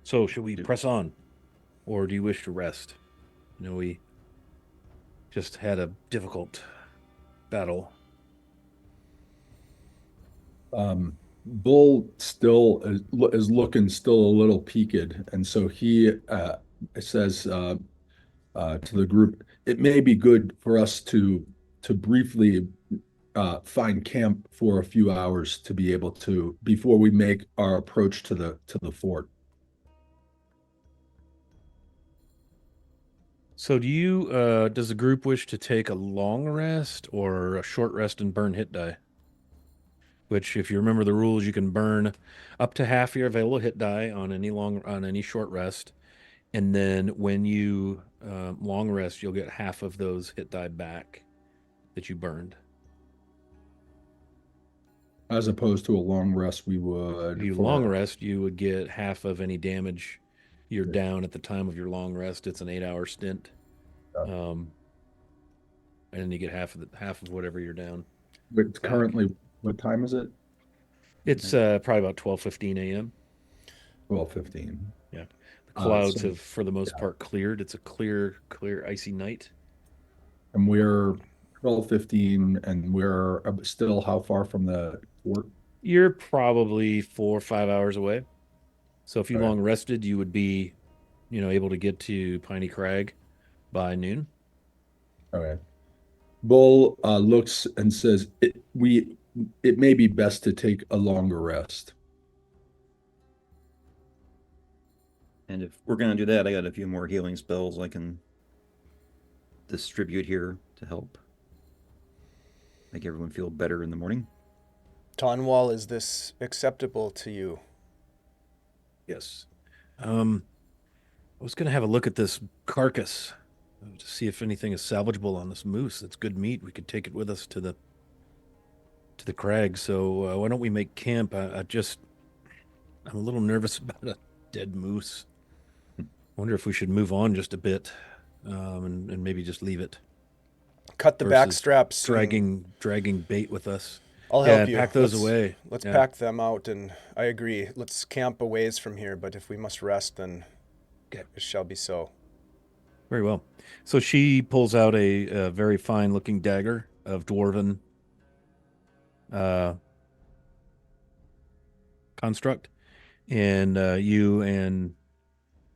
So should we press on, or do you wish to rest? We just had a difficult battle. Bull still is looking still a little peaked, and so he says, to the group, it may be good for us to briefly find camp for a few hours to be able to before we make our approach to the fort. So does the group wish to take a long rest or a short rest and burn hit die? Which, if you remember the rules, you can burn up to half your available hit die on any short rest, and then when you long rest, you'll get half of those hit die back that you burned. As opposed to a long rest, we If would you long rest, you would get half of any damage you're down at the time of your long rest. It's an 8-hour stint, and then you get half of whatever you're down. But currently, what time is it? It's probably about 12:15 a.m. 12:15. Yeah, the clouds So, have, for the most part, cleared. It's a clear, icy night. and we're 12:15, and we're still how far from the fort? You're probably 4 or 5 hours away. So if you Okay. long rested, you would be, able to get to Piney Crag by noon. Okay. Bull looks and says, it may be best to take a longer rest. And if we're going to do that, I got a few more healing spells I can distribute here to help make everyone feel better in the morning. Tonwall, is this acceptable to you? Yes. I was going to have a look at this carcass to see if anything is salvageable on this moose. That's good meat. We could take it with us to the crag. So why don't we make camp? I'm a little nervous about a dead moose. I wonder if we should move on just a bit, and maybe just leave it. Cut the back straps. Dragging bait with us. I'll help you. Pack those away. Let's pack them out, and I agree. Let's camp a ways from here, but if we must rest, then it shall be so. Very well. So she pulls out a very fine-looking dagger of dwarven construct, and you and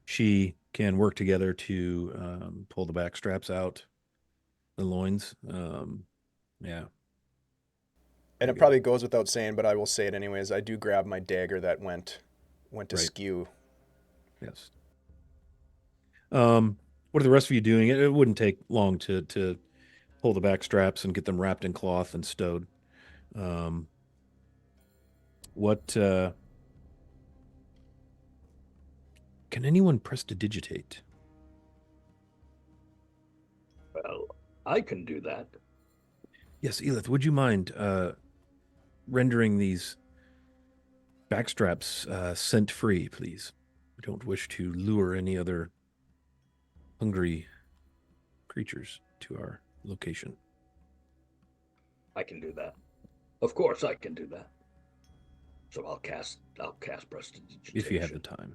she can work together to pull the back straps out, the loins. Yeah. And it probably goes without saying, but I will say it anyways. I do grab my dagger that went askew. Yes. What are the rest of you doing? It wouldn't take long to pull the back straps and get them wrapped in cloth and stowed. What can anyone prestidigitate? Well, I can do that. Yes, Elith, would you mind rendering these backstraps scent-free, please? We don't wish to lure any other hungry creatures to our location. I can do that. Of course I can do that. So I'll cast prestidigitation. If you have the time.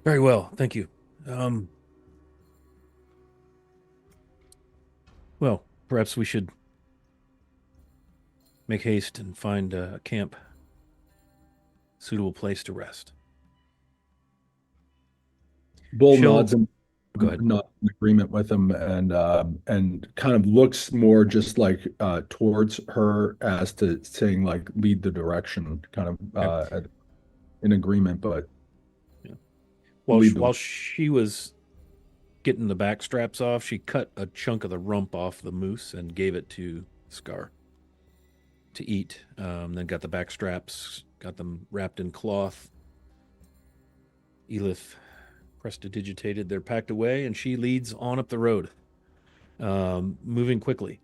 Very well, thank you. Well, perhaps we should make haste and find a camp, suitable place to rest. Bull nods and go ahead. Not in agreement with him, and kind of looks more just like towards her as to saying like lead the direction, kind of in agreement, but while she was getting the back straps off, she cut a chunk of the rump off the moose and gave it to Scar to eat. Then got the back straps, got them wrapped in cloth. Elith prestidigitated. They're packed away, and she leads on up the road, moving quickly.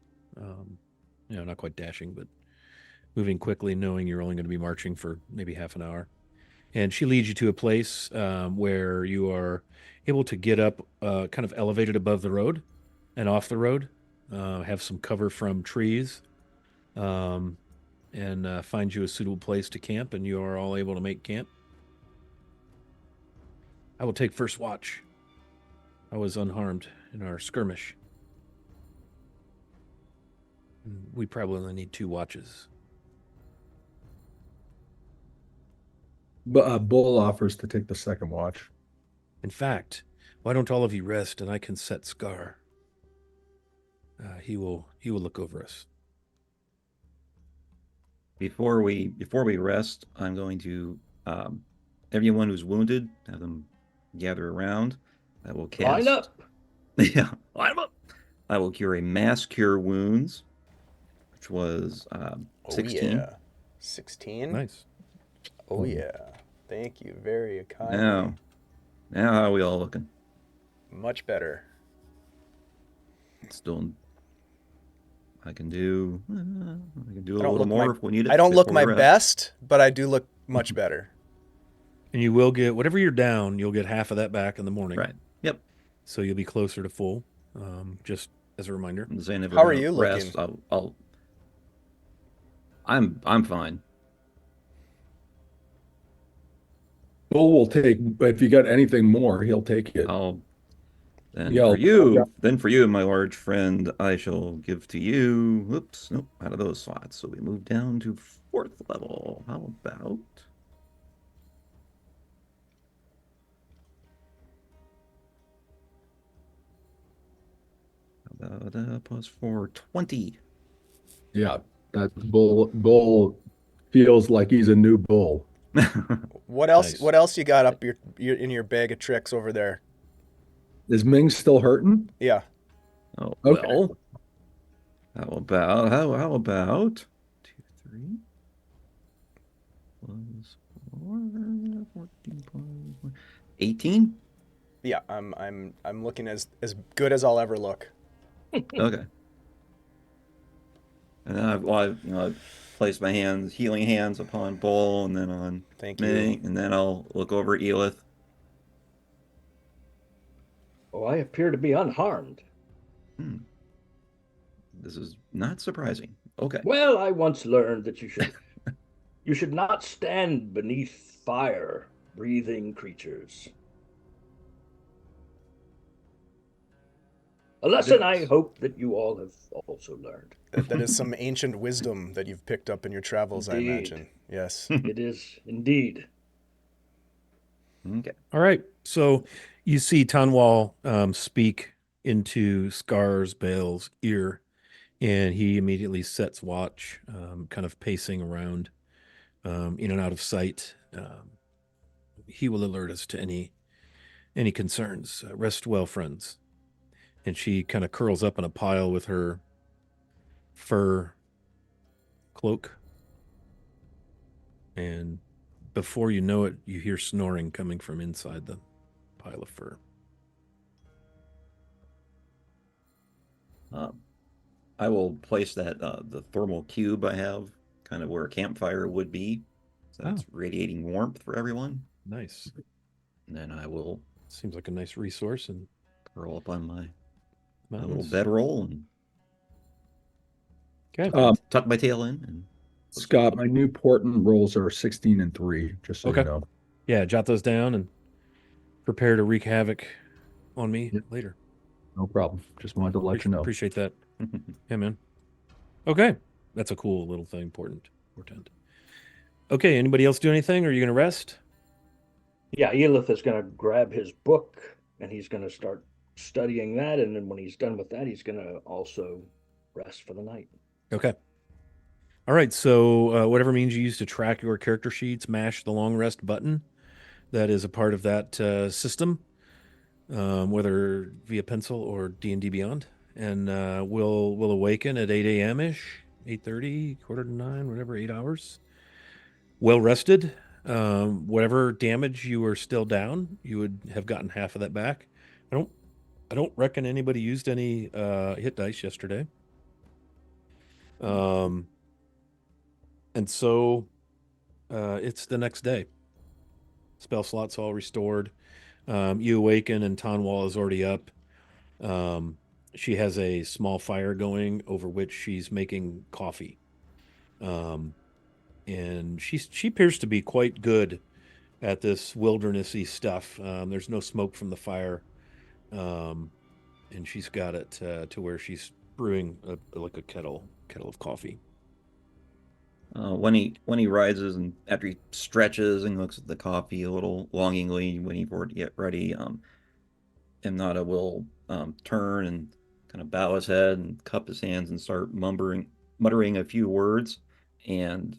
Not quite dashing, but moving quickly, knowing you're only going to be marching for maybe half an hour. And she leads you to a place where you are able to get up kind of elevated above the road and off the road, have some cover from trees, and find you a suitable place to camp, and you are all able to make camp. I will take first watch. I was unharmed in our skirmish. We probably only need 2 watches. Bull offers to take the second watch. In fact, why don't all of you rest and I can set Scar? He will look over us. Before we rest, I'm going to everyone who's wounded, have them gather around. I will cast. Line up. Yeah, line up. I will cure a mass cure wounds, which was 16. Oh, yeah. 16? Nice. Oh, yeah. Thank you very kindly. Now how are we all looking? Much better. Still, I can do a little more if we need it. I don't look my best, but I do look much better. And you will get, whatever you're down, you'll get half of that back in the morning. Right. Yep. So you'll be closer to full, just as a reminder. I'm saying if How are you looking? I'm fine. Bull will take, if you got anything more, he'll take it. Then for you, my large friend, I shall give to you. Oops, nope, out of those slots. So we move down to 4th level. How about? Plus 4, 20. Yeah, that bull feels like he's a new bull. What else? Nice. What else you got up your in your bag of tricks over there? Is Ming still hurting? Yeah. Oh, Okay. well. How about 2, 3 plus 4, 14 plus 18? Yeah, I'm looking as good as I'll ever look. Okay. And then I've placed my healing hands upon Bull, and then on Ming, and then I'll look over at Elith. Oh, I appear to be unharmed. This is not surprising. Okay. Well, I once learned that you should not stand beneath fire, breathing creatures. A lesson I hope that you all have also learned. That is some ancient wisdom that you've picked up in your travels, Indeed. I imagine. Yes. It is indeed. Okay. All right. So you see Tanwal speak into Scar's Bale's ear, and he immediately sets watch, kind of pacing around, in and out of sight. He will alert us to any concerns. Rest well, friends. And she kind of curls up in a pile with her fur cloak. And before you know it, you hear snoring coming from inside the pile of fur. I will place that the thermal cube I have kind of where a campfire would be. So it's radiating warmth for everyone. Nice. And then I will... Seems like a nice resource. And curl up on my mountains. Little bedroll and tuck my tail in. And Scott, my new portent rolls are 16 and 3, just so you know. Yeah, jot those down and prepare to wreak havoc on me later. No problem. Just wanted to let you know. Appreciate that. Yeah, man. Okay. That's a cool little thing, portent. Okay, anybody else do anything, or are you going to rest? Yeah, Elith is going to grab his book, and he's going to start studying that, and then when he's done with that, he's going to also rest for the night. Okay. All right, so whatever means you use to track your character sheets, mash the long rest button. That is a part of that system, whether via pencil or D&D Beyond. And we'll awaken at 8 a.m.-ish, 8:30, 8:45, whatever, 8 hours. Well rested. Whatever damage you were still down, you would have gotten half of that back. I don't reckon anybody used any hit dice yesterday. And so it's the next day. Spell slots all restored. You awaken and Tanwal is already up. She has a small fire going over which she's making coffee. And she appears to be quite good at this wildernessy stuff. There's no smoke from the fire. And she's got it to where she's brewing like a kettle of coffee. When he rises and after he stretches and looks at the coffee a little longingly, waiting for it to get ready, Imnata will turn and kind of bow his head and cup his hands and start muttering a few words, and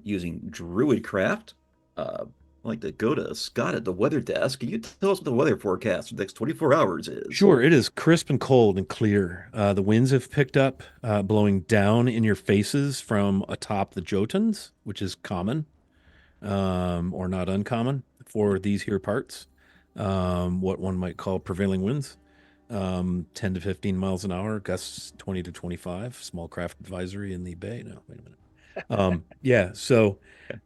using Druidcraft. I'd like to go to Scott at the weather desk. Can you tell us what the weather forecast for the next 24 hours is? Sure, it is crisp and cold and clear. The winds have picked up, blowing down in your faces from atop the Jotuns, which is common, or not uncommon for these here parts. What one might call prevailing winds, 10 to 15 miles an hour, gusts 20 to 25. Small craft advisory in the bay. No, wait a minute. Yeah, so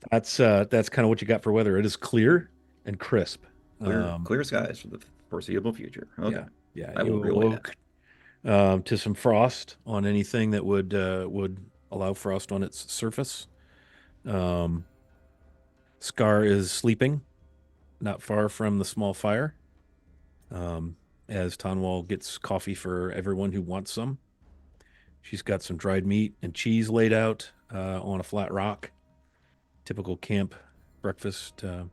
that's kind of what you got for weather. It is clear and crisp. Clear skies for the foreseeable future. Okay. Yeah. I will You awoke to some frost on anything that would allow frost on its surface. Scar is sleeping, not far from the small fire. As Tonwall gets coffee for everyone who wants some. She's got some dried meat and cheese laid out on a flat rock. Typical camp breakfast. I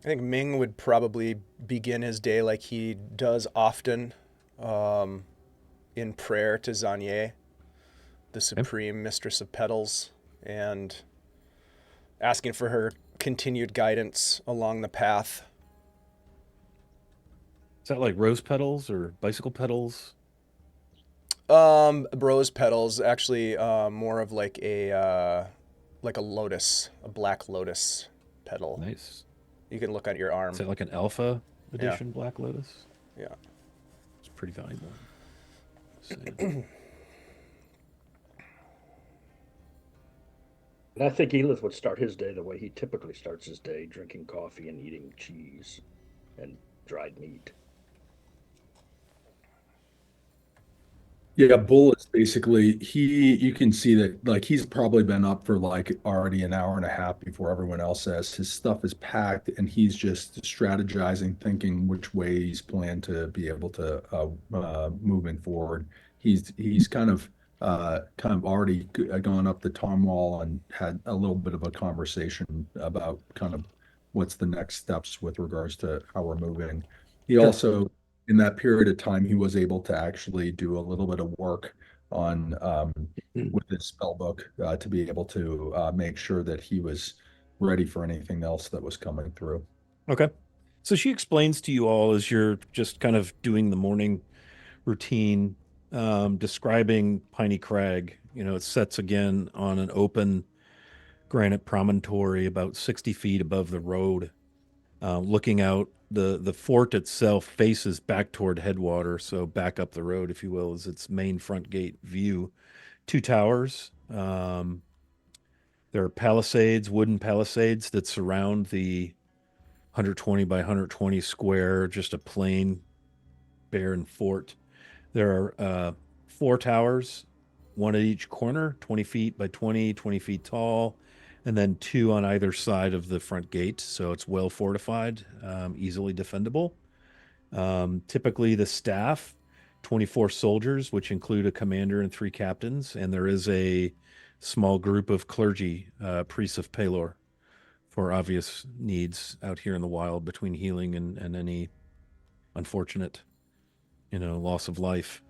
think Ming would probably begin his day like he does often, in prayer to Zanye, the supreme mistress of petals, and asking for her continued guidance along the path. Is that like rose petals or bicycle petals? Rose petals, actually, more of like a lotus, a black lotus petal. Nice. You can look at your arm. Is that like an alpha edition Black Lotus? Yeah. It's pretty valuable. And I think Elith would start his day the way he typically starts his day, drinking coffee and eating cheese and dried meat. Yeah, Bull is basically you can see that like he's probably been up for like already an hour and a half before everyone else has. His stuff is packed and he's just strategizing, thinking which way he's planned to be able to moving forward. He's kind of already gone up the tom wall and had a little bit of a conversation about kind of what's the next steps with regards to how we're moving. He also in that period of time, he was able to actually do a little bit of work on with his spell book to be able to make sure that he was ready for anything else that was coming through. Okay. So she explains to you all as you're just kind of doing the morning routine, describing Piney Crag. It sets again on an open granite promontory about 60 feet above the road. Looking out, the fort itself faces back toward Headwater, so back up the road, if you will, is its main front gate view. 2 towers. There are palisades, wooden palisades that surround the 120 by 120 square, just a plain barren fort. There are 4 towers, one at each corner, 20 feet by 20 feet tall, and then 2 on either side of the front gate. So it's well fortified, easily defendable. Typically the staff, 24 soldiers, which include a commander and 3 captains. And there is a small group of clergy, priests of Pelor, for obvious needs out here in the wild between healing and any unfortunate, loss of life.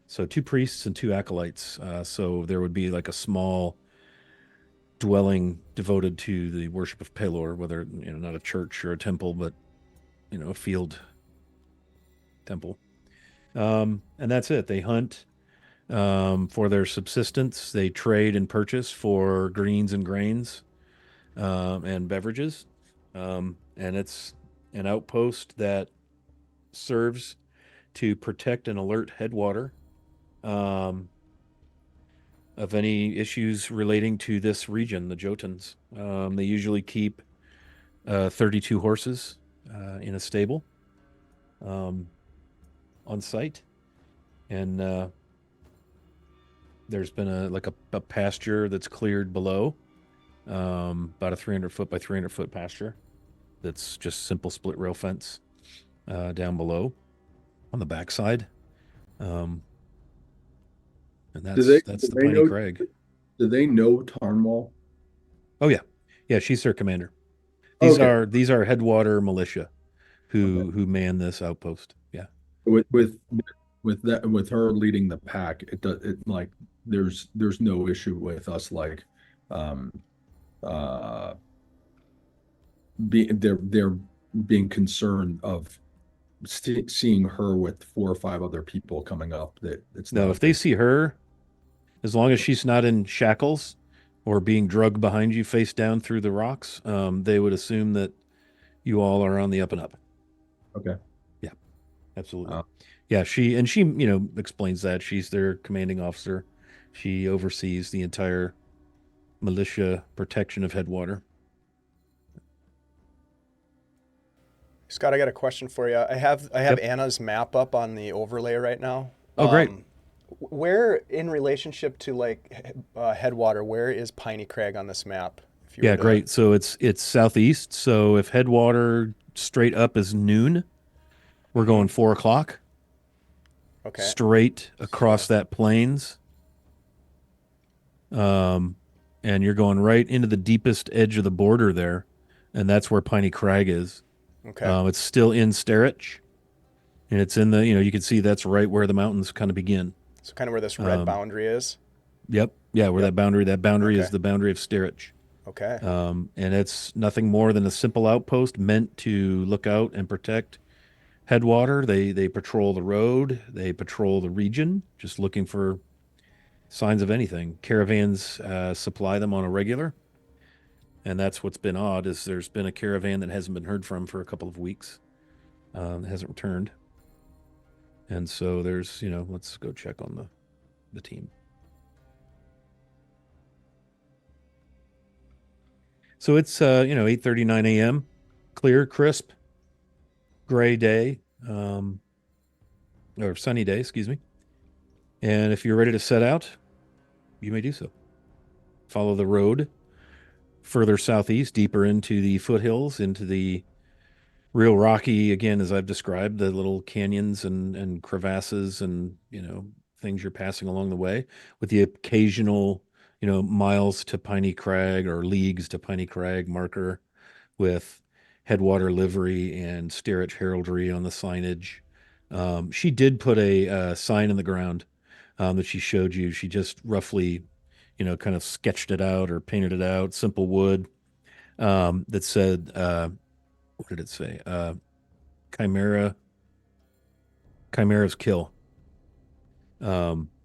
So 2 priests and 2 acolytes. So there would be like a small dwelling devoted to the worship of Pelor, whether not a church or a temple, but a field temple. And that's it. They hunt for their subsistence. They trade and purchase for greens and grains and beverages. And it's an outpost that serves to protect and alert Headwater of any issues relating to this region, the Jotuns. They usually keep 32 horses in a stable on site. And there's been a pasture that's cleared below, about a 300 foot by 300 foot pasture that's just simple split rail fence down below. on the backside. And Do that's the they Piney know? Crag. Do they know Tarnwall? Oh yeah, she's their commander. Okay. These are Headwater militia Okay. who man this outpost. Yeah. With her leading the pack, like there's no issue with us like um uh they're being concerned of seeing her with 4 or 5 other people coming up. That it's No, not a if they big. see her, as long as she's not in shackles or being drugged behind you face down through the rocks, they would assume that you all are on the up and up. Okay. Yeah, absolutely. Uh, Yeah, she explains that she's their commanding officer. She oversees the entire militia protection of Headwater. Scott, I got a question for you. I have Yep. Anna's map up on the overlay right now. Oh, great. Where in relationship to like Headwater, where is Piney Crag on this map? If you Yeah, were to, great. So it's southeast. So if Headwater straight up is noon, we're going 4 o'clock okay, straight across so that plains. And you're going right into the deepest edge of the border there, and that's where Piney Crag is. okay, It's still in Sterich, and it's in the you can see that's right where the mountains kind of begin. so kind of where this red boundary is. Yep, yeah, where Yep. that boundary Okay. is the boundary of Sterich. Okay. And it's nothing more than a simple outpost meant to look out and protect Headwater. They patrol the road, they patrol the region, just looking for signs of anything. Caravans supply them on a regular, and that's what's been odd is there's been a caravan that hasn't been heard from for a couple of weeks, hasn't returned, and so there's let's go check on the team. So it's 8:39 a.m. clear, crisp, gray day, or sunny day, excuse me. And if you're ready to set out, you may do so. Follow the road further southeast, deeper into the foothills, into the real rocky, again, as I've described, the little canyons and crevasses and, things you're passing along the way, with the occasional, miles to Piney Crag or leagues to Piney Crag marker with Headwater livery and Sterich heraldry on the signage. She did put a sign in the ground that she showed you. She just roughly, kind of sketched it out or painted it out, simple wood, that said, what did it say? Chimera's kill.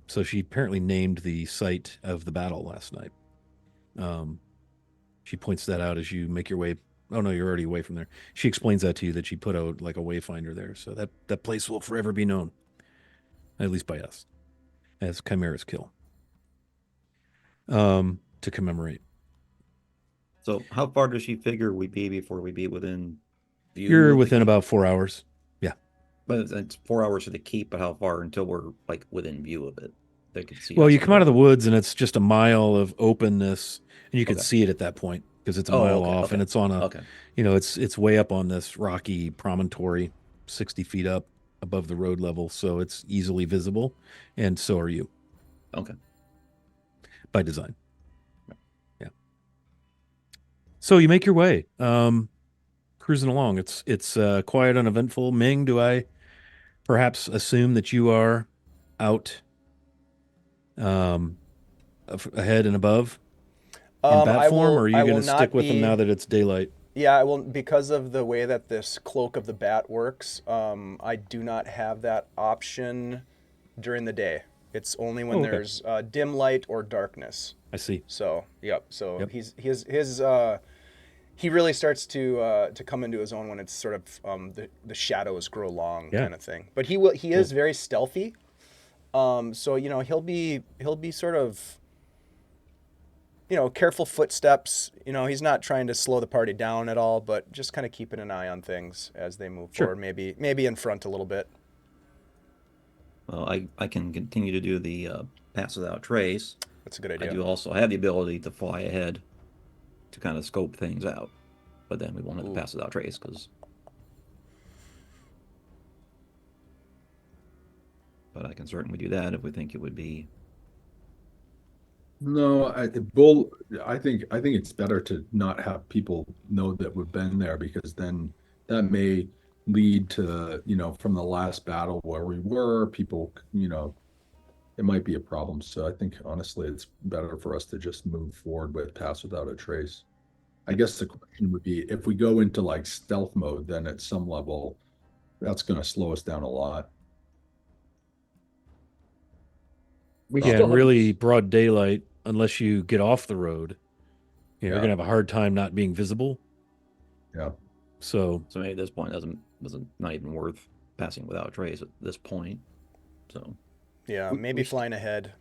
So she apparently named the site of the battle last night. She points that out as you make your way. Oh no, you're already away from there. She explains that to you that she put out like a wayfinder there, so that place will forever be known, at least by us, as Chimera's kill. To commemorate. So how far does she figure we'd be before we be within view? You're within about 4 hours. Yeah. But it's 4 hours to the keep, but how far until we're like within view of it? They can see. Well, you come out of the woods and it's just a mile of openness, and you can Okay. see it at that point because it's a mile off, and it's on a, Okay. It's way up on this rocky promontory, 60 feet up above the road level, so it's easily visible, and so are you. Okay. By design. Yeah. So you make your way, cruising along. It's quiet, uneventful. Ming, do I perhaps assume that you are out, ahead and above in bat form, or are you going to stick with them now that it's daylight? Yeah, I will, because of the way that this cloak of the bat works. I do not have that option during the day. It's only when there's dim light or darkness. I see. So, yep. So he really starts to come into his own when it's sort of the shadows grow long, kind of thing. But he is very stealthy. So he'll be sort of, careful footsteps. He's not trying to slow the party down at all, but just kind of keeping an eye on things as they move forward. Maybe in front a little bit. Well, I can continue to do the pass without trace. That's a good idea. I do also have the ability to fly ahead to kind of scope things out, but then we won't have to pass without trace because. but I can certainly do that if we think it would be. No, I think it's better to not have people know that we've been there, because then that may lead to, from the last battle where we were, people, it might be a problem. So I think honestly, it's better for us to just move forward with Pass Without a Trace. I guess the question would be, if we go into like stealth mode, then at some level, that's going to slow us down a lot. Yeah, and really broad daylight, unless you get off the road, you're going to have a hard time not being visible. Yeah. So maybe at this point, wasn't not even worth passing without a trace at this point. So yeah, maybe flying ahead,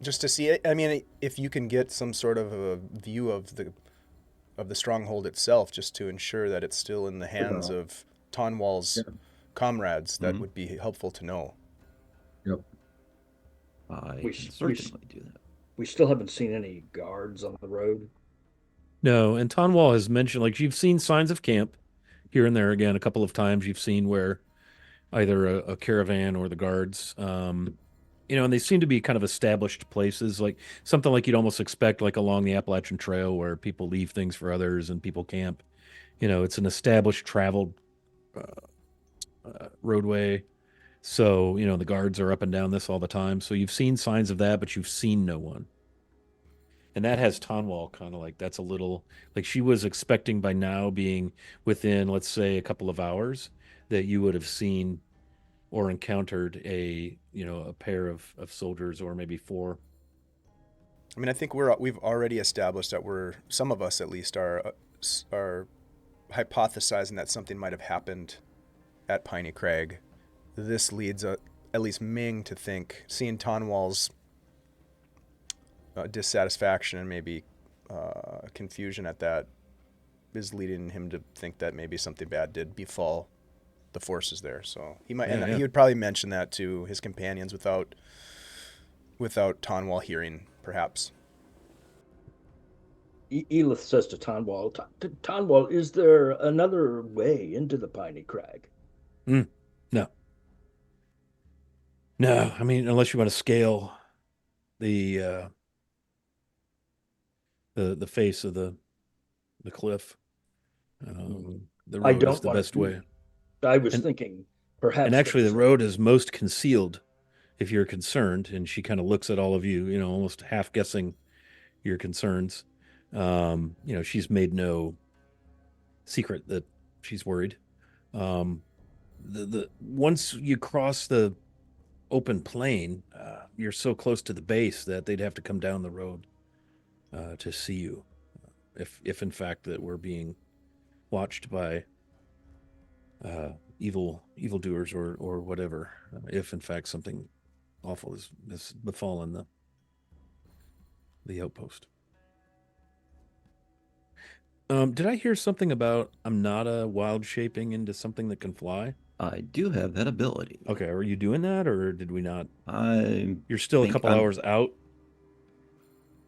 just to see it. I mean, if you can get some sort of a view of the stronghold itself, just to ensure that it's still in the hands of Tonwall's comrades, that would be helpful to know. Yep. I can certainly do that. We still haven't seen any guards on the road. No, and Tonwall has mentioned, like, you've seen signs of camp here and there. Again, a couple of times you've seen where either a caravan or the guards, and they seem to be kind of established places, like something like you'd almost expect, like along the Appalachian Trail, where people leave things for others and people camp. It's an established traveled roadway. So, the guards are up and down this all the time. So you've seen signs of that, but you've seen no one. And that has Tonwall kind of like, that's a little, like, she was expecting by now, being within, let's say, a couple of hours, that you would have seen or encountered a pair of soldiers, or maybe four. I mean, I think we've already established that some of us at least are hypothesizing that something might have happened at Piney Crag. This leads at least Ming to think, seeing Tonwall's dissatisfaction and maybe confusion at that, is leading him to think that maybe something bad did befall the forces there. So he might, he would probably mention that to his companions without Tonwall hearing, perhaps. Elith says to Tonwall, Tonwall, is there another way into the Piney Crag? No, I mean, unless you want to scale the face of the cliff. The road is the best way. I was thinking perhaps. And actually, the road is most concealed, if you're concerned. And she kind of looks at all of you, almost half guessing your concerns. She's made no secret that she's worried. The once you cross the open plain, you're so close to the base that they'd have to come down the road to see you, if in fact that we're being watched by evildoers or whatever. If in fact something awful has befallen the outpost. Did I hear something about Amnata wild shaping into something that can fly? I do have that ability. Okay, are you doing that, or did we not? You're still a couple hours out.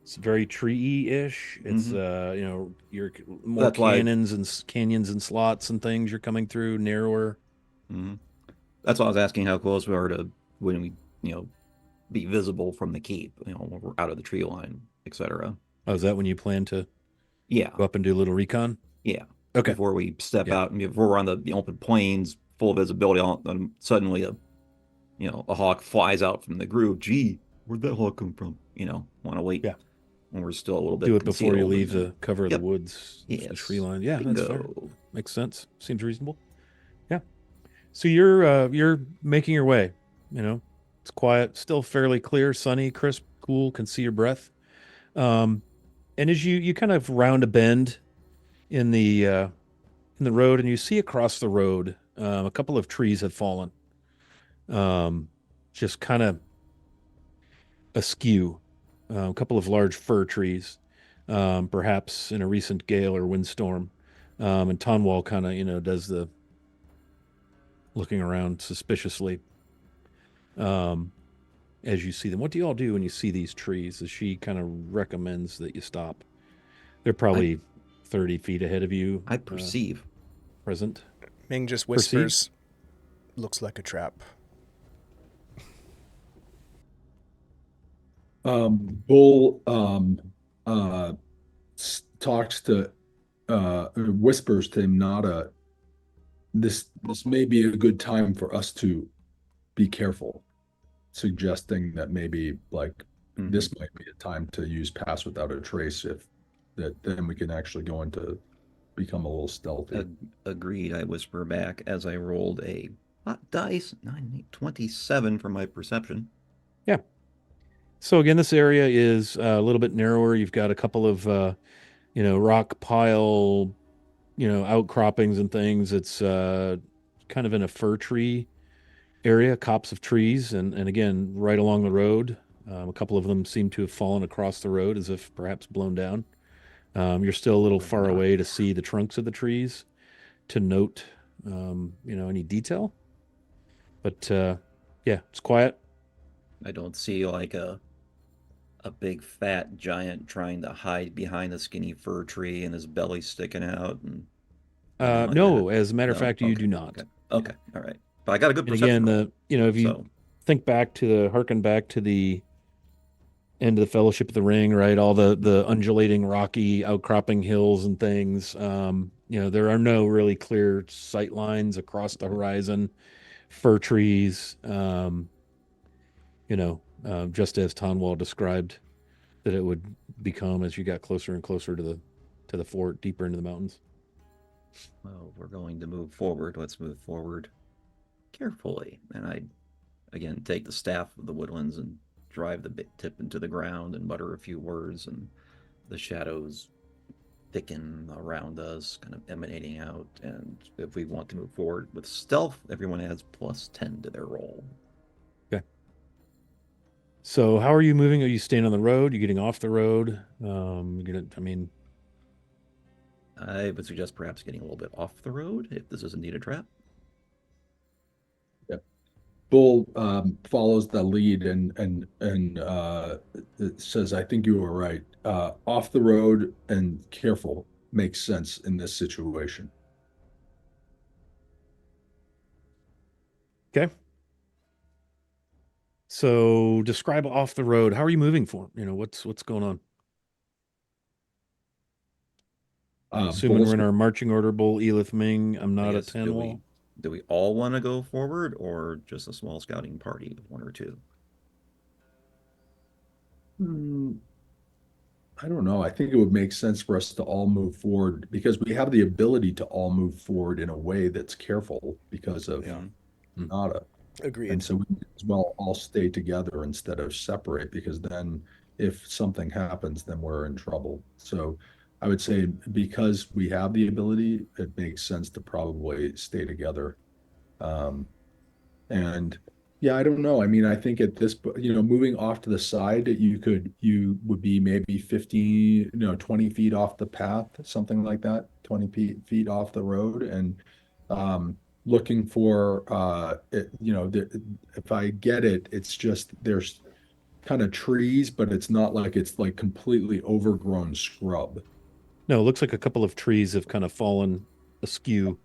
It's very tree-ish. It's you're more canyons and slots and things you're coming through, narrower. Mm-hmm. That's why I was asking how close we are to when we be visible from the keep. When we're out of the tree line, etc. Oh, is that when you plan to? Yeah. Go up and do a little recon? Yeah. Okay. Before we step out, and before we're on the open plains, full visibility, and suddenly a hawk flies out from the groove. Gee, where'd that hawk come from? Want to wait. Yeah. When we're still a little bit. Do it before you leave the cover of the woods, the tree line. Yeah, that's fair. Makes sense. Seems reasonable. Yeah. So you're making your way. It's quiet, still fairly clear, sunny, crisp, cool. Can see your breath. And as you kind of round a bend in the road, and you see across the road, a couple of trees have fallen, just kind of askew. A couple of large fir trees, perhaps in a recent gale or windstorm. And Tonwall kind of, does the looking around suspiciously as you see them. What do you all do when you see these trees? As she kind of recommends that you stop. They're probably 30 feet ahead of you. I perceive. Present. Ming just whispers, looks like a trap. Bull uh, talks to whispers to Nada. This may be a good time for us to be careful, suggesting that maybe like this might be a time to use pass without a trace if that then we can actually go into become a little stealthy. Agreed, I whisper back as I rolled a hot dice, 9, 8, 27 for my perception. Yeah. So again, this area is a little bit narrower. You've got a couple of, rock pile, outcroppings and things. It's kind of in a fir tree area, copse of trees, and again, right along the road. A couple of them seem to have fallen across the road as if perhaps blown down. You're still a little far away to see the trunks of the trees to note, any detail. But yeah, it's quiet. I don't see like a big fat giant trying to hide behind the skinny fir tree and his belly sticking out and like no, that. as a matter of No? fact, you Okay. do not. Okay. All right. But I got a good And perception again, roll. if you harken back to the end of the Fellowship of the Ring, right? All the undulating, rocky, outcropping hills and things. There are no really clear sight lines across the horizon. Fir trees, just as Tonwall described that it would become as you got closer and closer to the fort, deeper into the mountains. Well, we're going to move forward. Let's move forward carefully. And I, again, take the staff of the woodlands and drive the bit tip into the ground and mutter a few words, and the shadows thicken around us, kind of emanating out. And if we want to move forward with stealth, everyone adds +10 to their roll. Okay. So how are you moving? Are you staying on the road? Are you getting off the road? I would suggest perhaps getting a little bit off the road if this is indeed a trap. Yep. Bull follows the lead and it says, "I think you were right. Off the road and careful makes sense in this situation." Okay. So describe off the road. How are you moving for? What's going on? Assuming we're in our marching order, Bull, Elith, Ming, I'm not a 10 wall. Do we all want to go forward or just a small scouting party of 1 or 2? I don't know. I think it would make sense for us to all move forward because we have the ability to all move forward in a way that's careful because of Nada. Agreed. And so we might as well all stay together instead of separate, because then if something happens, then we're in trouble. So I would say because we have the ability, it makes sense to probably stay together. And yeah, I don't know. I mean, I think at this, moving off to the side, you would be maybe 50, 20 feet off the path, something like that, 20 feet off the road. And looking for, if I get it, it's just there's kind of trees, but it's not like it's like completely overgrown scrub. No, it looks like a couple of trees have kind of fallen askew.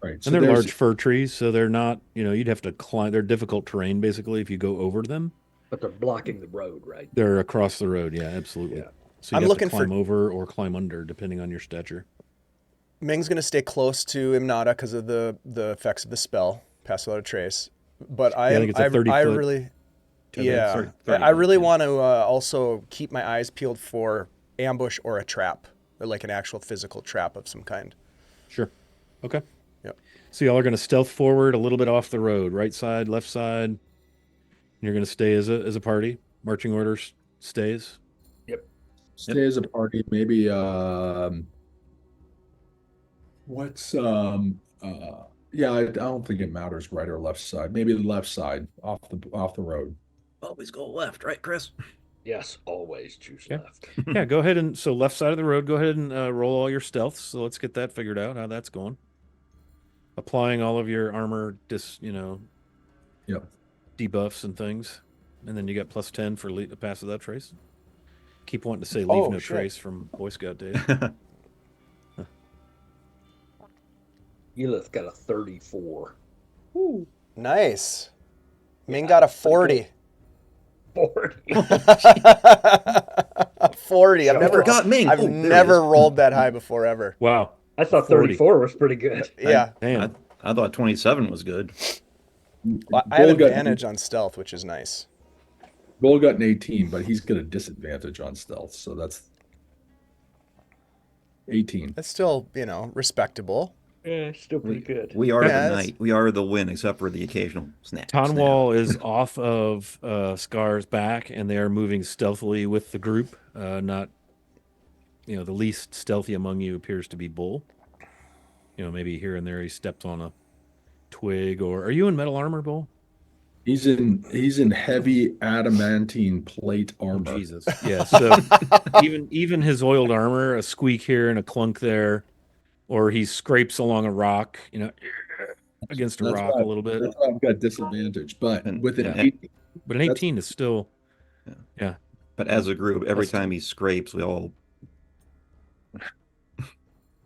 Right. And they're large fir trees, so they're not, you'd have to climb. They're difficult terrain, basically, if you go over them. But they're blocking the road, right? They're across the road, yeah, absolutely. Yeah. So you'd have to climb over or climb under, depending on your stature. Ming's going to stay close to Imnada because of the effects of the spell, pass without a trace. But I think it's a 30 I foot really, tether. Sorry, I really want to also keep my eyes peeled for ambush or a trap, or like an actual physical trap of some kind. Sure. Okay. Yep. So y'all are going to stealth forward a little bit off the road, right side, left side. And you're going to stay as a party. Marching orders stays. Yep. Stay as a party. Maybe yeah, I don't think it matters right or left side. Maybe the left side off the road. Always go left, right, Chris? Yes, always choose left. Yeah, go ahead and so left side of the road. Go ahead and roll all your stealths. So let's get that figured out. How that's going. Applying all of your armor, Yep. debuffs and things, and then you got +10 for pass without trace. Keep wanting to say leave no trace from Boy Scout days. Elith got a 34. Ooh, nice. Ming got a 40. 40. 40. I forgot Ming. I've never rolled that high before ever. Wow. I thought 40. 34 was pretty good. Yeah. I thought 27 was good. Well, I have advantage on stealth, which is nice. Bull got an 18, but he's got a disadvantage on stealth, so that's 18. That's still, respectable. Yeah, still pretty good. We are the knight. We are the win, except for the occasional snap. Tonwall is off of Scar's back, and they are moving stealthily with the group. Not, the least stealthy among you appears to be Bull. Maybe here and there he steps on a twig. Or are you in metal armor, Bull? He's in heavy adamantine plate armor. Oh, Jesus, yeah. So even his oiled armor, a squeak here and a clunk there, or he scrapes along a rock, against a rock a little bit. That's why I've got disadvantage, but with an 18, but an 18 is still, yeah. But as a group, every time he scrapes, we all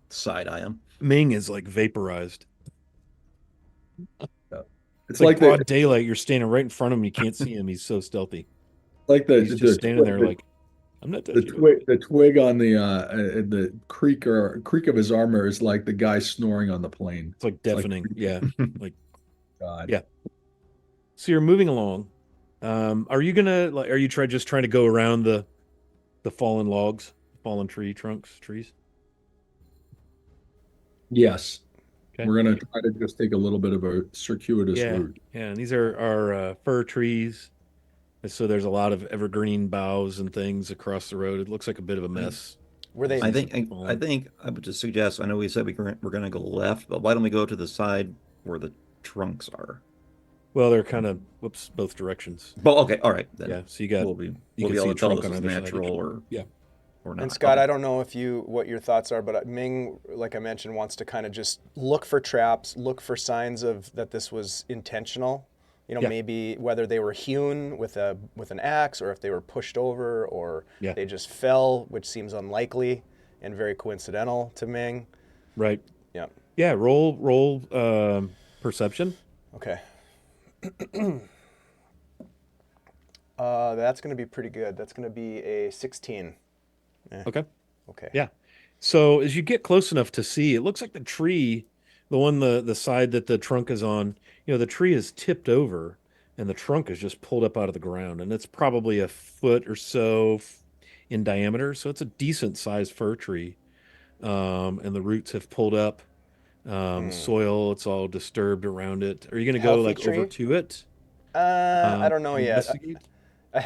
side eye him. Ming is like vaporized. It's like broad daylight. You're standing right in front of him. You can't see him. He's so stealthy. Like he's just standing there, like I'm not touching the twig on the creak of his armor is like the guy snoring on the plane. It's like deafening. Yeah, like God. Yeah. So you're moving along. Are you just trying to go around the fallen logs, fallen trees? Yes. Okay. We're gonna try to just take a little bit of a circuitous route. Yeah, and these are fir trees. So there's a lot of evergreen boughs and things across the road. It looks like a bit of a mess. Were they? I think I would just suggest. I know we said we're going to go left, but why don't we go to the side where the trunks are? Well, they're kind of both directions. Well, okay, all right. Then yeah, so you got we'll be you can able see to tell trunk this on is either natural side. or yeah. Or not. And Scott, I don't know what your thoughts are, but Ming, like I mentioned, wants to kind of just look for traps, look for signs of that this was intentional. Maybe whether they were hewn with an axe, or if they were pushed over, or they just fell, which seems unlikely and very coincidental to Ming. Right. Yeah. Yeah. Roll perception. Okay. That's going to be pretty good. That's going to be a 16. Okay. Okay. Yeah. So as you get close enough to see, it looks like the tree, the side that the trunk is on, the tree is tipped over and the trunk is just pulled up out of the ground, and it's probably a foot or so in diameter. So it's a decent sized fir tree. And the roots have pulled up. Soil, it's all disturbed around it. Are you going to go over to it? I don't know yet.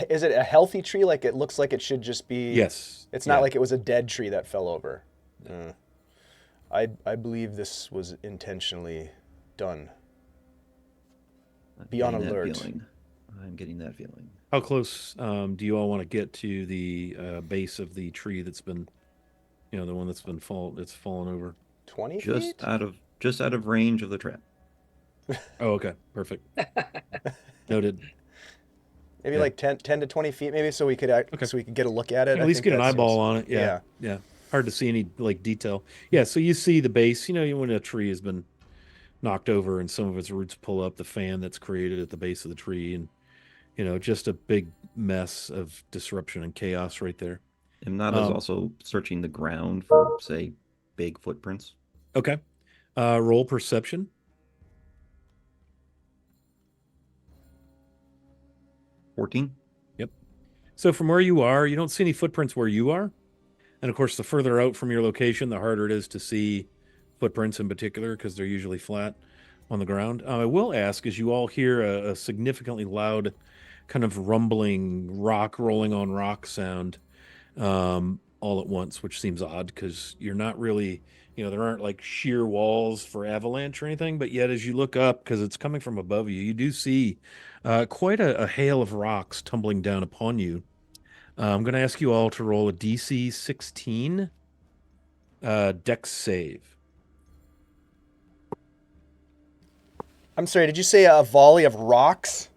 Is it a healthy tree? Like it looks like it should just be. Yes. It's not like it was a dead tree that fell over. I believe this was intentionally done. Be on alert. I'm getting that feeling. How close do you all want to get to the base of the tree that's been, the one that's been fallen over? 20 feet? Just out of range of the trap. Oh, okay, perfect. Noted. Maybe like 10 to 20 feet, maybe, so we could get a look at it. At least get an eyeball on it. Yeah. Hard to see any detail. Yeah, so you see the base. When a tree has been knocked over and some of its roots pull up, the fan that's created at the base of the tree, and just a big mess of disruption and chaos right there. Imnada's also searching the ground for, say, big footprints. Okay. Roll perception. 14. Yep. So from where you are, you don't see any footprints where you are. And of course, the further out from your location, the harder it is to see footprints in particular, because they're usually flat on the ground. I will ask, as you all hear a significantly loud kind of rumbling rock rolling on rock sound all at once, which seems odd because you're not really, there aren't like sheer walls for avalanche or anything, but yet as you look up, because it's coming from above you, you do see quite a hail of rocks tumbling down upon you. I'm going to ask you all to roll a DC 16 Dex save. I'm sorry, did you say a volley of rocks?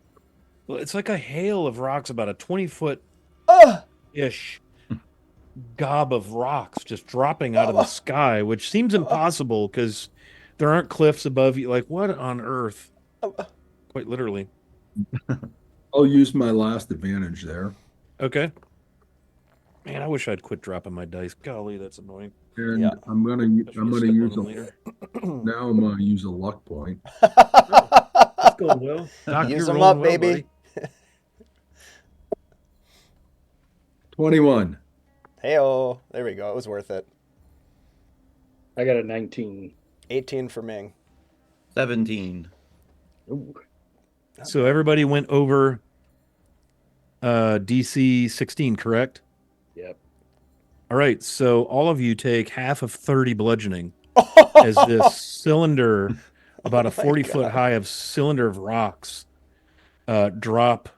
Well, it's like a hail of rocks, about a 20-foot-ish gob of rocks just dropping out of the sky, which seems impossible because there aren't cliffs above you. Like, what on earth? Quite literally. I'll use my last advantage there. Okay. Man, I wish I'd quit dropping my dice. Golly, that's annoying. And Yeah. Especially I'm a gonna step on use them later. now I'm gonna use a luck point. Oh, that's going well. Doc, Use you're them rolling up, well, baby. buddy. 21. Hey-oh. There we go. It was worth it. I got a 19. 18 for Ming. 17. Ooh. So everybody went over DC 16, correct? Yep. All right. So all of you take half of 30 bludgeoning as this cylinder, about a Oh my 40-foot God. high of cylinder of rocks, drop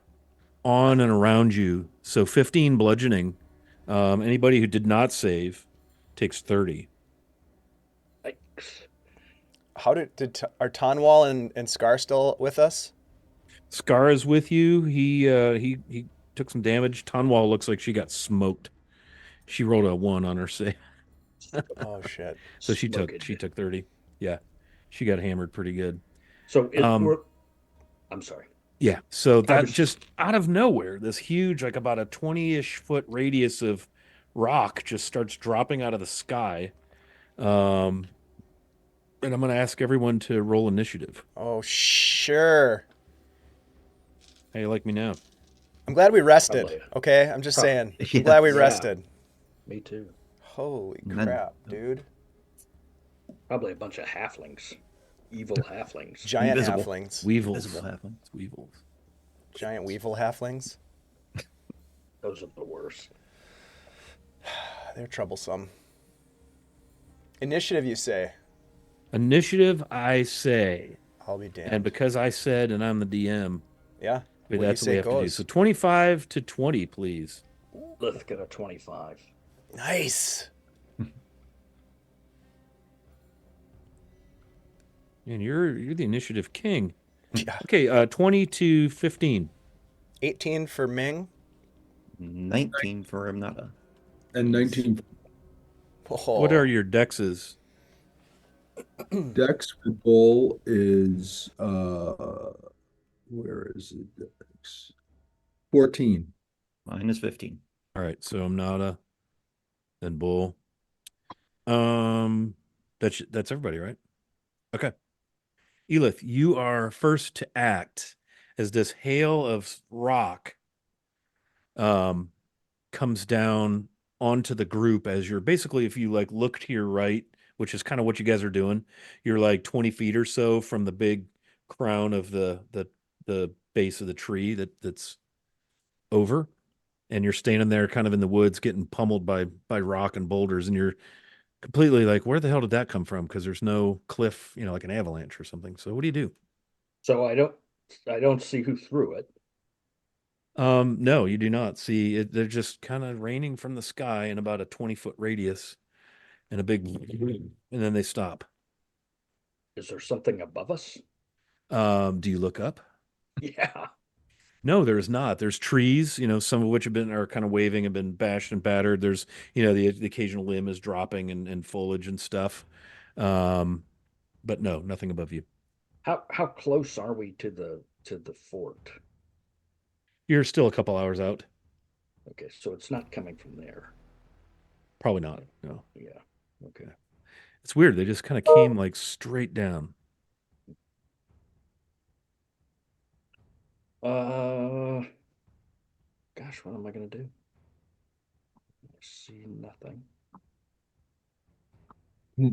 on and around you. So 15 bludgeoning. Anybody who did not save takes 30. Yikes. How are Tonwall and Scar still with us? Scar is with you. He took some damage. Tonwall looks like she got smoked. She rolled a 1 on her save. Oh shit. So Smoked. she took 30. Yeah. She got hammered pretty good. So Um I'm sorry. yeah, so I that was just out of nowhere, this huge, like about a 20-ish foot radius of rock just starts dropping out of the sky. Um and I'm going to ask everyone to roll initiative. Oh sure. How you like me now? I'm glad we rested. Probably. Okay, I'm just saying. I'm Yeah. glad we Yeah. rested. Me too. Holy And then- crap, dude. Probably a bunch of halflings. Evil halflings. Giant Invisible. halflings. Weevils. Invisible happen. It's weevils. Giant weevil halflings. Those are the worst. They're troublesome. Initiative, you say? Initiative, I say. I'll be damned. And because I said, and I'm the DM, Yeah. that's you what say we have to do. goes. So 25 to 20, please. Let's get a 25. Nice. And you're the initiative king. Yeah. Okay, 20 to 15. 18 for Ming. 19 for Amnata. And 19 Oh. What are your dexes? Dex for Bull is where is it? Dex? 14. Mine is 15. All right, so I'm Nada, then Bull. That's everybody, right? Okay. Elith, you are first to act as this hail of rock comes down onto the group as you're basically, if you like look to your right, which is kind of what you guys are doing, you're like 20 feet or so from the big crown of the base of the tree that's over, and you're standing there kind of in the woods getting pummeled by rock and boulders, and you're completely like, where the hell did that come from? Because there's no cliff, like an avalanche or something. So what do you do? So I don't see who threw it. No, you do not see it. They're just kind of raining from the sky in about a 20-foot radius and a big, and then they stop. Is there something above us? Do you look up? Yeah. No, there is not. There's trees, some of which are kind of waving, have been bashed and battered. There's, the occasional limb is dropping and foliage and stuff. But no, nothing above you. How close are we to the fort? You're still a couple hours out. Okay, so it's not coming from there. Probably not. No. Yeah. Okay. It's weird. They just kind of came like straight down. Gosh, what am I gonna do? I see nothing.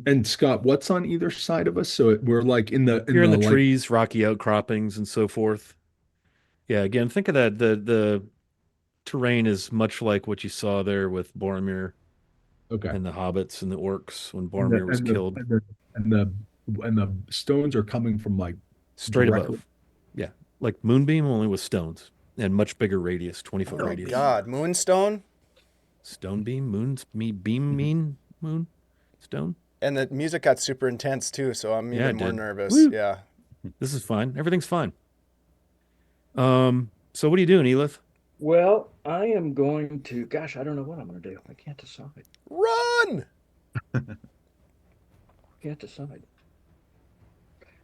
And Scott, what's on either side of us? So we're like You're in the like, trees, rocky outcroppings, and so forth. Yeah, again, think of that. The terrain is much like what you saw there with Boromir okay. and the hobbits and the orcs when Boromir was killed. And the stones are coming from like Straight directly. above. Yeah, like Moonbeam, only with stones and much bigger radius, 20-foot Oh radius. God, Moonstone. Stone beam, moon, stone. And the music got super intense too, so I'm Yeah, even it more did. nervous. Woo. Yeah. This is fine. Everything's fine. So what are you doing, Elith? Well, I am going to. Gosh, I don't know what I'm gonna do. I can't decide. Run! Can't decide.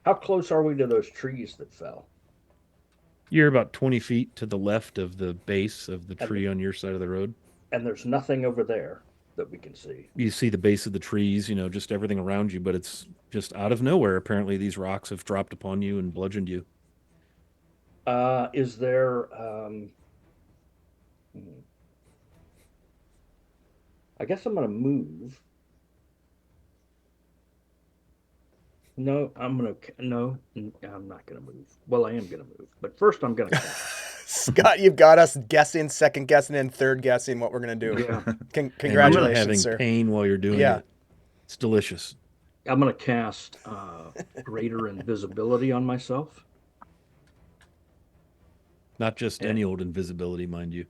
How close are we to those trees that fell? You're about 20 feet to the left of the base of the tree on your side of the road. And there's nothing over there that we can see. You see the base of the trees, just everything around you, but it's just out of nowhere. Apparently, these rocks have dropped upon you and bludgeoned you. Is there, I guess I'm going to move. No, I'm not going to move. Well, I am going to move, but first I'm going to cast. Scott, you've got us guessing, second guessing, and third guessing what we're going to do. Yeah. Congratulations, having sir. pain while you're doing it. It's delicious. I'm going to cast greater invisibility on myself. Not just any old invisibility, mind you.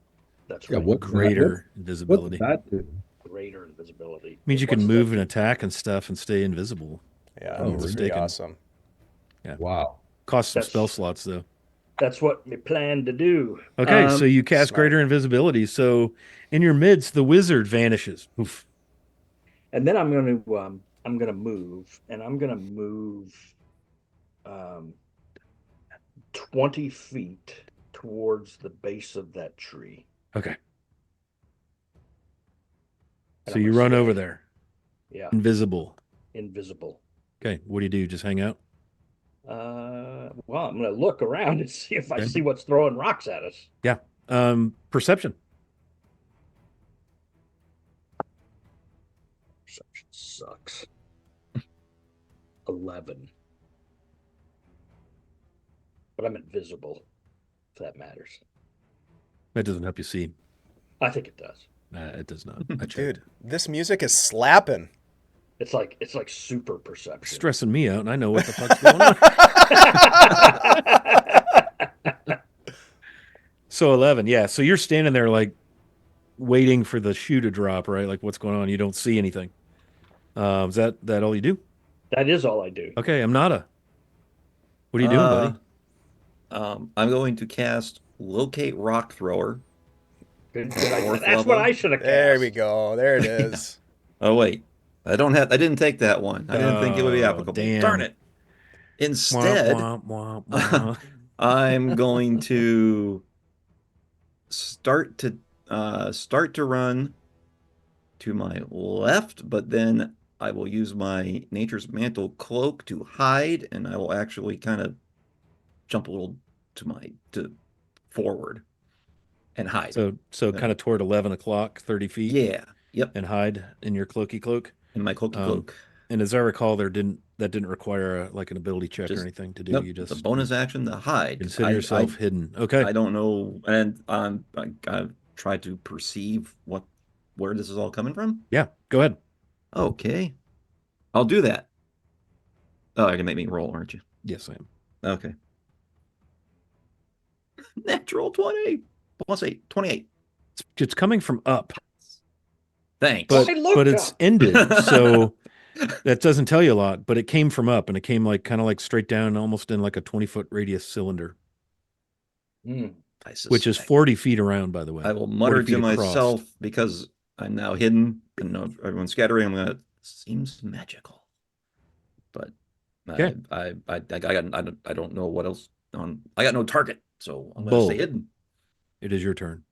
That's right. What greater invisibility? What's that do? Greater invisibility. Means you can move and attack and stuff and stay invisible. Yeah, Oh, that's pretty awesome. Yeah. Wow. Costs some spell slots though. That's what we plan to do. Okay, so you cast greater invisibility. So in your midst, the wizard vanishes. Oof. And then I'm going to move, and I'm going to move 20 feet towards the base of that tree. Okay. And So I'm you gonna run sway. over there. Yeah. Invisible. Invisible. Okay. What do? Just hang out? Well, I'm going to look around and see if I see what's throwing rocks at us. Yeah. Perception. Perception sucks. 11. But I'm invisible, if that matters. That doesn't help you see. I think it does. It does not. Dude, this music is slapping. It's like super perception. It's stressing me out, and I know what the fuck's going on. So 11, yeah. So you're standing there like waiting for the shoe to drop, right? Like what's going on? You don't see anything. Is that all you do? That is all I do. Okay, Amnata. What are you doing, buddy? I'm going to cast Locate Rock Thrower. That's what I should have cast. There we go. There it is. Oh wait, I didn't take that one. I didn't think it would be applicable. Damn. Darn it! Instead, I'm going to start to run to my left, but then I will use my Nature's Mantle cloak to hide, and I will actually kind of jump a little to forward and hide. So kind of toward 11 o'clock, 30 feet. Yeah. Yep. And hide in your cloaky cloak. In my cloaky cloak. And as I recall, that didn't require an ability check or anything to do. Nope, You just the bonus action to hide. Consider yourself hidden. Okay. I don't know, and I've tried to perceive where this is all coming from. Yeah, go ahead. Okay, I'll do that. Oh, you're gonna make me roll, aren't you? Yes, I am. Okay. Natural 20 plus 8, 28. It's coming from up. Thanks. But it's ended, so that doesn't tell you a lot. But it came from up, and it came kind of straight down, almost in like a 20-foot radius cylinder, which is 40 feet around, by the way. I will mutter to myself because I'm now hidden and know everyone's scattering. I'm gonna seems magical, but okay. I don't know what else on. I got no target, so I'm gonna stay hidden. It is your turn.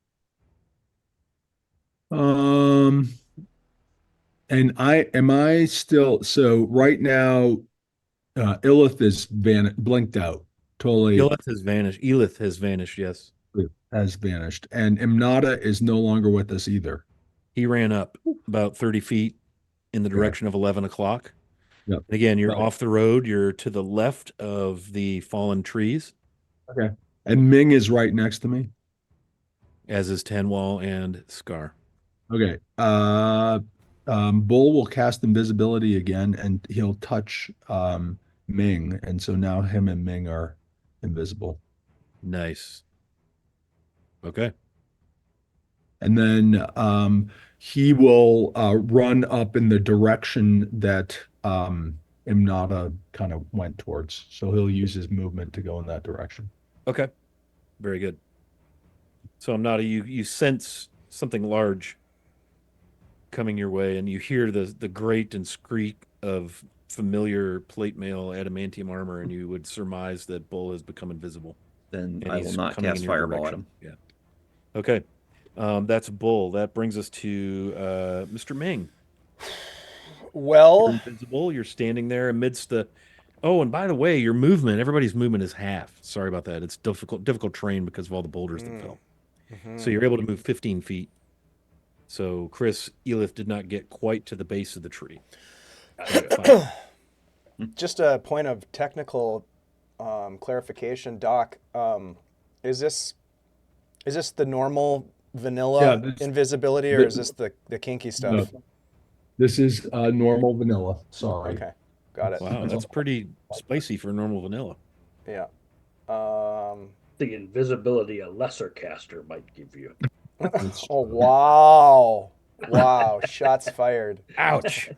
And am I still, so right now, Illith is blinked out. Totally. Illith has vanished. Elith has vanished, yes. Has vanished. And Imnata is no longer with us either. He ran up about 30 feet in the direction of 11 o'clock. Yep. And again, you're off the road. You're to the left of the fallen trees. Okay. And Ming is right next to me. As is Tanwal and Scar. Okay. Bull will cast invisibility again, and he'll touch Ming, and so now him and Ming are invisible. Nice. Okay. And then he will run up in the direction that Imnata kind of went towards. So he'll use his movement to go in that direction. Okay. Very good. So Imnata, you sense something large coming your way, and you hear the grate and screak of familiar plate mail adamantium armor, and you would surmise that Bull has become invisible. then And I will he's not coming in cast your Fireball at direction. him. Yeah. Okay. That's Bull. That brings us to Mr. Ming. You're Well, invisible. You're standing there amidst the. Oh, and by the way, your movement, everybody's movement is half. Sorry about that. It's difficult terrain because of all the boulders that fell. So you're able to move 15 feet. So Chris, Elith did not get quite to the base of the tree. just a point of technical clarification, Doc. Is this the normal vanilla invisibility, or is this the kinky stuff? No, this is normal vanilla. Sorry. Okay, got it. Wow, that's pretty spicy for normal vanilla. Yeah. The invisibility a lesser caster might give you. Oh, wow. Wow. Shots fired. Ouch.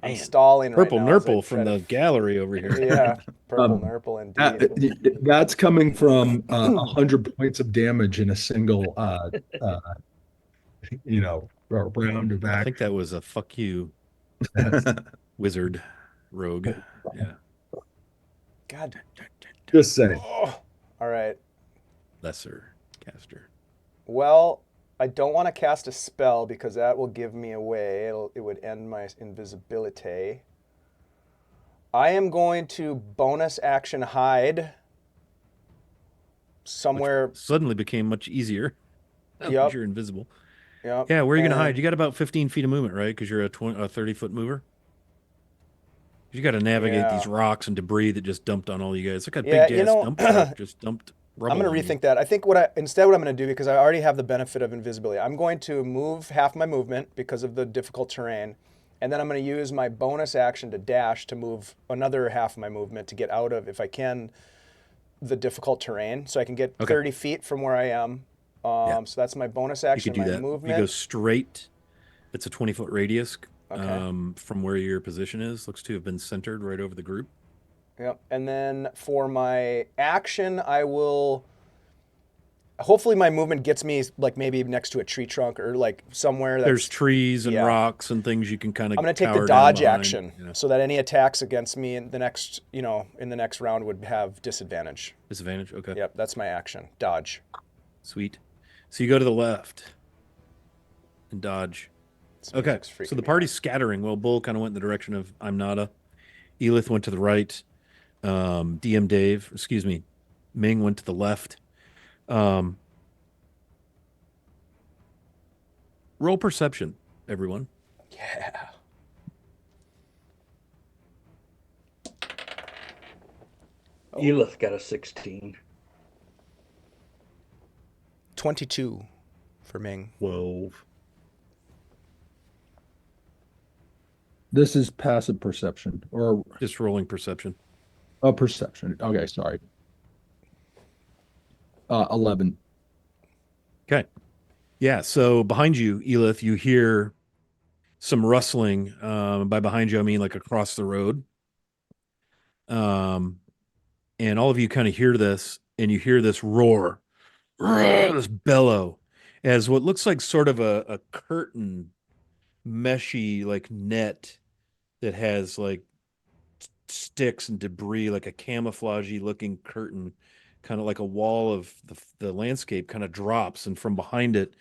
I'm Man. stalling Purple right now. as I Nurple from try the gallery over here. Yeah. Purple Nurple indeed. That's coming from 100 points of damage in a single, round of I action. think that was a fuck you, wizard rogue. Yeah. God. Just saying. Oh. All right. Lesser caster. Well, I don't want to cast a spell because that will give me away. It would end my invisibility. I am going to bonus action hide somewhere. Which suddenly became much easier. Yep. You're invisible. Yep. Yeah, where are you going to hide? You got about 15 feet of movement, right? Because you're a 30-foot mover. You got to navigate these rocks and debris that just dumped on all you guys. It's like a big gas dump truck just dumped rubble. I'm going to rethink that. I think what I'm going to do, because I already have the benefit of invisibility, I'm going to move half my movement because of the difficult terrain, and then I'm going to use my bonus action to dash to move another half of my movement to get out of, if I can, the difficult terrain, so I can get 30 feet from where I am. So that's my bonus action. You could do my that. Movement. If you go straight, it's a 20-foot radius Okay. from where your position is. Looks to have been centered right over the group. Yep. And then for my action, I will. Hopefully, my movement gets me like maybe next to a tree trunk or like somewhere that's. There's trees and rocks and things you can kind of. I'm going to take the dodge action so that any attacks against me in the next, in the next round would have disadvantage. Disadvantage. Okay. Yep, that's my action. Dodge. Sweet. So you go to the left and dodge. Okay. So the party's scattering. Well, Bull kind of went in the direction of I'm Nada. Elith went to the right. Ming went to the left. Roll perception, everyone. Yeah. Elith got a 16. 22 for Ming. 12. This is passive perception or just rolling perception. Oh, perception. Okay, sorry. 11. Okay. Yeah, so behind you, Elith, you hear some rustling. By behind you, I mean like across the road. And all of you kind of hear this, and you hear this roar, this bellow, as what looks like sort of a curtain, meshy like net that has like sticks and debris, like a camouflagey looking curtain, kind of like a wall of the landscape, kind of drops, and from behind it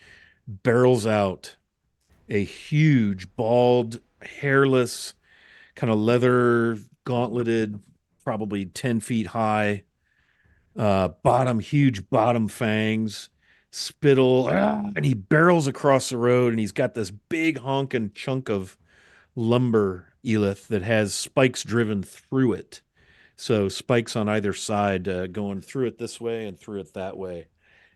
barrels out a huge, bald, hairless, kind of leather gauntleted, probably 10 feet high, huge bottom fangs, spittle, and he barrels across the road, and he's got this big honking chunk of lumber, Elith, that has spikes driven through it. So spikes on either side, going through it this way and through it that way.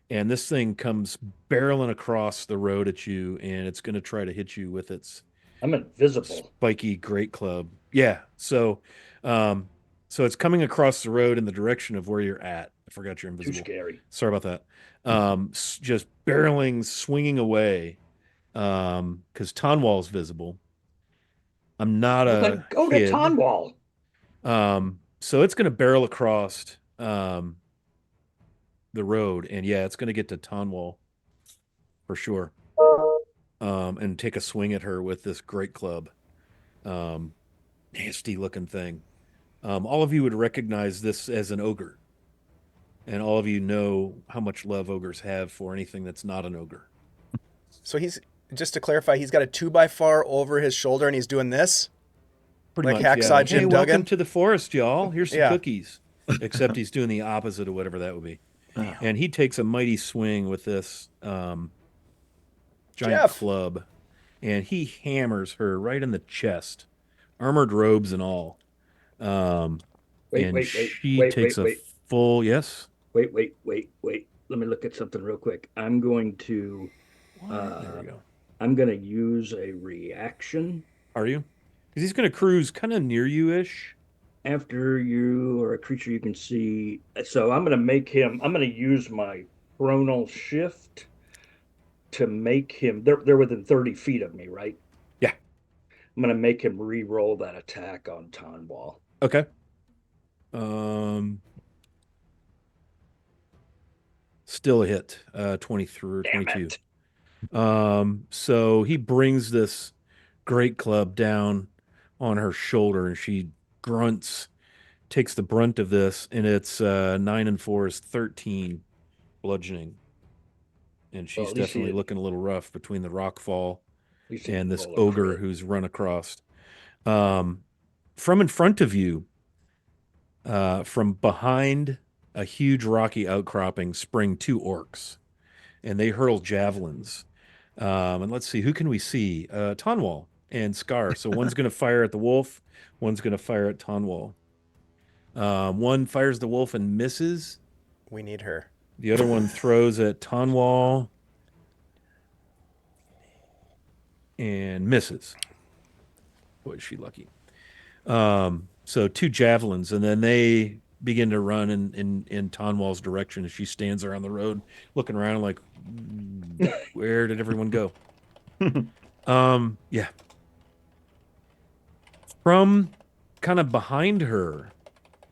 And this thing comes barreling across the road at you, and it's going to try to hit you with its I'm invisible. Spiky great club. Yeah. So it's coming across the road in the direction of where you're at. I forgot you're invisible. Too scary. Sorry about that. Just barreling, swinging away. Because Tonwall's visible. I'm not a go kid. Get Tonwall. So it's going to barrel across the road, and yeah, it's going to get to Tonwall for sure. And take a swing at her with this great club. Nasty looking thing. All of you would recognize this as an ogre. and all of you know how much love ogres have for anything that's not an ogre. So he's, just to clarify, he's got a 2x4 over his shoulder and he's doing this? Pretty Like much, yeah. Hacksaw Jim Hey, Duggan? welcome to the forest, y'all. Here's some Yeah. cookies. Except he's doing the opposite of whatever that would be. Oh. And he takes a mighty swing with this giant Jeff. club, and he hammers her right in the chest, armored robes and all. She takes a full, yes? Wait. Let me look at something real quick. I'm going to There we go. I'm going to use a reaction. Are you? Because he's going to cruise kind of near you-ish. After you or a creature you can see. So I'm going to use my chronal shift to make him, they're within 30 feet of me, right? Yeah. I'm going to make him re-roll that attack on Tonwall. Okay. Still a hit, 23 or 22. So he brings this great club down on her shoulder, and she grunts, takes the brunt of this, and it's 9 and 4 is 13 bludgeoning. And she's definitely looking a little rough between the rock fall and this ogre who's run across. From in front of you, from behind a huge rocky outcropping, spring 2 orcs, and they hurl javelins. And let's see, who can we see? Tonwall and Scar. So one's going to fire at the wolf, one's going to fire at Tonwall. One fires the wolf and misses. We need her. The other one throws at Tonwall and misses. Boy, is she lucky. So 2 javelins, and then they begin to run in Tonwall's direction as she stands there on the road, looking around like, where did everyone go? Yeah. From kind of behind her,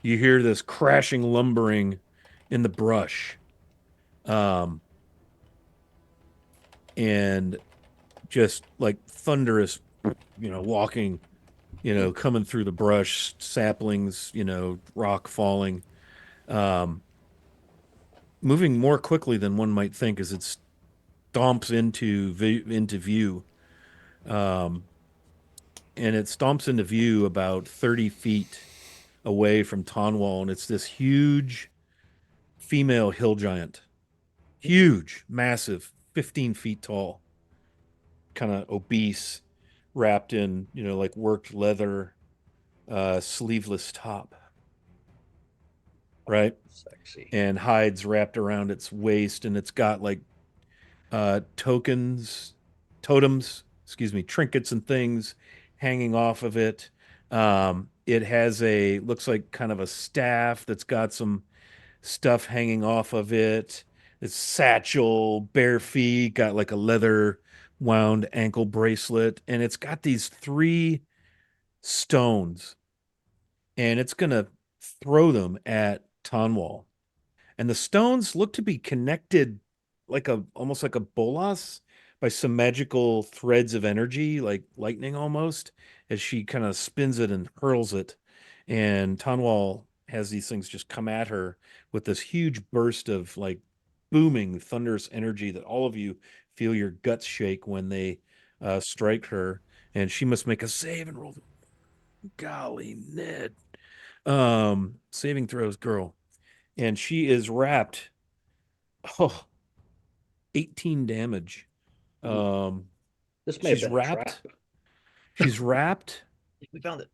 you hear this crashing lumbering in the brush. And just like thunderous, walking, coming through the brush, saplings, rock falling, moving more quickly than one might think as it stomps into view. And it stomps into view about 30 feet away from Tonwall, and it's this huge female hill giant. Huge, massive, 15 feet tall, kind of obese, wrapped in, like worked leather, sleeveless top. Right? Sexy. And hides wrapped around its waist, and it's got like totems, trinkets and things hanging off of it. It has looks like kind of a staff that's got some stuff hanging off of it. It's satchel, bare feet, got like a leather wound ankle bracelet, and it's got these 3 stones, and it's gonna throw them at Tonwall. And the stones look to be connected almost like a bolas by some magical threads of energy, like lightning almost, as she kind of spins it and hurls it. And Tonwall has these things just come at her with this huge burst of like booming, thunderous energy that all of you feel your guts shake when they strike her. And she must make a save and roll. Golly, Ned. Saving throws, girl. And she is wrapped. 18 damage. This may have been wrapped. A trap. She's wrapped. We found it.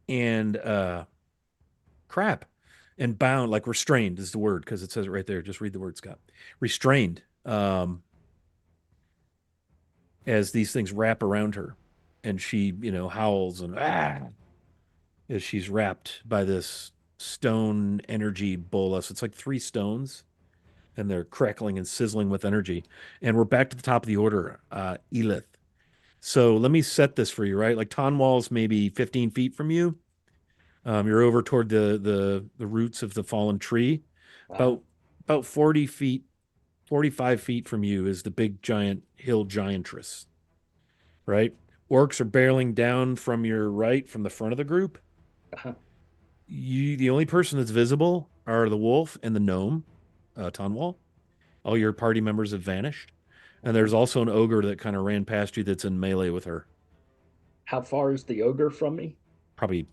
And crap. And bound, like restrained is the word, because it says it right there. Just read the word, Scott. Restrained. As these things wrap around her. And she, howls and as she's wrapped by this stone energy bolus. It's like 3 stones, and they're crackling and sizzling with energy. And we're back to the top of the order, Elith. So let me set this for you, right? Like Tonwall's maybe 15 feet from you. You're over toward the roots of the fallen tree. Wow. About 40 feet, 45 feet from you is the big giant hill giantress, right? Orcs are barreling down from your right, from the front of the group. Uh-huh. The only person that's visible are the wolf and the gnome, Tonwall. All your party members have vanished. And there's also an ogre that kind of ran past you that's in melee with her. How far is the ogre from me? Probably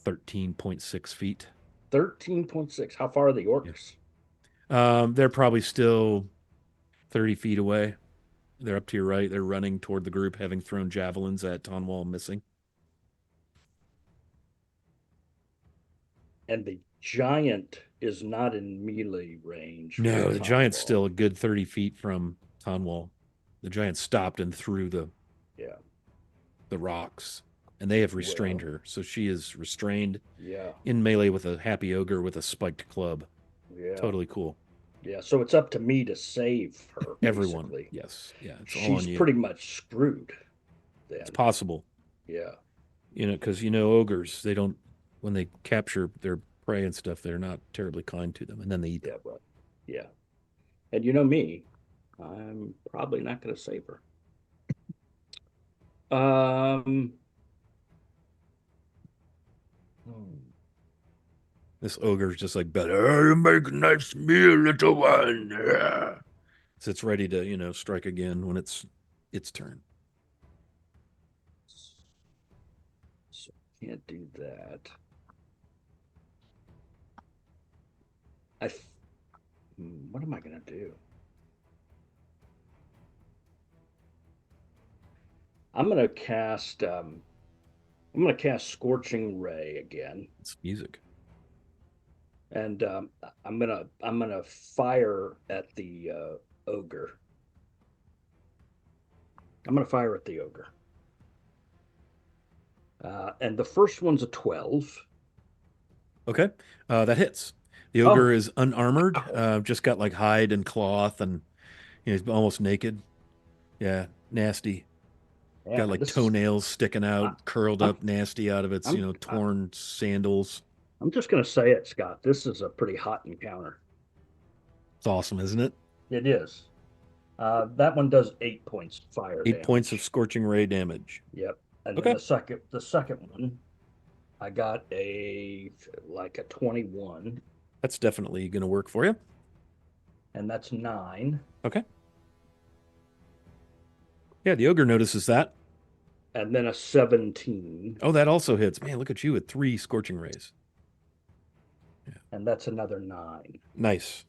13.6 feet. 13.6. How far are the orcs? They're probably still 30 feet away. They're up to your right. They're running toward the group, having thrown javelins at Tonwall, missing. And the giant is not in melee range. No, the giant's still a good 30 feet from Tonwall. The giant stopped and threw the rocks, and they have restrained her. So she is restrained in melee with a happy ogre with a spiked club. Yeah. Totally cool. Yeah, so it's up to me to save her. Everyone. Yes. Yeah. She's pretty much screwed then. It's possible. Yeah. Because ogres, they don't, when they capture their prey and stuff, they're not terribly kind to them, and then they eat them. Yeah, but yeah. And you know me, I'm probably not going to save her. This ogre's just like, better make a nice meal, little one. Yeah. So it's ready to, strike again when it's its turn. So can't do that. What am I going to do? I'm going to cast Scorching Ray again. It's music. And I'm gonna fire at the ogre. I'm gonna fire at the ogre. And the first one's a 12. Okay, that hits. The ogre is unarmored, just got like hide and cloth, and he's almost naked. Yeah, nasty. Yeah, got like toenails sticking out, curled up, nasty out of its torn sandals. I'm just going to say it, Scott. This is a pretty hot encounter. It's awesome, isn't it? It is. That one does 8 points fire. 8 points of Scorching Ray damage. Yep. And then the second one, I got a 21. That's definitely going to work for you. And that's 9. Okay. Yeah, the ogre notices that. And then a 17. Oh, that also hits. Man, look at you with 3 Scorching Rays. Yeah. And that's another 9. Nice.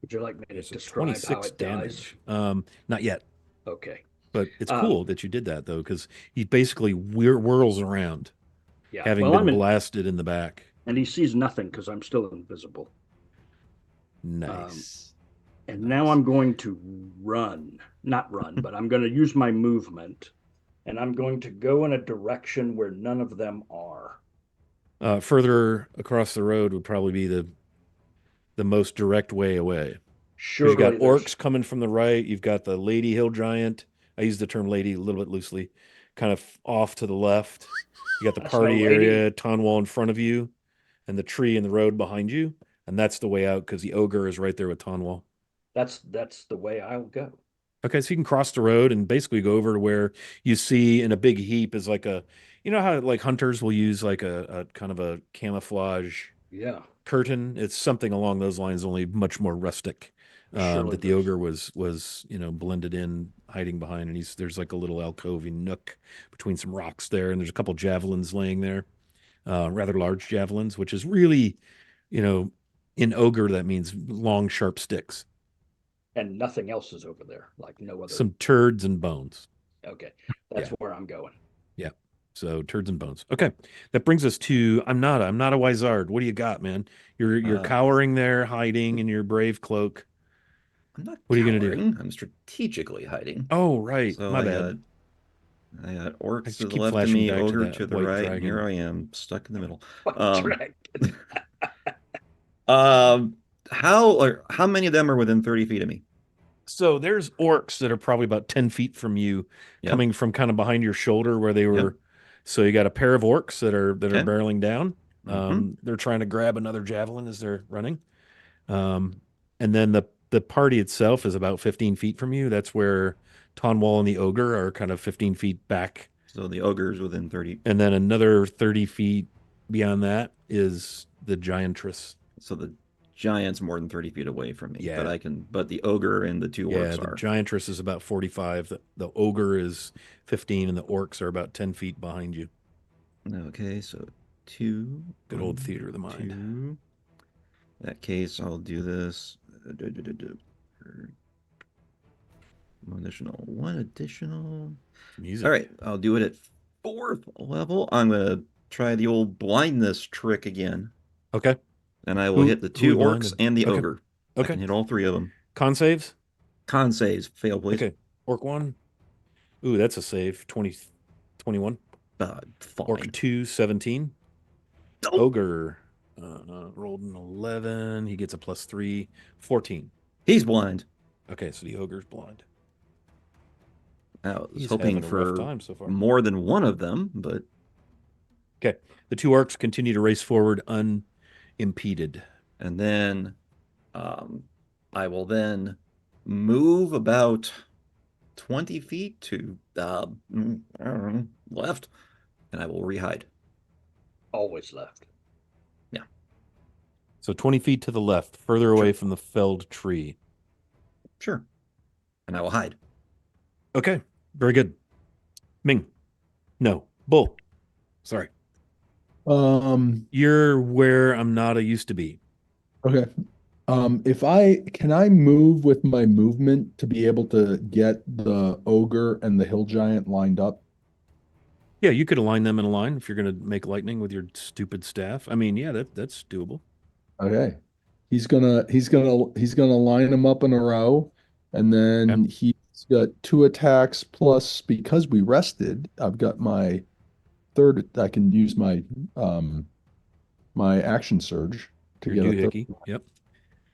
Would you like me to describe 26 how it damage? Not yet. Okay. But it's cool that you did that, though, because he basically whirls around, having been blasted in the back. And he sees nothing because I'm still invisible. Nice. And now I'm going to not run, but I'm going to use my movement, and I'm going to go in a direction where none of them are. Further across the road would probably be the most direct way away. Sure. You've got orcs coming from the right. You've got the lady hill giant. I use the term lady a little bit loosely, kind of off to the left. You got the party area, Tonwall in front of you, and the tree in the road behind you. And that's the way out because the ogre is right there with Tonwall. That's the way I'll go. Okay, so you can cross the road and basically go over to where you see in a big heap is like how like hunters will use like a kind of a camouflage curtain. It's something along those lines, only much more rustic. That the ogre was blended in, hiding behind, and there's like a little alcove nook between some rocks there, and there's a couple javelins laying there, rather large javelins, which is really, in ogre that means long, sharp sticks. And nothing else is over there, like no other. Some turds and bones. Okay, that's where I'm going. Yeah, so turds and bones. Okay, that brings us to I'm not a Wizard. What do you got, man? You're cowering there, hiding in your brave cloak. I'm not. What are you gonna do? I'm strategically hiding. Oh, right. So My bad. I got orcs to the left of me, ogre to the right, and here I am, stuck in the middle. How many of them are within 30 feet of me? So there's orcs that are probably about 10 feet from you, coming from kind of behind your shoulder where they were. Yep. So you got a pair of orcs that are barreling down. They're trying to grab another javelin as they're running. And then the party itself is about 15 feet from you. That's where Tonwall and the ogre are kind of 15 feet back. So the ogre is within 30. And then another 30 feet beyond that is the giantress. So the giant's more than 30 feet away from me, Yeah. but the ogre and the two orcs the are. giantress is about 45. The ogre is 15, and the orcs are about 10 feet behind you. Okay, so 2. Good old theater of the mind. 2. In that case, I'll do this. One additional. Music. All right, I'll do it at 4th level. I'm gonna try the old blindness trick again. Okay. And I will hit the 2 orcs and the okay. ogre. Okay. I can hit all 3 of them. Con saves? Con saves. Fail, please. Okay. Orc 1. Ooh, that's a save. 21. Fine. Orc 2, 17. Oh. Ogre rolled an 11. He gets a +3. 14. He's blind. Okay, so the ogre's blind. I was hoping for time so far. more than one of them, but... Okay. The 2 orcs continue to race forward unimpeded. And then I will then move about 20 feet to I don't know, left, and I will rehide. Always left. Yeah. So 20 feet to the left, further away from the felled tree. Sure. And I will hide. Okay. Very good. Ming. No. Bull. Sorry. You're where I'm not a used to be. Okay. Can I move with my movement to be able to get the ogre and the hill giant lined up? Yeah, you could align them in a line if you're going to make lightning with your stupid staff. I mean, yeah, that's doable. Okay. He's gonna line them up in a row, and then he's got 2 attacks plus, because we rested, I've got my third. I can use my my action surge to Your get a third. doohickey. Yep.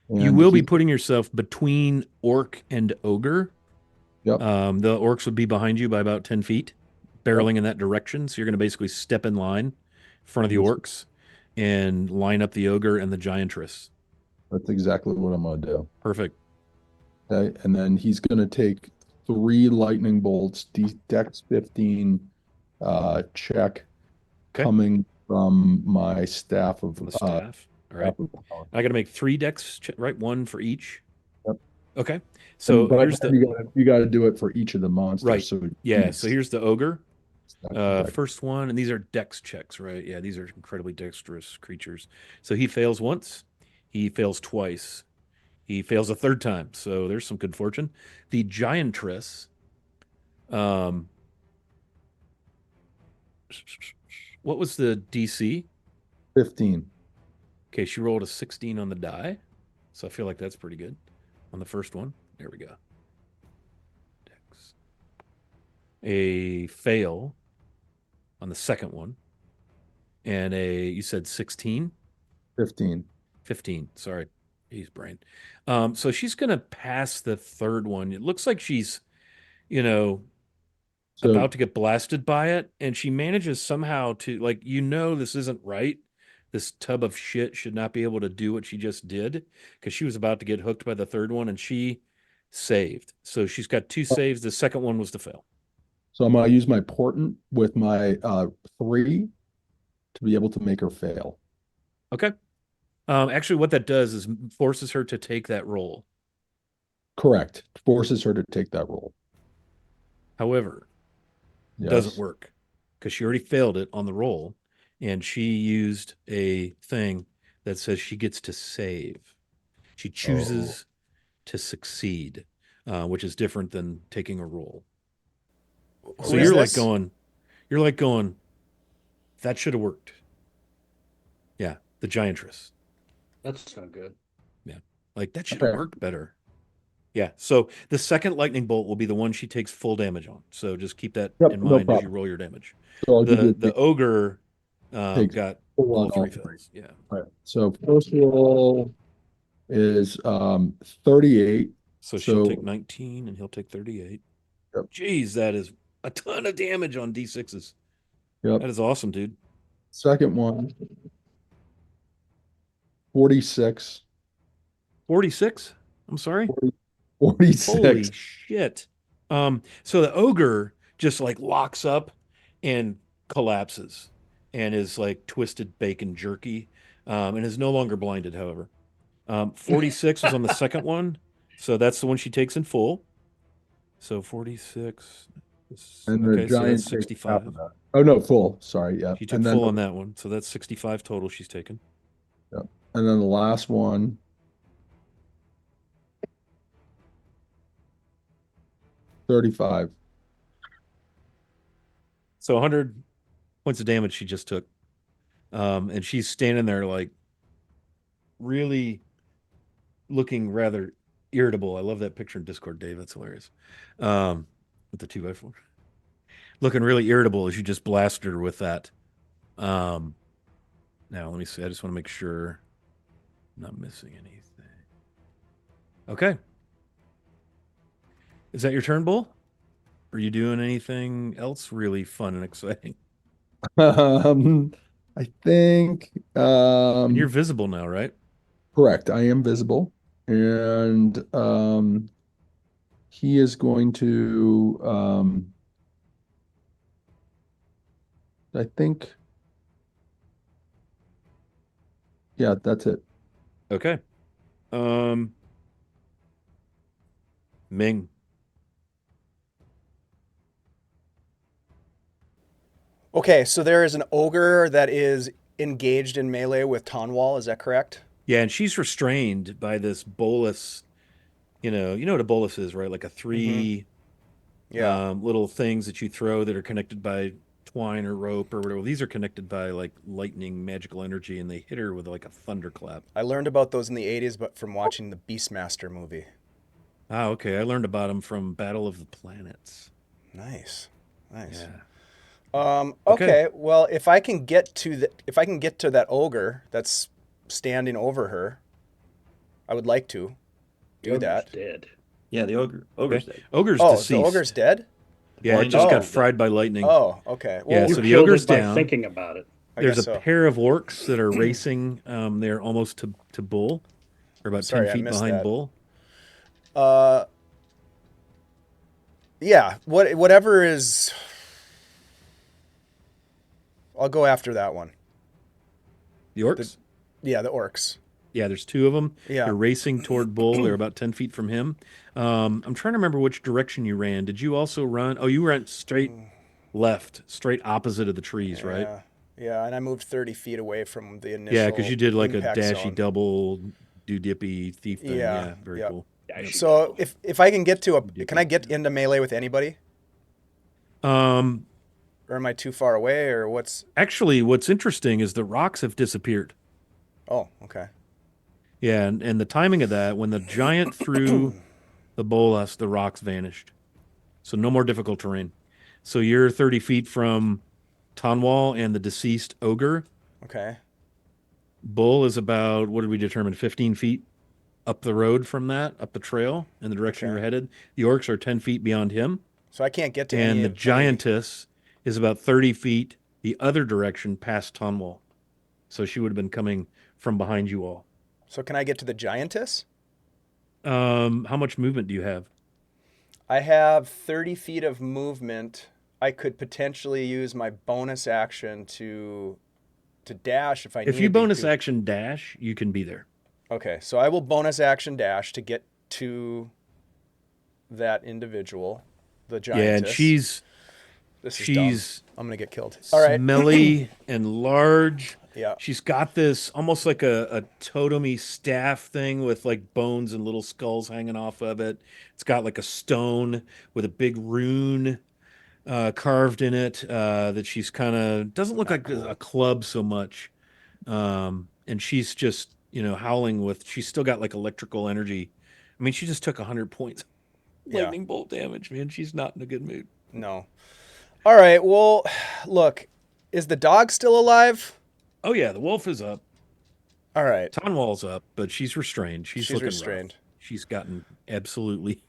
And you will be putting yourself between orc and ogre. Yep. The orcs would be behind you by about 10 feet, barreling in that direction. So you're going to basically step in line in front of the orcs and line up the ogre and the giantress. That's exactly what I'm going to do. Perfect. Okay. And then he's going to take 3 lightning bolts, Dex 15 check, coming from my staff of the staff. All right. I got to make 3 decks, right? 1 for each. Yep. Okay. So here's you got to do it for each of the monsters. Right. So yeah. So here's the ogre. First one, and these are dex checks, right? Yeah, these are incredibly dexterous creatures. So he fails once, he fails twice, he fails a third time. So there's some good fortune. The giantress, what was the DC? 15. Okay, she rolled a 16 on the die, so I feel like that's pretty good on the first one. There we go. Dex. A fail on the second one, and you said 16? 15. 15. Sorry. He's brain. So she's going to pass the third one. It looks like she's, about to get blasted by it. And she manages somehow to, this isn't right. This tub of shit should not be able to do what she just did, because she was about to get hooked by the third one, and she saved. So she's got 2 saves. The second one was the fail. So I'm going to use my portent with my 3 to be able to make her fail. Okay. Actually, what that does is forces her to take that roll. Correct. Forces her to take that roll. However, it doesn't work, because she already failed it on the roll, and she used a thing that says she gets to save. She chooses to succeed, which is different than taking a roll. So you're like going, that should have worked. Yeah, the giantress. That's not good. Yeah, that should have worked better. Yeah, so the second lightning bolt will be the one she takes full damage on. So just keep that in mind as you roll your damage. So the ogre got all 3 fails. Yeah. All right. So first roll is 38. So she'll take 19 and he'll take 38. Yep. Jeez, that is a ton of damage on D6s. Yep. That is awesome, dude. Second one, 46. 46? I'm sorry? 46. Holy shit. So the ogre just locks up and collapses. and is like twisted bacon jerky, and is no longer blinded, however. 46 was on the second one, so that's the one she takes in full. So 46. And the Okay, so that's giant takes half 65. of that. Oh no, full. Sorry, yeah. She took And then full on that one, so that's 65 total she's taken. yeah. And then the last one, 35. So 100 points of damage she just took. And she's standing there like really looking rather irritable. I love that picture in Discord, Dave. That's hilarious. With the 2x4. Looking really irritable as you just blasted her with that. Now, let me see. I just want to make sure I'm not missing anything. Okay. Is that your turn, Bull? Are you doing anything else really fun and exciting? I think And you're visible now, right? correct. I am visible. And he is going to I think yeah, that's it. Okay. Ming. Okay, so there is an ogre that is engaged in melee with Tonwall. Is that correct? Yeah, and she's restrained by this bolus. You know what a bolus is, right? Like a three Yeah. little things that you throw that are connected by twine or rope or whatever. These are connected by like lightning, magical energy, and they hit her with like a thunderclap. I learned about those in the 80s, but from watching the Beastmaster movie. Ah, okay. I learned about them from Battle of the Planets. Nice. Nice. Yeah. Okay. Well, if I can get to that ogre that's standing over her, I would like to do that. Dead. Yeah, the ogre's dead. Ogre's Oh, deceased. the ogre's dead? Yeah, it just Oh. got fried by lightning. Oh, okay. Yeah, Well, so You the killed ogre's it by down. thinking about it. I There's a guess so. pair of orcs that are racing. They're almost to Bull, or about Sorry, 10 I feet missed behind that. Bull. Yeah, whatever is. I'll go after that one. The orcs? Yeah, the orcs. Yeah, there's two of them. Yeah. They're racing toward Bull. They're about 10 feet from him. I'm trying to remember which direction you ran. Did you also run? Oh, you ran straight left, straight opposite of the trees, right? Yeah, yeah, and I moved 30 feet away from the initial. Yeah, because you did like a impact dashy zone. double, do dippy thief thing. Yeah, Yeah, very yep. cool. So if I can get to can I get into melee with anybody, Um, or am I too far away, or what's? Actually, what's interesting is the rocks have disappeared. Oh, okay. Yeah, and the timing of that, when the giant threw the bolas, the rocks vanished. So no more difficult terrain. So you're 30 feet from Tonwall and the deceased ogre. Okay. Bull is about, what did we determine, 15 feet up the road from that, up the trail in the direction Okay. you're headed. The orcs are 10 feet beyond him. So I can't get to And any. the giantess is about 30 feet the other direction past Tonwall. So she would have been coming from behind you all. So can I get to the giantess? How much movement do you have? I have 30 feet of movement. I could potentially use my bonus action to dash if I need If you bonus to. action dash, you can be there. Okay, so I will bonus action dash to get to that individual, the giantess. Yeah, and she's This is she's dumb. I'm gonna get killed. All right. smelly and large. Yeah. She's got this almost like a totem-y staff thing with like bones and little skulls hanging off of it. It's got like a stone with a big rune carved in it that she's kind of doesn't look like a club so much. And she's just, howling with, she's still got like electrical energy. I mean, she just took 100 points lightning bolt damage, man. She's not in a good mood. No. All right. Well, look, is the dog still alive? Oh yeah, the wolf is up. All right. Tonwall's up, but she's restrained. She's looking restrained. rough. She's gotten absolutely.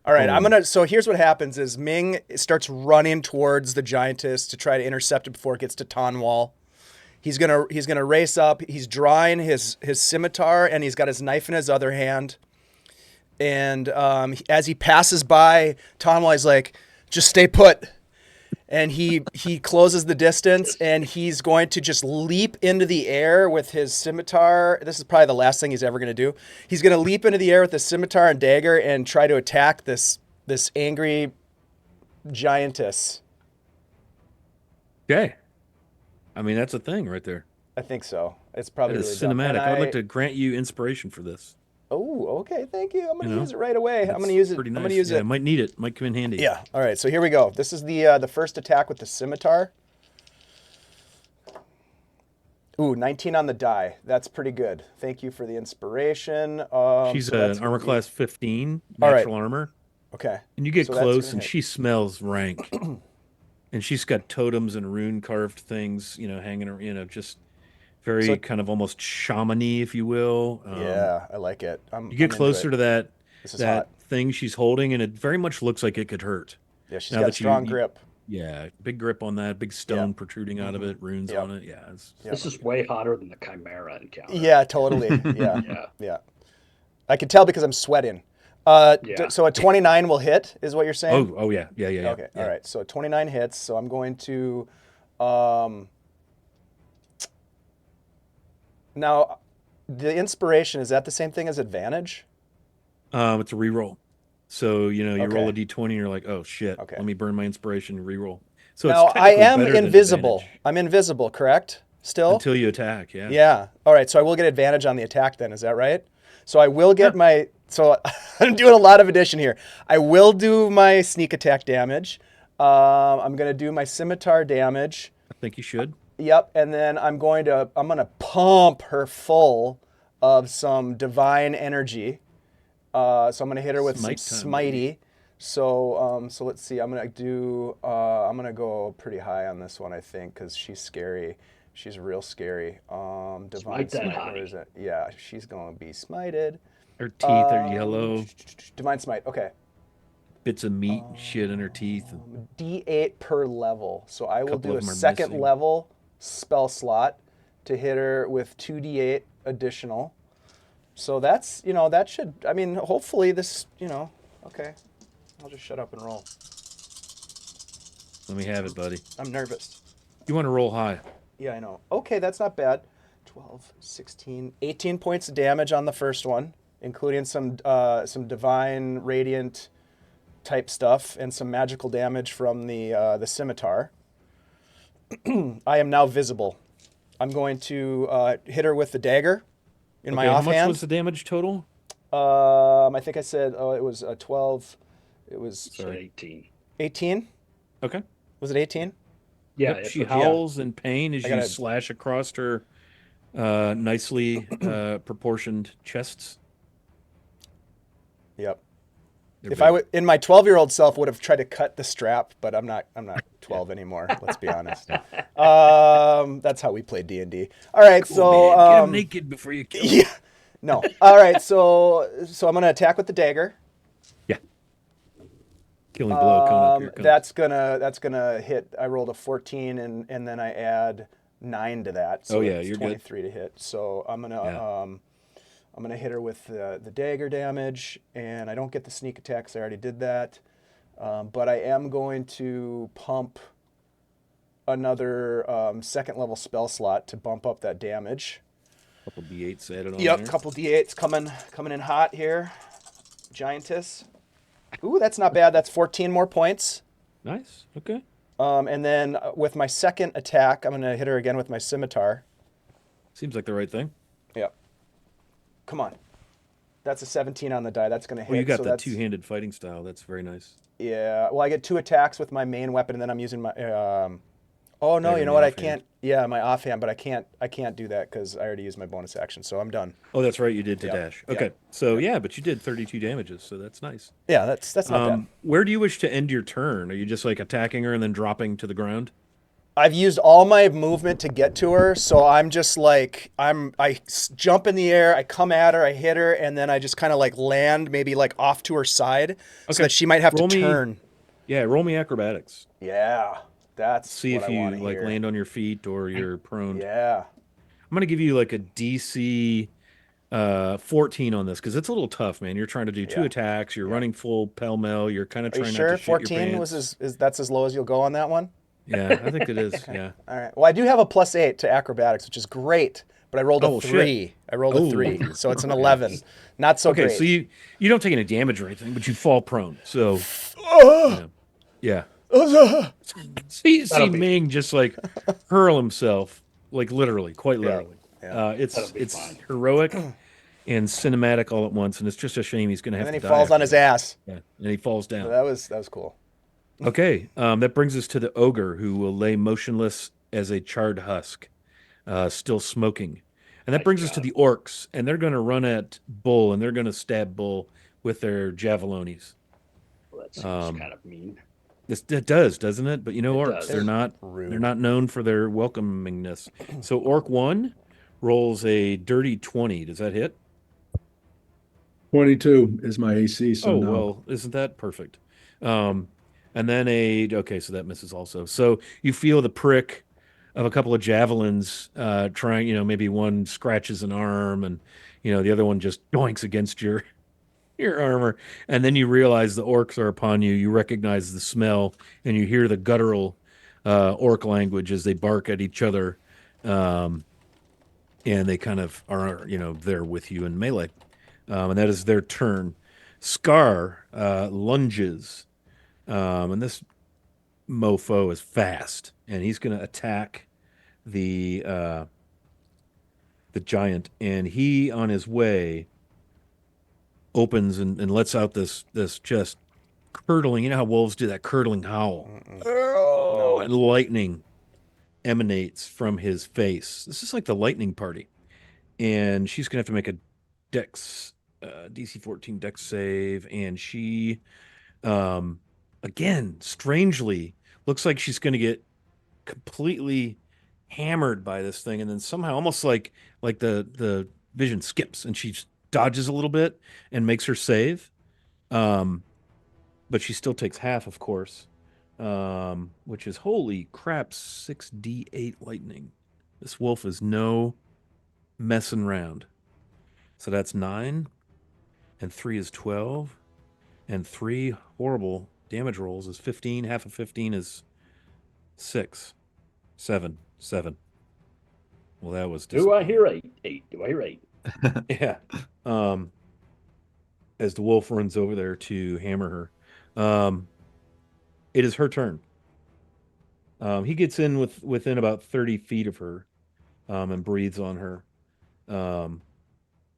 All right. So here's what happens: is Ming starts running towards the giantess to try to intercept it before it gets to Tonwall. He's gonna race up. He's drawing his scimitar and he's got his knife in his other hand. And as he passes by Tonwall, he's like, "Just stay put." and he closes the distance, and he's going to just leap into the air with his scimitar. This is probably the last thing he's ever going to do. He's going to leap into the air with his scimitar and dagger and try to attack this angry giantess. Okay. I mean, that's a thing right there. I think so. It's probably really cinematic. I'd like to grant you inspiration for this. Oh, okay. Thank you. I'm going to use it right away. I'm going to use it. Pretty nice. I'm going to use it. I might need it. Might come in handy. Yeah. All right. So here we go. This is the first attack with the scimitar. Ooh, 19 on the die. That's pretty good. Thank you for the inspiration. She's an armor class 15, natural armor. Okay. And you get close, and she smells rank. And she's got totems and rune carved things, hanging around, just very kind of almost shaman-y, if you will. Yeah, I like it. You get closer to that thing she's holding, and it very much looks like it could hurt. Yeah, she's got a strong grip. Yeah, big grip on that, big stone protruding out of it, runes on it. Yeah, this is way hotter than the Chimera encounter. Yeah, totally. Yeah. I can tell because I'm sweating. So a 29 will hit, is what you're saying? Oh yeah. Okay, all right. So 29 hits. So I'm going to, now the inspiration, is that the same thing as advantage? It's a reroll. So, you roll a d20 and you're like, oh shit, let me burn my inspiration and reroll. So now I am invisible. I'm invisible, correct? Still? Until you attack, yeah. Yeah. All right. So I will get advantage on the attack then. Is that right? So I will get my, so I'm doing a lot of addition here. I will do my sneak attack damage. I'm going to do my scimitar damage. I think you should. Yep. And then I'm going to pump her full of some divine energy. So I'm going to hit her with some smitey. So let's see. I'm going to go pretty high on this one, I think, because she's scary. She's real scary. Divine Smite, where is it? Yeah, she's going to be smited. Her teeth are yellow. Divine Smite, okay. Bits of meat and shit in her teeth. D8 per level. So I will do a second level spell slot to hit her with 2d8 additional. So that's, that should, hopefully this, okay. I'll just shut up and roll. Let me have it, buddy. I'm nervous. You want to roll high. Yeah, I know. Okay, that's not bad. 12, 16, 18 points of damage on the first one, including some divine radiant type stuff and some magical damage from the scimitar. I am now visible. I'm going to hit her with the dagger in my offhand. How much was the damage total? I think I said it was 12. It was 18. 18? Okay. Was it 18? Yeah. Yep, she howls in pain as you slash across her nicely proportioned chests. Yep. If I would, in my 12-year-old self, would have tried to cut the strap, but I'm not 12 anymore. Let's be honest. That's how we play D&D. All right, cool, so get him naked before you kill him. Yeah. No. All right, so I'm gonna attack with the dagger. Yeah. Killing blow coming up. That's gonna hit. I rolled a 14 and then I add 9 to that. So you're 23 good. to hit. So I'm gonna hit her with the dagger damage, and I don't get the sneak attack because I already did that. But I am going to pump another second level spell slot to bump up that damage. Couple D8s added on. Yep, there. Couple D8s coming in hot here. Giantess. Ooh, that's not bad. That's 14 more points. Nice. Okay. And then with my second attack, I'm gonna hit her again with my scimitar. Seems like the right thing. Yep. Come on. That's a 17 on the die. That's gonna hit. Well, you got that two-handed fighting style. That's very nice. Yeah. Well, I get 2 attacks with my main weapon, and then I'm using my. Oh no! You know what? I can't. Yeah, my offhand, but I can't do that because I already used my bonus action, so I'm done. Oh, that's right. You did to dash. Okay. So but you did 32 damages, so that's nice. Yeah, that's not bad. Where do you wish to end your turn? Are you just like attacking her and then dropping to the ground? I've used all my movement to get to her, so I'm just like I jump in the air, I come at her, I hit her, and then I just kind of like land maybe like off to her side, so that she might have to turn. Yeah, roll me acrobatics. Yeah, that's see if you like land on your feet or you're prone. Yeah, I'm gonna give you like a DC 14 on this because it's a little tough, man. You're trying to do 2 attacks. You're running full pell mell. You're kind of trying not to shit 14 your pants. that's as low as you'll go on that one? Yeah, I think it is. Okay. Yeah. All right. Well, I do have a +8 to acrobatics, which is great, but I rolled a 3. Shit. I rolled a 3, so it's an 11. Not so okay, great. so you don't take any damage or anything, but you fall prone. So yeah. See Ming just like hurl himself, like literally, quite literally. Yeah. It's heroic and cinematic all at once, and it's just a shame he's going to have to die. And then he falls on his ass. Yeah, and he falls down. So that was cool. Okay, that brings us to the ogre, who will lay motionless as a charred husk, still smoking. And that brings us to the orcs, and they're going to run at Bull, and they're going to stab Bull with their javelonis. Well, that seems kind of mean. It does, doesn't it? But orcs, they're not rude. They're not known for their welcomingness. So Orc 1 rolls a dirty 20. Does that hit? 22 is my AC. So no. Well, isn't that perfect? And then so that misses also. So you feel the prick of a couple of javelins trying, maybe one scratches an arm and, the other one just doinks against your armor. And then you realize the orcs are upon you. You recognize the smell and you hear the guttural orc language as they bark at each other. And they kind of are, there with you in melee. And that is their turn. Scar lunges. And this mofo is fast, and he's going to attack the giant. And he, on his way, opens and lets out this just curdling. You know how wolves do that curdling howl? No. And lightning emanates from his face. This is like the lightning party. And she's going to have to make a dex, DC 14 dex save. And she, again, strangely, looks like she's going to get completely hammered by this thing. And then somehow, almost like the vision skips and she dodges a little bit and makes her save. But she still takes half, of course, which is, holy crap, 6d8 lightning. This wolf is no messing around. So that's 9, and 3 is 12, and 3 horrible damage rolls is 15. Half of 15 is 6. 7. Well, that was Do I hear 8? 8. Do I hear 8? Yeah. As the wolf runs over there to hammer her. It is her turn. He gets in within about 30 feet of her and breathes on her.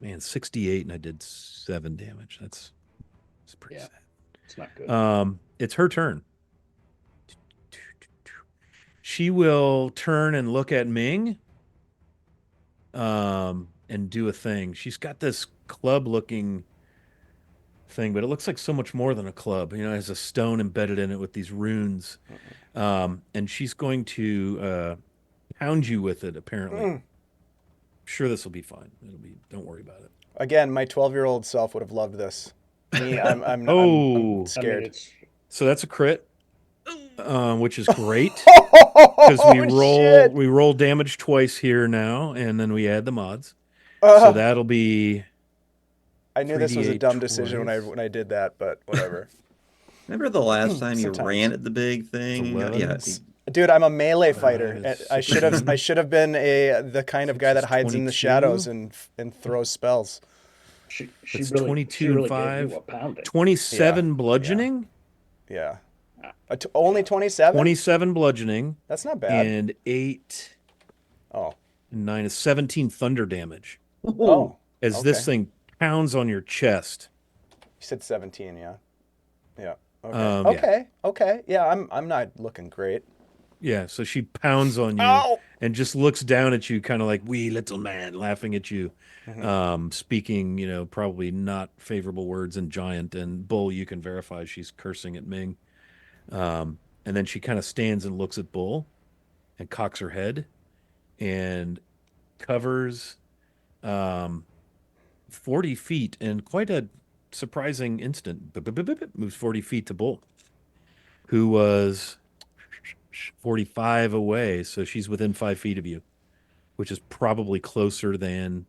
Man, 68, and I did 7 damage. That's pretty sad. It's not good. It's her turn. She will turn and look at Ming and do a thing. She's got this club-looking thing, but it looks like so much more than a club. It has a stone embedded in it with these runes. And she's going to pound you with it, apparently. I'm sure this will be fine. Don't worry about it. Again, my 12-year-old self would have loved this. Me, I'm I'm scared. So that's a crit, which is great because we roll damage twice here now, and then we add the mods. So that'll be. I knew this was a dumb decision when I did that, but whatever. Remember the last time you ran at the big thing? Yeah. Dude, I'm a melee fighter. I should have been the kind of guy that hides in the shadows and throws spells. It's 22 and 5. 27 bludgeoning? Yeah. Only 27? 27 bludgeoning. That's not bad. And 8. Oh. 9 is 17 thunder damage. Oh. As this thing pounds on your chest. You said 17, yeah. Yeah. Okay. Okay. Yeah, I'm not looking great. Yeah, so she pounds on you and just looks down at you, kind of like, wee little man, laughing at you, speaking, probably not favorable words in giant. And Bull, you can verify she's cursing at Ming. And then she kind of stands and looks at Bull and cocks her head and covers 40 feet in quite a surprising instant. Moves 40 feet to Bull, who was 45 away, so she's within 5 feet of you, which is probably closer than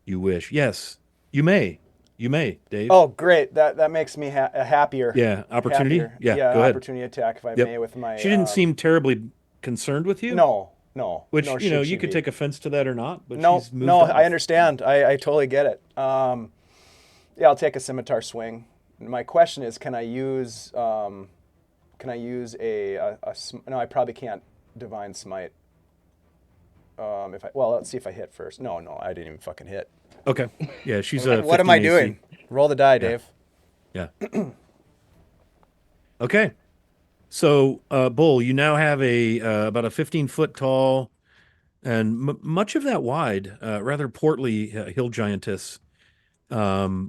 you wish. Yes, you may. You may, Dave. Oh, great. That makes me happier. Yeah, opportunity. Happier. Yeah, Yeah, go ahead. opportunity attack if I Yep. may with my She didn't seem terribly concerned with you, no, no, which nor should she you could be. take offense to that or not, but No, she's no, moved I off. understand. I totally get it. Yeah, I'll take a scimitar swing. My question is, can I use no, I probably can't divine smite. If I well, let's see if I hit first. No, no, I didn't even fucking hit. Okay. Yeah, she's What, a what am 15 I AC. doing? Roll the die, Yeah. Dave. Yeah. Okay. So, Bull, you now have a about a 15-foot tall and much of that wide, rather portly hill giantess,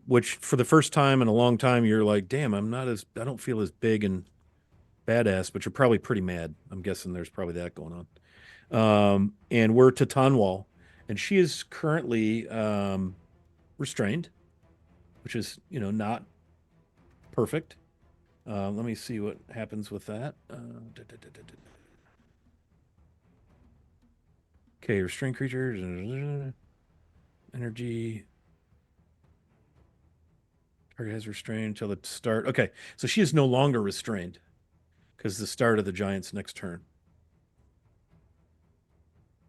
which for the first time in a long time, you're like, damn, I don't feel as big and badass, but you're probably pretty mad. I'm guessing there's probably that going on. And we're to Tanwal, and she is currently restrained, which is, not perfect. Let me see what happens with that. Okay, restrained creatures, energy. Target has restrained until the start. Okay, so she is no longer restrained because the start of the giant's next turn.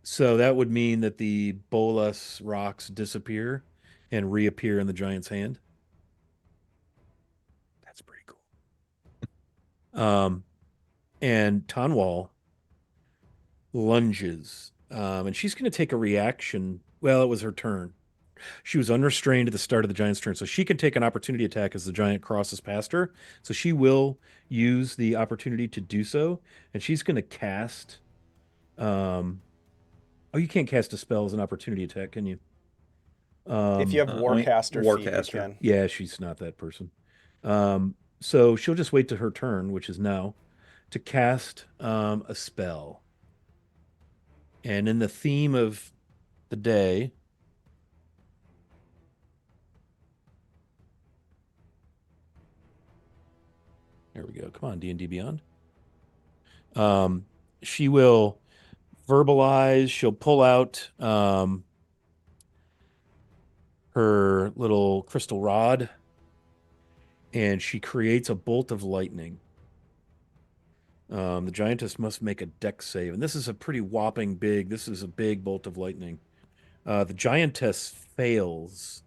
So that would mean that the bolus rocks disappear and reappear in the giant's hand. That's pretty cool. And Tanwal lunges, and she's going to take a reaction. Well, it was her turn. She was unrestrained at the start of the giant's turn, so she can take an opportunity attack as the giant crosses past her. So she will use the opportunity to do so, and she's going to cast. Oh, you can't cast a spell as an opportunity attack, can you? If you have Warcaster feat, you Warcaster. can. Yeah, she's not that person. So she'll just wait to her turn, which is now, to cast a spell. And in the theme of the day, there we go. Come on, D&D Beyond. She will verbalize. She'll pull out her little crystal rod, and she creates a bolt of lightning. The giantess must make a dex save, and this is a pretty whopping big. This is a big bolt of lightning. The giantess fails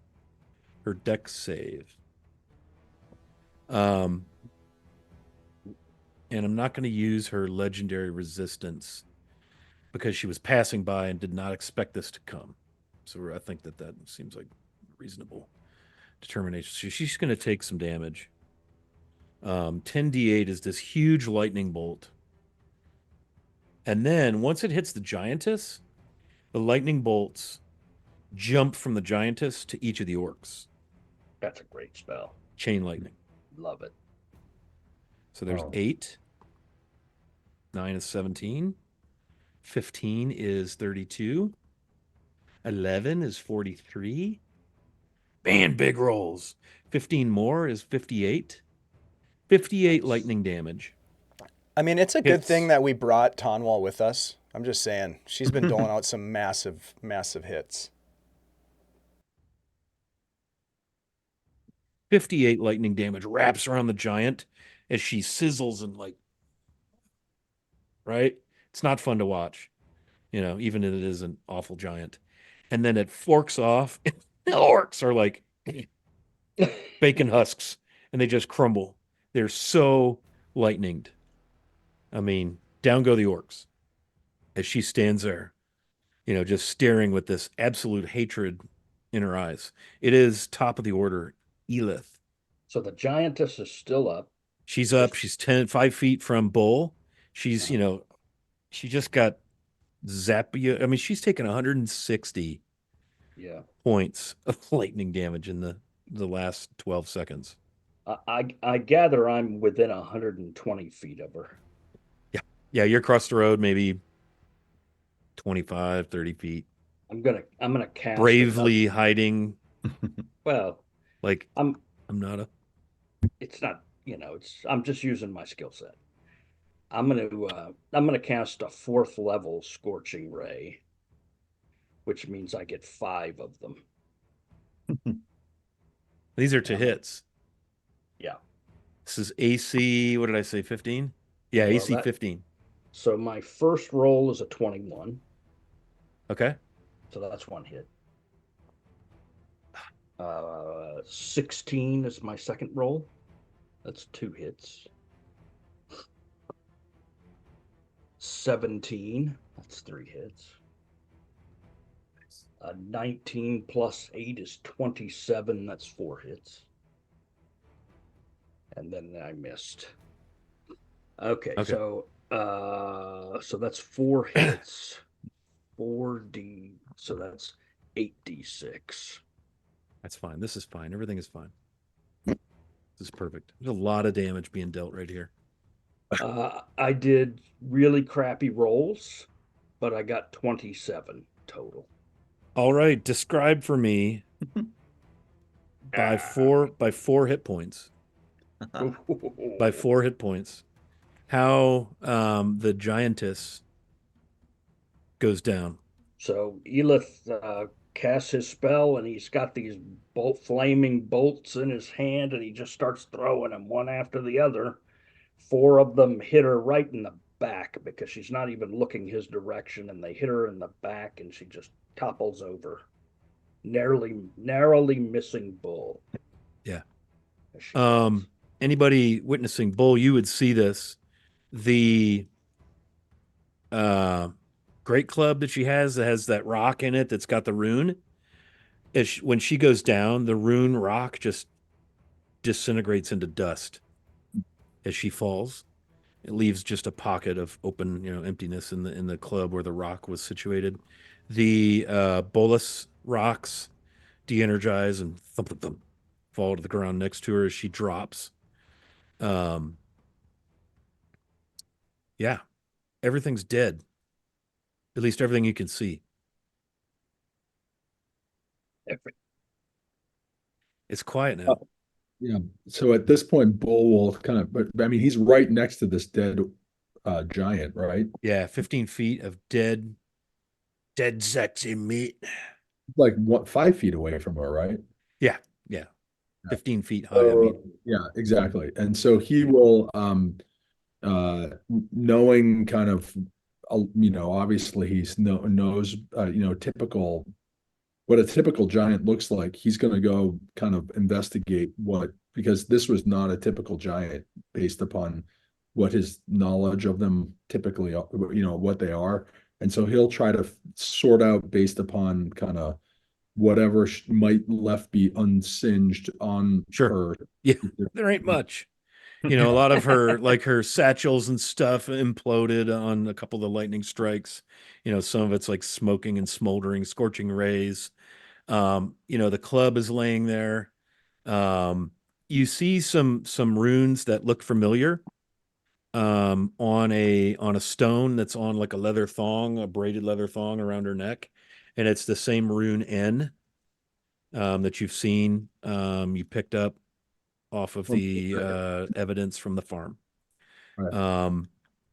her dex save. And I'm not going to use her legendary resistance because she was passing by and did not expect this to come. So I think that seems like reasonable determination. So she's going to take some damage. 10d8 is this huge lightning bolt. And then once it hits the giantess, the lightning bolts jump from the giantess to each of the orcs. That's a great spell. Chain lightning. Love it. So there's 8. 9 is 17. 15 is 32. 11 is 43. Man, big rolls. 15 more is 58. 58 lightning damage. I mean, it's a good thing that we brought Tanwal with us. I'm just saying. She's been doling out some massive, massive hits. 58 lightning damage wraps around the giant as she sizzles and right? It's not fun to watch, even if it is an awful giant. And then it forks off. And the orcs are like bacon husks and they just crumble. They're so lightninged. I mean, down go the orcs as she stands there, just staring with this absolute hatred in her eyes. It is top of the order, Elith. So the giantess is still up. She's up. She's 5 feet from Bull. She's, she just got zapped. I mean, she's taken 160 points of lightning damage in the last 12 seconds. I gather I'm within 120 feet of her. Yeah, you're across the road, maybe 25, 30 feet. I'm gonna cast bravely hiding. Well, like I'm not a. It's not. I'm just using my skill set. I'm gonna cast a 4th level scorching ray, which means I get 5 of them. These are to hits. Yeah. This is AC, what did I say, 15? Yeah, Well, AC 15. So my first roll is a 21. Okay. So that's one hit. 16 is my second roll. That's 2 hits. 17, that's 3 hits. 19 plus 8 is 27, that's 4 hits. And then I missed. Okay. So that's 4 hits. 4D, so that's 8d6. That's fine. This is fine. Everything is fine. This is perfect. There's a lot of damage being dealt right here. I did really crappy rolls, but I got 27 total. All right, describe for me by 4 hit points. By 4 hit points, how the giantess goes down. So Elith casts his spell, and he's got these flaming bolts in his hand, and he just starts throwing them one after the other. 4 of them hit her right in the back because she's not even looking his direction, and they hit her in the back, and she just topples over, narrowly missing Bull. Yeah. Anybody witnessing Bull, you would see this. The great club that she has that has that rock in it that's got the rune. When she goes down, the rune rock just disintegrates into dust as she falls. It leaves just a pocket of open, emptiness in the club where the rock was situated. The bolus rocks de-energize and thump, thump, thump, fall to the ground next to her as she drops. Yeah, everything's dead. At least everything you can see. It's quiet now. Yeah. So at this point, Bull will kind of, but I mean, he's right next to this dead giant, right? Yeah, 15 feet of dead sexy meat. Like 5 feet away from her, right? Yeah, 15 feet high. I mean, yeah, exactly. And so he will, knowing kind of, obviously he's knows, typical what a typical giant looks like. He's going to go kind of investigate because this was not a typical giant based upon what his knowledge of them typically, what they are. And so he'll try to sort out based upon kind of whatever might left be unsinged on her. Yeah, there ain't much. A lot of her, like her satchels and stuff imploded on a couple of the lightning strikes. Some of it's like smoking and smoldering, scorching rays. The club is laying there. You see some runes that look familiar on a stone that's on like a leather thong, a braided leather thong around her neck. And it's the same rune N that you've seen, you picked up off of the evidence from the farm. Right.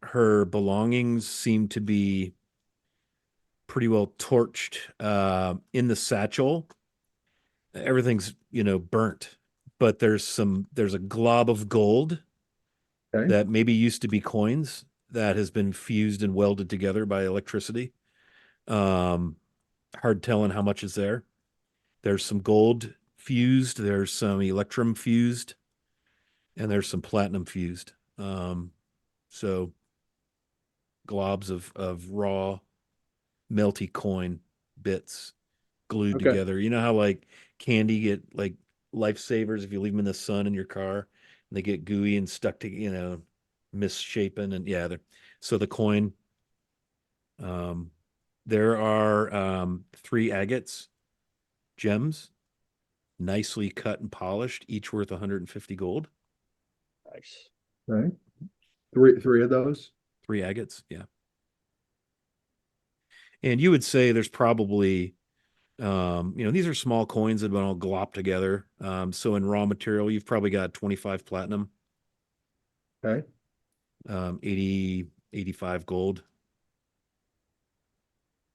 Her belongings seem to be pretty well torched in the satchel. Everything's burnt, but there's a glob of gold that maybe used to be coins that has been fused and welded together by electricity. Hard telling how much is there. There's some gold fused, there's some electrum fused, and there's some platinum fused. So globs of raw melty coin bits glued together. You know how like candy get like lifesavers if you leave them in the sun in your car and they get gooey and stuck to misshapen, and so the coin. There are 3 agates gems, nicely cut and polished, each worth 150 gold. Nice. Right. Three of those. 3 agates, yeah. And you would say there's probably, these are small coins that have been all glopped together. So in raw material, you've probably got 25 platinum. Okay. 85 gold.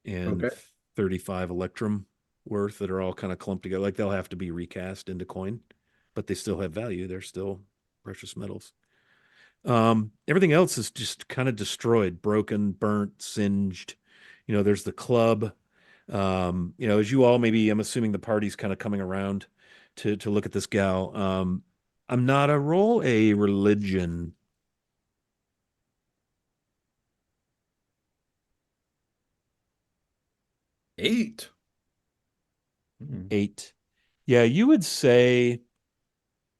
And 35 electrum worth that are all kind of clumped together. Like they'll have to be recast into coin. but they still have value. They're still precious metals. Everything else is just kind of destroyed, broken, burnt, singed. There's the club. As you all maybe, I'm assuming the party's kind of coming around to look at this gal. I'm not a roll a religion. 8. 8. Yeah, you would say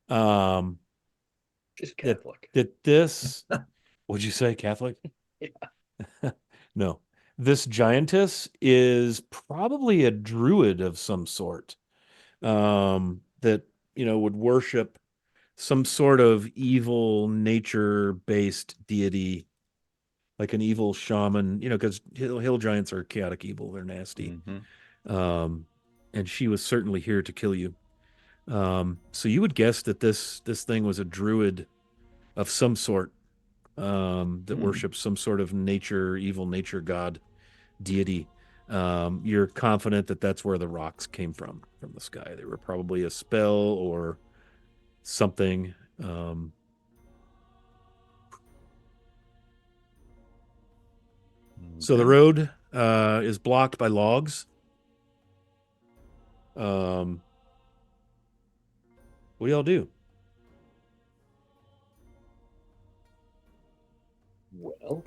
just Catholic. That this, would you say Catholic? Yeah. No. This giantess is probably a druid of some sort, that, would worship some sort of evil nature-based deity, like an evil shaman, because hill giants are chaotic evil. They're nasty. And she was certainly here to kill you. So you would guess that this thing was a druid of some sort, that worships some sort of evil nature god deity. You're confident that that's where the rocks came from the sky. They were probably a spell or something. So the road is blocked by logs. What do y'all do? Well,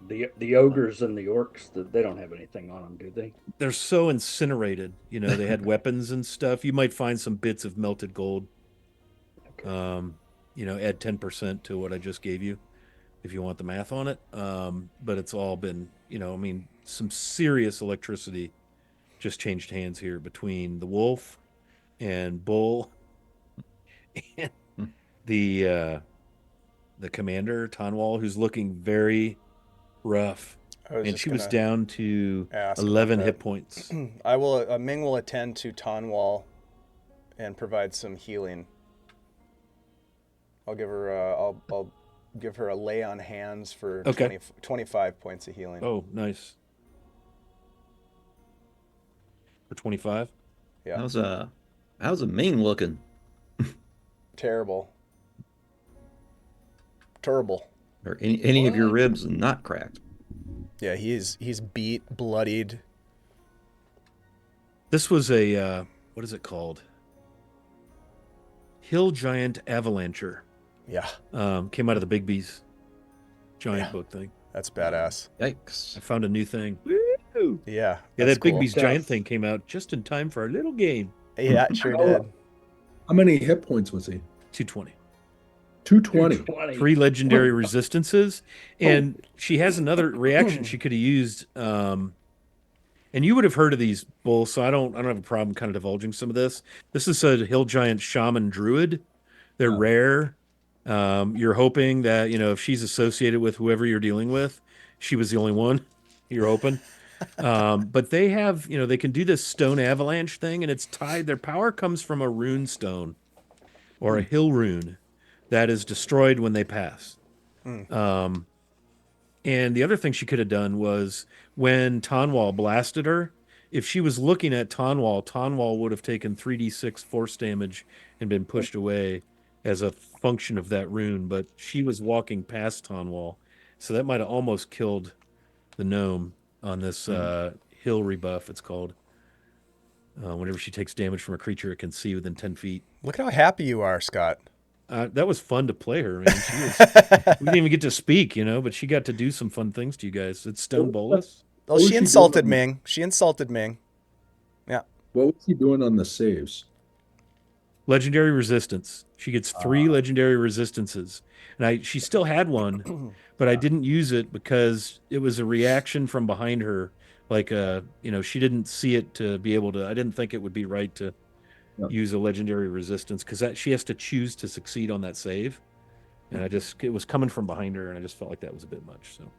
the ogres and the orcs, they don't have anything on them, do they? They're so incinerated. They had weapons and stuff. You might find some bits of melted gold. Okay. Add 10% to what I just gave you if you want the math on it. But it's all been, some serious electricity just changed hands here between the wolf and bull and the commander, Tonwall, who's looking very rough. And she was down to 11 hit points. Ming will attend to Tonwall and provide some healing. I'll give her a lay on hands for 25 points of healing. Oh, nice. For 25? Yeah. How's a Ming looking? Terrible. Are any of your ribs not cracked? Yeah, he's beat, bloodied. This was a what is it called? Hill giant avalancher. Yeah. Came out of the Big B's giant book thing. That's badass. Yikes. I found a new thing. Woo! Yeah. That Big B's giant thing came out just in time for our little game. Yeah, it sure did. How many hit points was he? 220. 220. 3 legendary resistances. And she has another reaction she could have used. And you would have heard of these bulls, so I don't have a problem kind of divulging some of this. This is a hill giant shaman druid. They're rare. You're hoping that, if she's associated with whoever you're dealing with, she was the only one. You're hoping. But they have, they can do this stone avalanche thing, and it's tied. Their power comes from a rune stone or a hill rune that is destroyed when they pass. And the other thing she could have done was when Tonwall blasted her, if she was looking at Tonwall would have taken 3d6 force damage and been pushed away as a function of that rune. But she was walking past Tonwall, so that might have almost killed the gnome on this hill rebuff, it's called. Whenever she takes damage from a creature it can see within 10 feet. Look how happy you are, Scott. That was fun to play her, man. We didn't even get to speak, but she got to do some fun things to you guys. It's Stone Bolus. Oh, she insulted Ming. Yeah. What was he doing on the saves? Legendary resistance. She gets 3 legendary resistances. And she still had one, but I didn't use it because it was a reaction from behind her. Like, she didn't see it to be able to, I didn't think it would be right to use a legendary resistance because she has to choose to succeed on that save. And it was coming from behind her and I just felt like that was a bit much. So,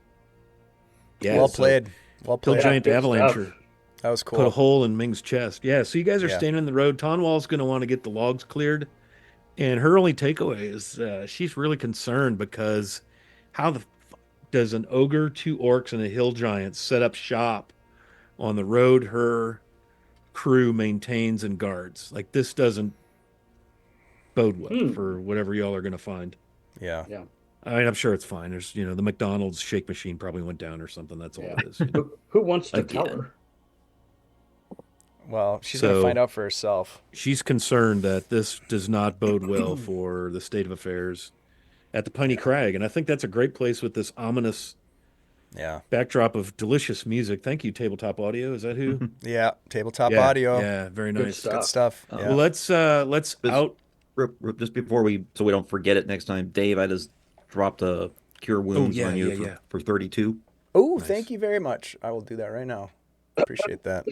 yeah. Well played. Hill giant avalancher. That was cool. Put a hole in Ming's chest. Yeah. So you guys are standing in the road. Tonwall's going to want to get the logs cleared. And her only takeaway is she's really concerned because how the fuck does an ogre, 2 orcs, and a hill giant set up shop on the road her crew maintains and guards? Like, this doesn't bode well for whatever y'all are going to find. Yeah. Yeah. I mean, I'm sure it's fine. There's, the McDonald's shake machine probably went down or something. That's all it is. Who wants to tell her? Well, she's going to find out for herself. She's concerned that this does not bode well for the state of affairs at the Piney Crag. And I think that's a great place with this ominous backdrop of delicious music. Thank you, Tabletop Audio. Is that who? Yeah, Tabletop Audio. Yeah, very nice. Good stuff. Well, let's out. Just before so we don't forget it next time, Dave, I just dropped a Cure Wounds on you for 32. Oh, nice. Thank you very much. I will do that right now. Appreciate that.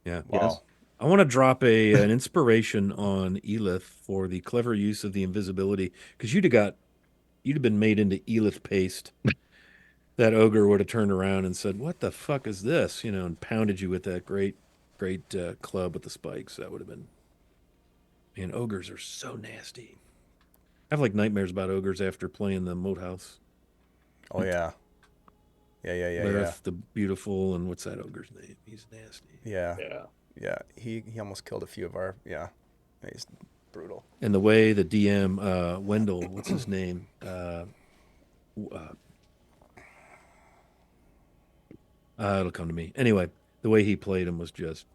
Yeah. Wow. Yes. I want to drop an inspiration on Elith for the clever use of the invisibility, because you'd have been made into Elith paste. That ogre would have turned around and said, "What the fuck is this?" And pounded you with that great club with the spikes. That would have been. Man, ogres are so nasty. I have like nightmares about ogres after playing the Moat House. Oh yeah. Lareth the Beautiful, and what's that ogre's name? He's nasty. Yeah. He almost killed a few of our. Yeah. He's brutal. And the way the DM Wendell, what's his name? It'll come to me. Anyway, the way he played him was just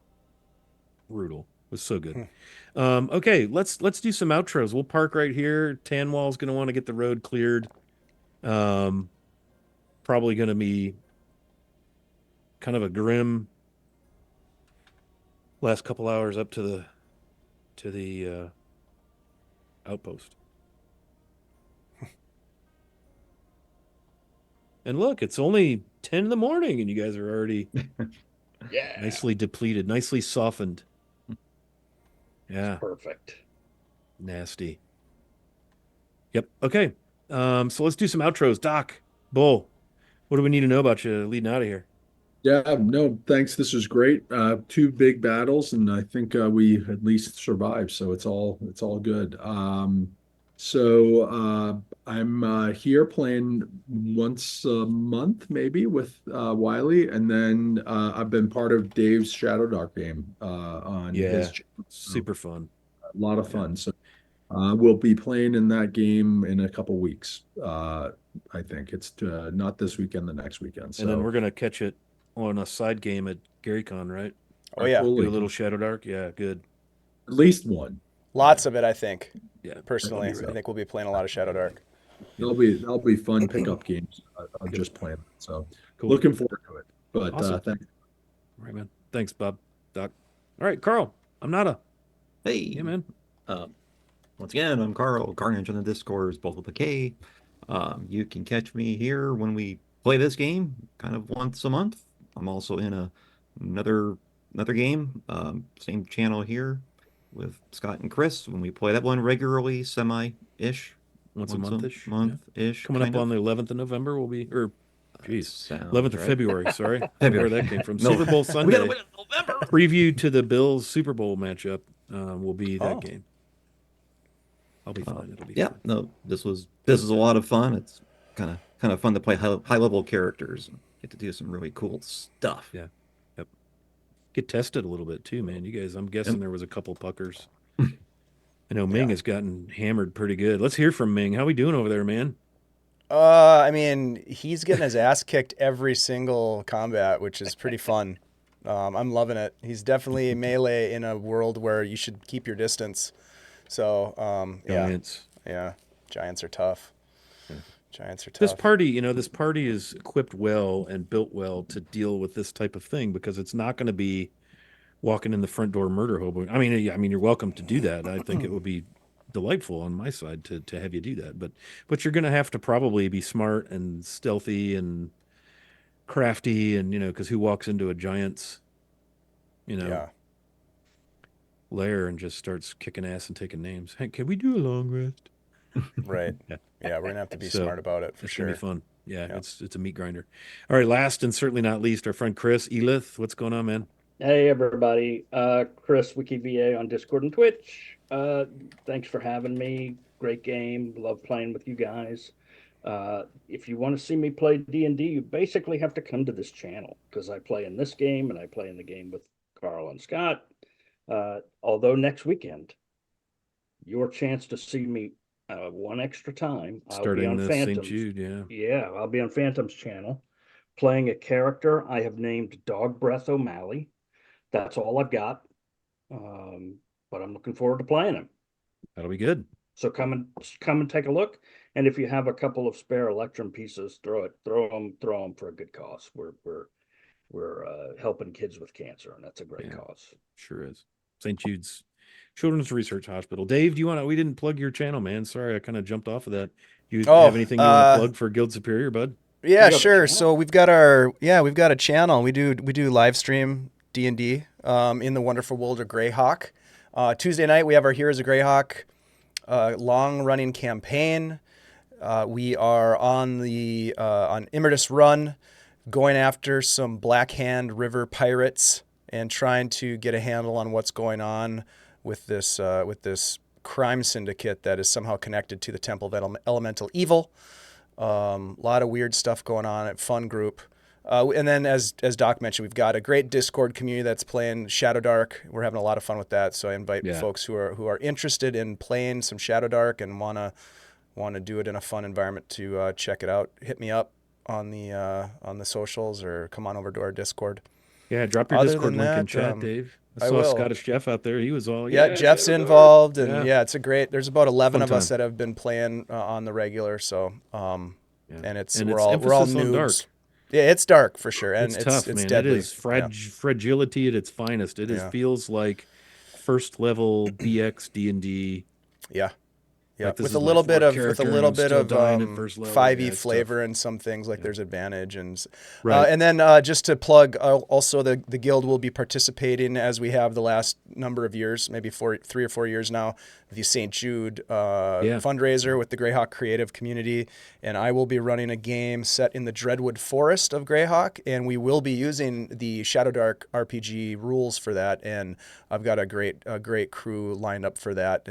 brutal. It was so good. Okay, let's do some outros. We'll park right here. Tanwall's going to want to get the road cleared. Probably going to be kind of a grim last couple hours up to the outpost. And look, it's only 10 in the morning and you guys are already nicely depleted, nicely softened. Yeah. That's perfect. Nasty. Yep. Okay. So let's do some outros. Doc, Bull, what do we need to know about you leading out of here? Yeah, no, thanks. This was great. 2 big battles, and I think we at least survived, so it's all good. I'm here playing once a month, maybe with Wiley, and then I've been part of Dave's Shadow Dark game on his channel. Super fun. A lot of fun. So we'll be playing in that game in a couple weeks. I think it's not this weekend, the next weekend. So. And then we're gonna catch it on a side game at GaryCon, right? Oh yeah, do a little Shadow Dark. Yeah, good. At least one. Lots of it, I think. Yeah, personally, I think we'll be playing a lot of Shadow Dark. They'll be fun pickup games. I'm just playing. So looking forward to it. But awesome. Thanks. All right, man. Thanks, Bob. Doc. All right, Carl. I'm Nada. Hey. Yeah, man. Once again, I'm Carl. Carnage on the Discord is both with a K. You can catch me here when we play this game, kind of once a month. I'm also in another game, same channel here with Scott and Chris when we play that one regularly, semi-ish. Once a month-ish. Month-ish. Coming up on the 11th of November, we'll be, 11th of February, sorry. February. Where that came from. Super Bowl Sunday. We gotta win in November. Preview to the Bills Super Bowl matchup will be that game. I'll be fine. It'll be fun. No, this is a lot of fun. It's kind of fun to play high level characters and get to do some really cool stuff. Yeah. Yep. Get tested a little bit too, man. You guys, I'm guessing there was a couple puckers. I know Ming has gotten hammered pretty good. Let's hear from Ming. How we doing over there, man? I mean, he's getting his ass kicked every single combat, which is pretty fun. I'm loving it. He's definitely melee in a world where you should keep your distance. So, Giants. Yeah. Giants are tough. Giants are tough. This party is equipped well and built well to deal with this type of thing, because it's not going to be walking in the front door murder hobo. I mean, you're welcome to do that. I think it would be delightful on my side to have you do that. But you're going to have to probably be smart and stealthy and crafty, and because who walks into a giant's, lair and just starts kicking ass and taking names? Hey, can we do a long rest? Right. Yeah, we're gonna have to be smart about it for sure. It's gonna be fun. Yeah, it's a meat grinder. All right, last and certainly not least, our friend Chris Elith. What's going on, man? Hey everybody, Chris WikiVA on Discord and Twitch. Thanks for having me. Great game. Love playing with you guys. If you want to see me play D&D, you basically have to come to this channel, because I play in this game and I play in the game with Carl and Scott. Although next weekend your chance to see me one extra time. I'll be Starting on the St. Phantoms. Jude, yeah. Yeah, I'll be on Phantoms channel playing a character I have named Dog Breath O'Malley. That's all I've got. But I'm looking forward to playing him. That'll be good. So come and take a look. And if you have a couple of spare Electrum pieces, throw them for a good cause. We're helping kids with cancer, and that's a great cause. Sure is. St. Jude's Children's Research Hospital. Dave, do you want to? We didn't plug your channel, man. Sorry, I kind of jumped off of that. You have anything you want to plug for Guild Superior, bud? Yeah, sure. So we've got a channel. We do live stream D&D in the wonderful world of Greyhawk. Tuesday night we have our Heroes of Greyhawk long running campaign. We are on the on Immortus Run, going after some Black Hand River pirates and trying to get a handle on what's going on with this crime syndicate that is somehow connected to the Temple of Elemental Evil. A lot of weird stuff going on at Fun Group. And then as Doc mentioned, we've got a great Discord community that's playing Shadow Dark. We're having a lot of fun with that. So I invite folks who are interested in playing some Shadow Dark and wanna do it in a fun environment to check it out. Hit me up on the socials or come on over to our Discord. Yeah, drop your Discord link in chat, Dave. I saw Scottish Jeff out there. He was all Jeff's involved, and it's a great. There's about 11 of us that have been playing on the regular. So and we're all noobs. Dark. Yeah, it's dark for sure, and it's tough, man. Deadly. It is fragility at its finest. It feels like first level BX D&D. Yeah. Yeah, like with a little bit of 5e flavor and some things like there's advantage and then just to plug also the guild will be participating as we have the last number of years, maybe 3 or 4 years now, the St. Jude fundraiser with the Greyhawk creative community, and I will be running a game set in the Dreadwood Forest of Greyhawk, and we will be using the Shadow Dark RPG rules for that, and I've got a great crew lined up for that.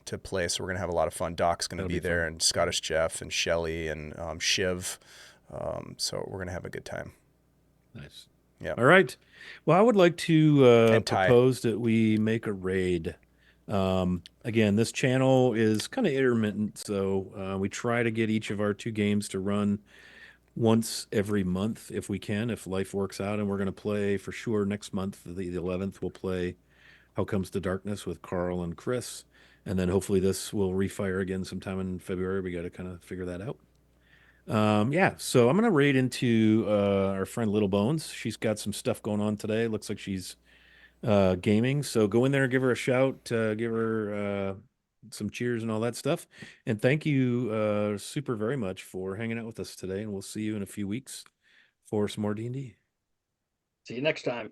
To play, so we're gonna have a lot of fun. Doc's gonna be there, and Scottish Jeff and Shelly and Shiv. So we're gonna have a good time. Nice. Yeah. All right. Well, I would like to propose that we make a raid. Again, this channel is kind of intermittent, so we try to get each of our 2 games to run once every month if we can, if life works out, and we're gonna play for sure next month, the 11th. We'll play How Comes the Darkness with Carl and Chris. And then hopefully this will refire again sometime in February. We got to kind of figure that out. So I'm going to raid into our friend Little Bones. She's got some stuff going on today. Looks like she's gaming. So go in there and give her a shout. Give her some cheers and all that stuff. And thank you super very much for hanging out with us today. And we'll see you in a few weeks for some more D&D. See you next time.